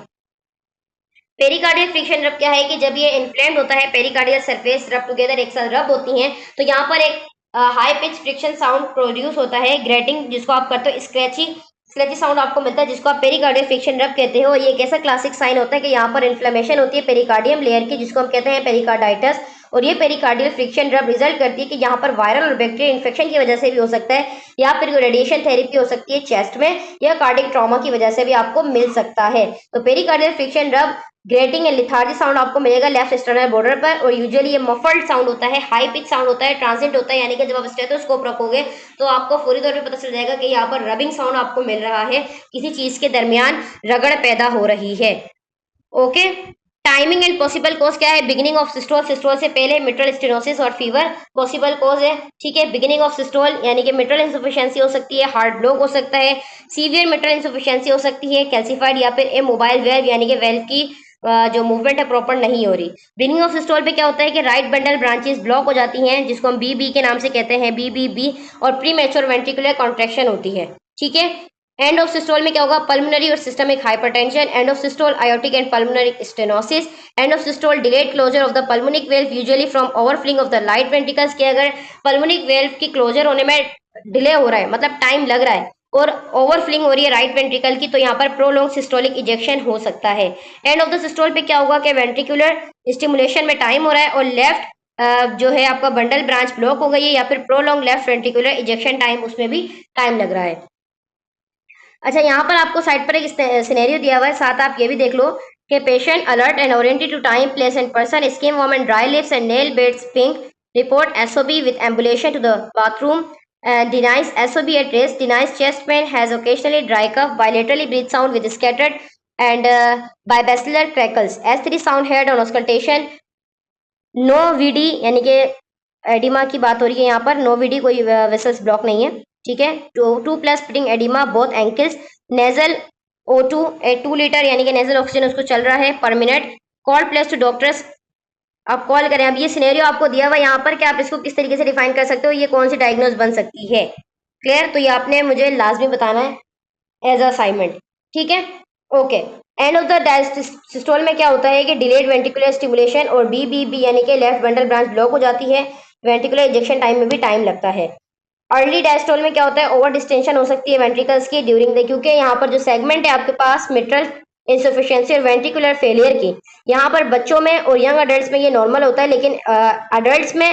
पेरिकार्डियल फ्रिक्शन रब क्या है? कि जब ये इन्फ्लेम्ड होता है, पेरिकार्डियल सरफेस रब टुगेदर एक साथ रब होती हैं, तो यहाँ पर एक high pitch friction sound produce होता है, ग्रेटिंग जिसको आप करते हो, स्क्रैची स्क्रैची साउंड आपको मिलता है, जिसको आप पेरिकार्डियल फ्रिक्शन रब कहते हो। ये एक ऐसा क्लासिक साइन होता है कि यहाँ पर इन्फ्लेमेशन होती है पेरिकार्डियम लेयर की, जिसको हम कहते हैं पेरिकार्डाइटिस। और ये पेरिकार्डियल फ्रिक्शन रब रिजल्ट करती है कि यहाँ पर वायरल और बैक्टीरियल इन्फेक्शन की वजह से भी हो सकता है, या फिर रेडिएशन थेरेपी हो सकती है चेस्ट में, या कार्डिक ट्रॉमा की वजह से भी आपको मिल सकता है। तो पेरिकार्डियल फ्रिक्शन रब ग्रेटिंग एंड लिथार्जी साउंड आपको मिलेगा लेफ्ट एक्सटर्नल बॉर्डर पर, और यूजुअली ये मफल्ड साउंड होता है, हाई पिच साउंड होता है, ट्रांसिट होता है, यानी कि जब आप स्टेथोस्कोप रखोगे तो आपको फौरी तौर पे पता चल जाएगा कि यहाँ पर रबिंग साउंड आपको मिल रहा है, किसी चीज के दरमियान रगड़ पैदा हो रही है। Okay, timing and possible cause क्या है? बिगिनिंग ऑफ सिस्टोल, सिस्टोल से पहले मिट्रल स्टेनोसिस और फीवर पॉसिबल कॉज है। ठीक है, बिगिनिंग ऑफ सिस्टोल यानी कि मिट्रल इंसफिशिएंसी हो सकती है, हार्ट ब्लॉक हो सकता है, सीवियर मिट्रल इंसफिशिएंसी हो सकती है, कैल्सिफाइड या फिर इमोबाइल वेल्व यानी कि वेल्व की जो मूवमेंट है प्रॉपर नहीं हो रही। बिगिनिंग ऑफ सिस्टोल पे क्या होता है कि राइट बंडल ब्रांचेस ब्लॉक हो जाती हैं, जिसको हम BB के नाम से कहते हैं, BBB, और प्री मैच्योर वेंट्रिकुलर कॉन्ट्रैक्शन होती है। ठीक है, एंड ऑफ सिस्टोल में क्या होगा, पल्मोनरी और systemic hypertension, end of systole aortic and pulmonary stenosis, end of systole delayed closure of the pulmonic valve usually from overflowing of the right ventricles, के अगर पल्मोनिक वेल्व की closure होने में delay हो रहा है, मतलब टाइम लग रहा है और ओवरफ्लिंग हो रही है राइट वेंट्रिकल की, तो यहाँ पर प्रोलॉन्ग सिस्टोलिक इजेक्शन हो सकता है। एंड ऑफ द सिस्टोल पे क्या होगा कि वेंट्रिकुलर स्टिमुलेशन में टाइम हो रहा है और लेफ्ट जो है आपका बंडल ब्रांच ब्लॉक हो गई है, या फिर prolong left ventricular ejection time, उसमें भी टाइम लग रहा है। अच्छा, यहाँ पर आपको साइड पर एक सिनेरियो दिया हुआ है, साथ आप ये भी देख लो कि patient alert and oriented to time place and person, skin warm and dry lips and nail beds pink, report SOB with ambulation to the bathroom, denies SOB at rest, denies chest pain, has occasionally dry cough, bilaterally breathe sound with scattered and bibasilar crackles, S3 sound heard on auscultation, no VD यानी कि oedema की बात हो रही है यहाँ पर, no VD कोई वेसल्स ब्लॉक नहीं है, ठीक है। Two plus spring oedema both ankles, nasal O2 2 litre यानी कि नेजल ऑक्सीजन उसको चल रहा है पर minute, call plus two doctors, आप कॉल करें। अब ये सिनेरियो आपको दिया हुआ यहाँ पर कि आप इसको किस तरीके से डिफाइन कर सकते हो, ये कौन सी डायग्नोज बन सकती है, क्लियर। तो ये आपने मुझे लाजमी बताना है एज असाइनमेंट, ठीक है, okay. And of the diastole में क्या होता है कि डिलेड वेंट्रिकुलर स्टिमुलेशन और BBB यानी कि लेफ्ट बंडल ब्रांच ब्लॉक हो जाती है, वेंट्रिकुलर इंजेक्शन टाइम में भी टाइम लगता है। अर्ली डायस्टोल में क्या होता है, ओवर डिस्टेंशन हो सकती है वेंट्रिकल्स की ड्यूरिंग द, क्योंकि यहाँ पर जो सेगमेंट है आपके पास मिट्रल इंसफिशियंसी और वेंट्रिकुलर फेलियर की, यहाँ पर बच्चों में और यंग अडल्ट्स में ये नॉर्मल होता है, लेकिन अडल्ट्स में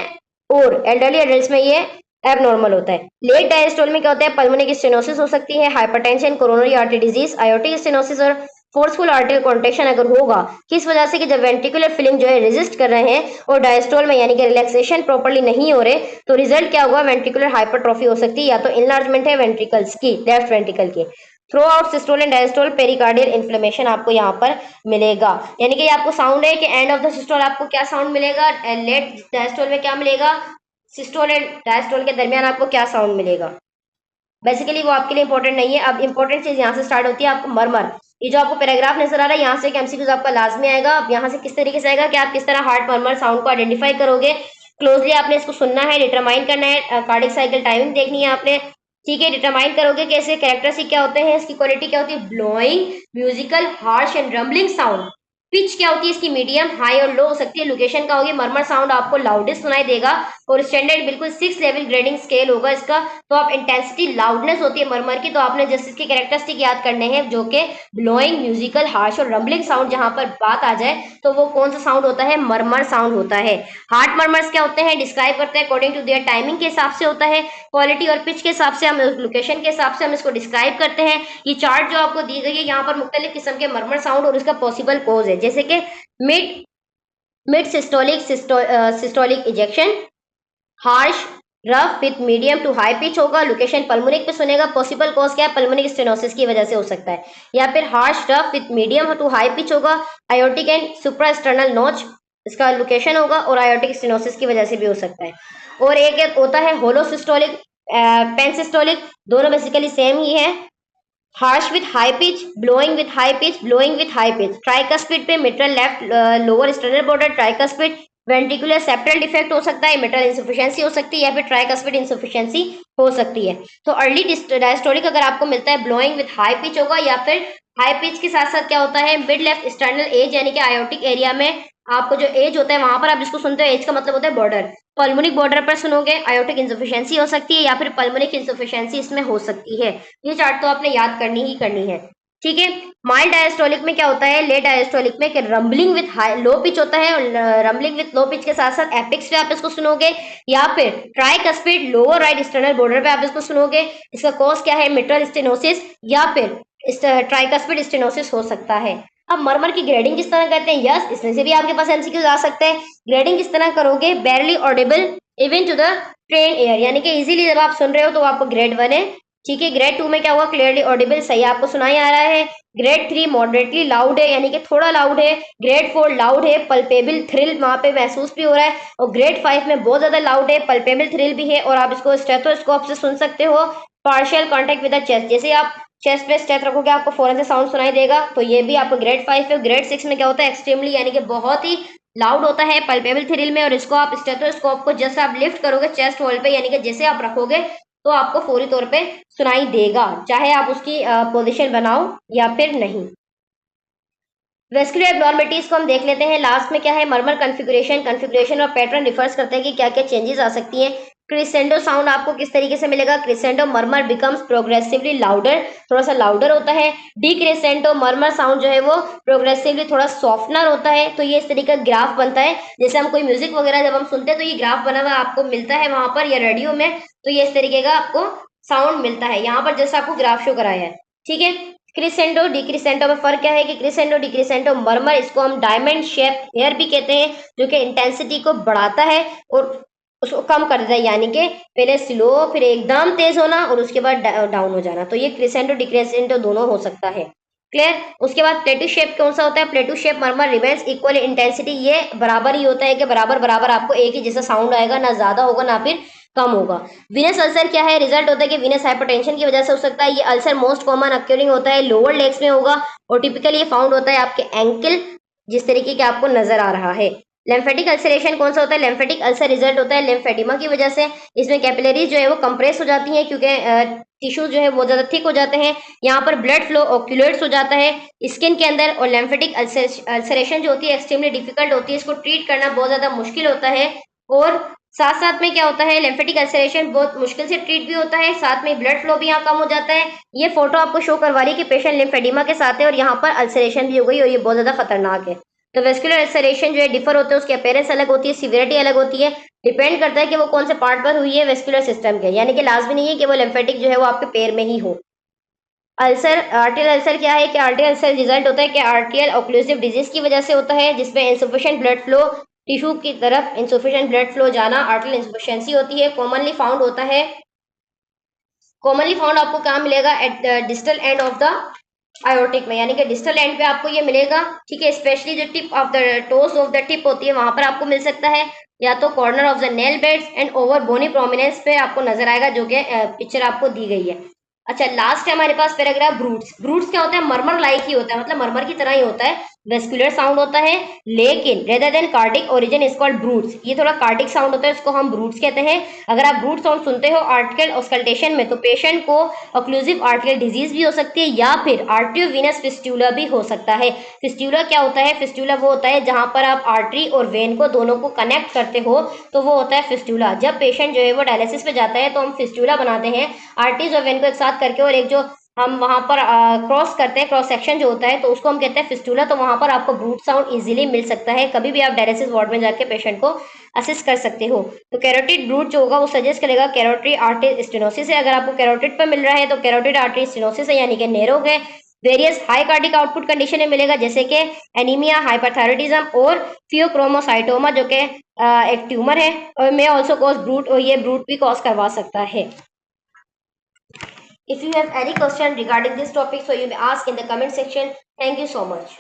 और एल्डरली अडल्ट्स में ये एबनॉर्मल होता है। लेट डायस्टोल में क्या होता है, पल्मोनिक स्टेनोसिस हो सकती है, hypertension, coronary artery disease, aortic stenosis और फोर्सफुल आर्टेरियल कॉन्ट्रेक्शन अगर होगा, किस वजह से कि जब वेंट्रिकुलर फिलिंग जो है रेजिस्ट कर रहे हैं और डायस्टोल में यानी कि रिलैक्सेशन प्रॉपर्ली नहीं हो रहे, तो रिजल्ट क्या होगा, वेंट्रिकुलर हाइपरट्रॉफी हो सकती है, या तो इनलार्जमेंट है वेंट्रिकल्स की, लेफ्ट वेंट्रिकल की। Through out systole and diastole pericardial inflammation आपको यहाँ पर मिलेगा, यानी कि आपको साउंड है कि एंड ऑफ द सिस्टोल आपको क्या साउंड मिलेगा, लेट डायस्टोल में क्या मिलेगा, सिस्टोल एंड डायस्टोल के दरमियान आपको क्या साउंड मिलेगा। बेसिकली वो आपके लिए इंपॉर्टेंट नहीं है। अब इंपॉर्टेंट चीज यहाँ से स्टार्ट होती है, आपको मरमर, ये जो आपको पैराग्राफ नजर आ रहा है यहाँ से एक एमसीक्यूज आपका लाजमी आएगा। अब यहाँ से किस तरीके से आएगा कि आप किस तरह हार्ट मरमर साउंड को आइडेंटिफाई करोगे, क्लोजली आपने इसको सुनना है, डिटरमाइन करना है, कार्डिक साइकिल टाइमिंग देखनी है आपने, ठीक है। डिटरमाइन करोगे कैसे, कैरेक्टरिस्टिक क्या होते हैं, इसकी क्वालिटी क्या होती है, blowing, musical, harsh and rumbling sound, pitch क्या होती है इसकी, मीडियम, हाई और लो हो सकती है, लोकेशन का होगी, मरमर साउंड आपको लाउडेस्ट सुनाई देगा और स्टैंडर्ड बिल्कुल 6 लेवल ग्रेडिंग स्केल होगा इसका। तो आप इंटेंसिटी लाउडनेस होती है मरमर की, तो आपने जस्ट इसके कैरेक्टरिस्टिक याद करने हैं, जो कि ब्लोइंग, म्यूजिकल, हार्श और रम्बलिंग साउंड, जहां पर बात आ जाए तो वो कौन सा साउंड होता है, मरमर साउंड होता है। हार्ट मरमर्स क्या होते हैं, डिस्क्राइब करते हैं अकॉर्डिंग टू देयर टाइमिंग के हिसाब से होता है, क्वालिटी और पिच के हिसाब से, हम लोकेशन के हिसाब से हम इसको डिस्क्राइब करते हैं। ये चार्ट जो आपको दी गई है यहाँ पर मुख्तलिफ किस्म के मरमर साउंड और उसका पॉसिबल कोज है, जैसे कि mid mid systolic ejection, harsh, rough with medium to high pitch होगा, लोकेशन पल्मोनिक पे सुनेगा, पॉसिबल कॉज क्या है, पल्मोनिक स्टेनोसिस की वजह से हो सकता है, या फिर harsh, rough with medium to high pitch होगा, आयोटिक एंड सुप्रास्टर्नल नोच इसका लोकेशन होगा, और आयोटिक स्टेनोसिस की वजह से भी हो सकता है। और एक होता है होलो सिस्टोलिक, पेनसिस्टोलिक, दोनों बेसिकली सेम ही है, harsh with high pitch, blowing with high pitch, blowing with high pitch, tricuspid पे mitral left lower sternal border tricuspid, ventricular septal defect हो सकता है, मिट्रल इंसफिशिएंसी हो सकती है, या फिर ट्राइकस्पिड इंसफिशिएंसी हो सकती है। तो अर्ली डायस्टोलिक अगर आपको मिलता है ब्लोइंग विथ हाई पिच होगा, या फिर हाई पिच के साथ साथ क्या होता है, मिड लेफ्ट स्टर्नल एज यानी कि आयोटिक एरिया में आपको जो एज होता है वहां पर आप जिसको सुनते हो, एज का मतलब होता है बॉर्डर, पल्मोनिक बॉर्डर पर सुनोगे, आयोटिक इंसफिशिएंसी हो सकती है, या फिर पल्मोनिक इंसफिशिएंसी इसमें हो सकती है। ये चार्ट तो आपने याद करनी ही करनी है, ठीक है। माइल्ड डायस्टोलिक में क्या होता है, लेट डायस्टोलिक में rambling with high low pitch होता है, और रंबलिंग विथ लो पिच के साथ साथ एपिक्स पे आप इसको सुनोगे, या फिर tricuspid lower right sternal border पे आप इसको सुनोगे। इसका कॉज क्या है, मिट्रल स्टेनोसिस या फिर ट्राइकस्पिड स्टेनोसिस हो सकता है। अब मरमर की ग्रेडिंग किस तरह करते हैं, यस इसमें से भी आपके पास एमसीक्यूज आ सकते हैं। ग्रेडिंग किस तरह करोगे, barely audible even to the trained ear, यानी कि इजीली जब आप सुन रहे हो तो आपको ग्रेड 1 है, ठीक है। ग्रेड 2 में क्या हुआ, क्लियरली ऑडिबल, सही आपको सुनाई आ रहा है। ग्रेड 3 मॉडरेटली लाउड है, यानी कि थोड़ा लाउड है। ग्रेड 4 लाउड है, पल्पेबल थ्रिल वहां पे महसूस भी हो रहा है। और ग्रेड 5 में बहुत ज्यादा लाउड है, पल्पेबल थ्रिल भी है, और आप इसको स्टेथोस्कोप से सुन सकते हो। Partial contact with the chest, जैसे आप चेस्ट पे स्टेथ रखोगे आपको फौरन से साउंड सुनाई देगा, तो ये भी आपको ग्रेड 5 है। ग्रेड 6 में क्या होता है, एक्सट्रीमली यानी कि बहुत ही लाउड होता है पल्पेबल थ्रिल में, और इसको आप स्टेथोस्कोप को जस्ट आप लिफ्ट करोगे चेस्ट होल पे, यानी कि जैसे आप रखोगे तो आपको फौरी तौर पे सुनाई देगा, चाहे आप उसकी पोजीशन बनाओ या फिर नहीं। वेस्कुलर एब्नॉर्मलिटीज को हम देख लेते हैं। लास्ट में क्या है, मर्मर कन्फिगुरेशन और पैटर्न रिफर्स करते हैं कि क्या क्या चेंजेस आ सकती हैं। क्रिसेंडो साउंड आपको किस तरीके से मिलेगा, crescendo murmur becomes progressively louder, थोड़ा सा लाउडर होता है। डी क्रिसेंडो मर्मर साउंड जो है वो प्रोग्रेसिवली थोड़ा सॉफ्टनर होता है। तो ये इस तरीके का ग्राफ बनता है, जैसे हम कोई म्यूजिक वगैरह जब हम सुनते हैं तो ये ग्राफ बना हुआ आपको मिलता है वहां पर या रेडियो में, तो ये इस तरीके का आपको साउंड मिलता है यहाँ पर, जैसा आपको ग्राफ शो कराया है। ठीक है, क्रिसेंडो डिक्रिसेंडो में फर्क क्या है कि क्रिसेंडो डिक्रिसेंडो मर्मर, इसको हम डायमंड शेप हेयर भी कहते हैं, जो कि इंटेंसिटी को बढ़ाता है और उसको कम कर देता है, यानी कि पहले स्लो फिर एकदम तेज होना और उसके बाद डाउन हो जाना। तो ये क्रिसेंडो डिक्रिसेंडो दोनों हो सकता है। क्लियर। उसके बाद प्लेटू शेप कौन सा होता है, प्लेटू shape murmur remains equal intensity, ये बराबर ही होता है कि बराबर बराबर आपको एक ही जैसा साउंड आएगा, ना ज्यादा होगा ना फिर कम होगा। विनस अल्सर क्या है, रिजल्ट होता है कि विनस हाइपरटेंशन की वजह से हो सकता है। ये अल्सर मोस्ट कॉमन अक्यूरिंग होता है लोअर लेग्स में होगा और टिपिकली ये फाउंड होता है आपके एंकल, जिस तरीके के आपको नजर आ रहा है। लेम्फेटिक अल्सरेशन कौन सा होता है, लेम्फेटिक अल्सर रिजल्ट होता है लेम्फेडिमा की वजह से। इसमें कैपिलरीज जो है वो कंप्रेस हो जाती है क्योंकि टिश्यू जो है वो ज्यादा थिक हो जाते हैं, यहाँ पर ब्लड फ्लो ऑक्यूलेट्स हो जाता है स्किन के अंदर। और लेम्फेटिक अल्सरेशन जो होती है एक्सट्रीमली डिफिकल्ट होती है, इसको ट्रीट करना बहुत ज्यादा मुश्किल होता है। और साथ साथ में क्या होता है, लेम्फेटिक अल्सरेशन बहुत मुश्किल से ट्रीट भी होता है, साथ में ब्लड फ्लो भी यहाँ कम हो जाता है। ये फोटो आपको शो करवा रही है कि पेशेंट लिम्फेडिमा के साथ है और यहाँ पर अल्सरेशन भी हो गई और ये बहुत ज्यादा खतरनाक है। तो वेस्कुलर अल्सरेशन जो है डिफर होते हैं, उसकी अपीयरेंस अलग होती है, सिवियरिटी अलग होती है, डिपेंड करता है कि वो कौन से पार्ट पर हुई है वेस्कुलर सिस्टम के, यानी कि लाजमी नहीं है कि वो लिम्फेटिक जो है वो आपके पैर में ही हो। अल्सर, आर्टियल अल्सर क्या है कि आर्टियल अल्सर रिजल्ट होता है कि आर्टियल ऑक्लूसिव डिजीज की वजह से होता है, जिसमें इनसफिशिएंट ब्लड फ्लो, टिश्यू की तरफ इनसफिशिएंट ब्लड फ्लो जाना, आर्टियल इनसफिशिएंसी होती है। कॉमनली फाउंड आपको कहाँ मिलेगा, at distal end of the aortic में, यानी कि डिस्टल एंड पे आपको ये मिलेगा। ठीक है, स्पेशली जो tip of the toes of the tip होती है वहां पर आपको मिल सकता है, या तो corner of the nail beds and over bony prominence पे आपको नजर आएगा, जो कि पिक्चर आपको दी गई है। अच्छा, लास्ट है हमारे पास पैराग्राफ ब्रूट्स। ब्रूट्स क्या होता है, मरमर लाइक ही होता है, मतलब मरमर की तरह ही होता है, वेस्कुलर साउंड होता है, लेकिन rather than cardiac origin is called bruits. ये थोड़ा कार्डिक साउंड होता है, इसको हम ब्रूट्स कहते हैं। अगर आप ब्रूट साउंड सुनते हो आर्टिकल ऑस्कल्टेशन में, तो पेशेंट को ऑक्लूसिव आर्टिकल डिजीज भी हो सकती है या फिर आर्टियोवीनस फिस्टूला भी हो सकता है। फिस्टूला क्या होता है, फिस्टूला वो होता है जहां पर आप आर्टरी और वेन को दोनों को कनेक्ट करते हो, तो वो होता है फिस्टूला। जब पेशेंट जो है वो डायलिसिस पे जाता है तो हम फिस्टूला बनाते हैं, आर्टरीज और वेन को एक साथ करके, और एक जो हम वहां पर क्रॉस करते हैं, क्रॉस सेक्शन जो होता है, तो उसको हम कहते हैं फिस्टूला। तो वहां पर आपको ब्रूट साउंड इजीली मिल सकता है, कभी भी आप डायलिसिस वार्ड में जाके पेशेंट को असिस्ट कर सकते हो। तो कैरोटिड ब्रूट जो होगा वो सजेस्ट करेगा कैरोटरी आर्टरी स्टेनोसिस है। अगर आपको कैरोटिड पर मिल रहा है तो कैरोटिड आर्टरी स्टेनोसिस है, यानी कि नैरो है। Various high cardiac output condition में मिलेगा, जैसे कि एनीमिया, हाइपरथायराइडिज्म और फियोक्रोमोसाइटोमा, जो कि एक ट्यूमर है और मे ऑल्सो कॉज ब्रूट, और ये ब्रूट भी कॉज करवा सकता है। If you have any question regarding this topic, so you may ask in the comment section. Thank you so much.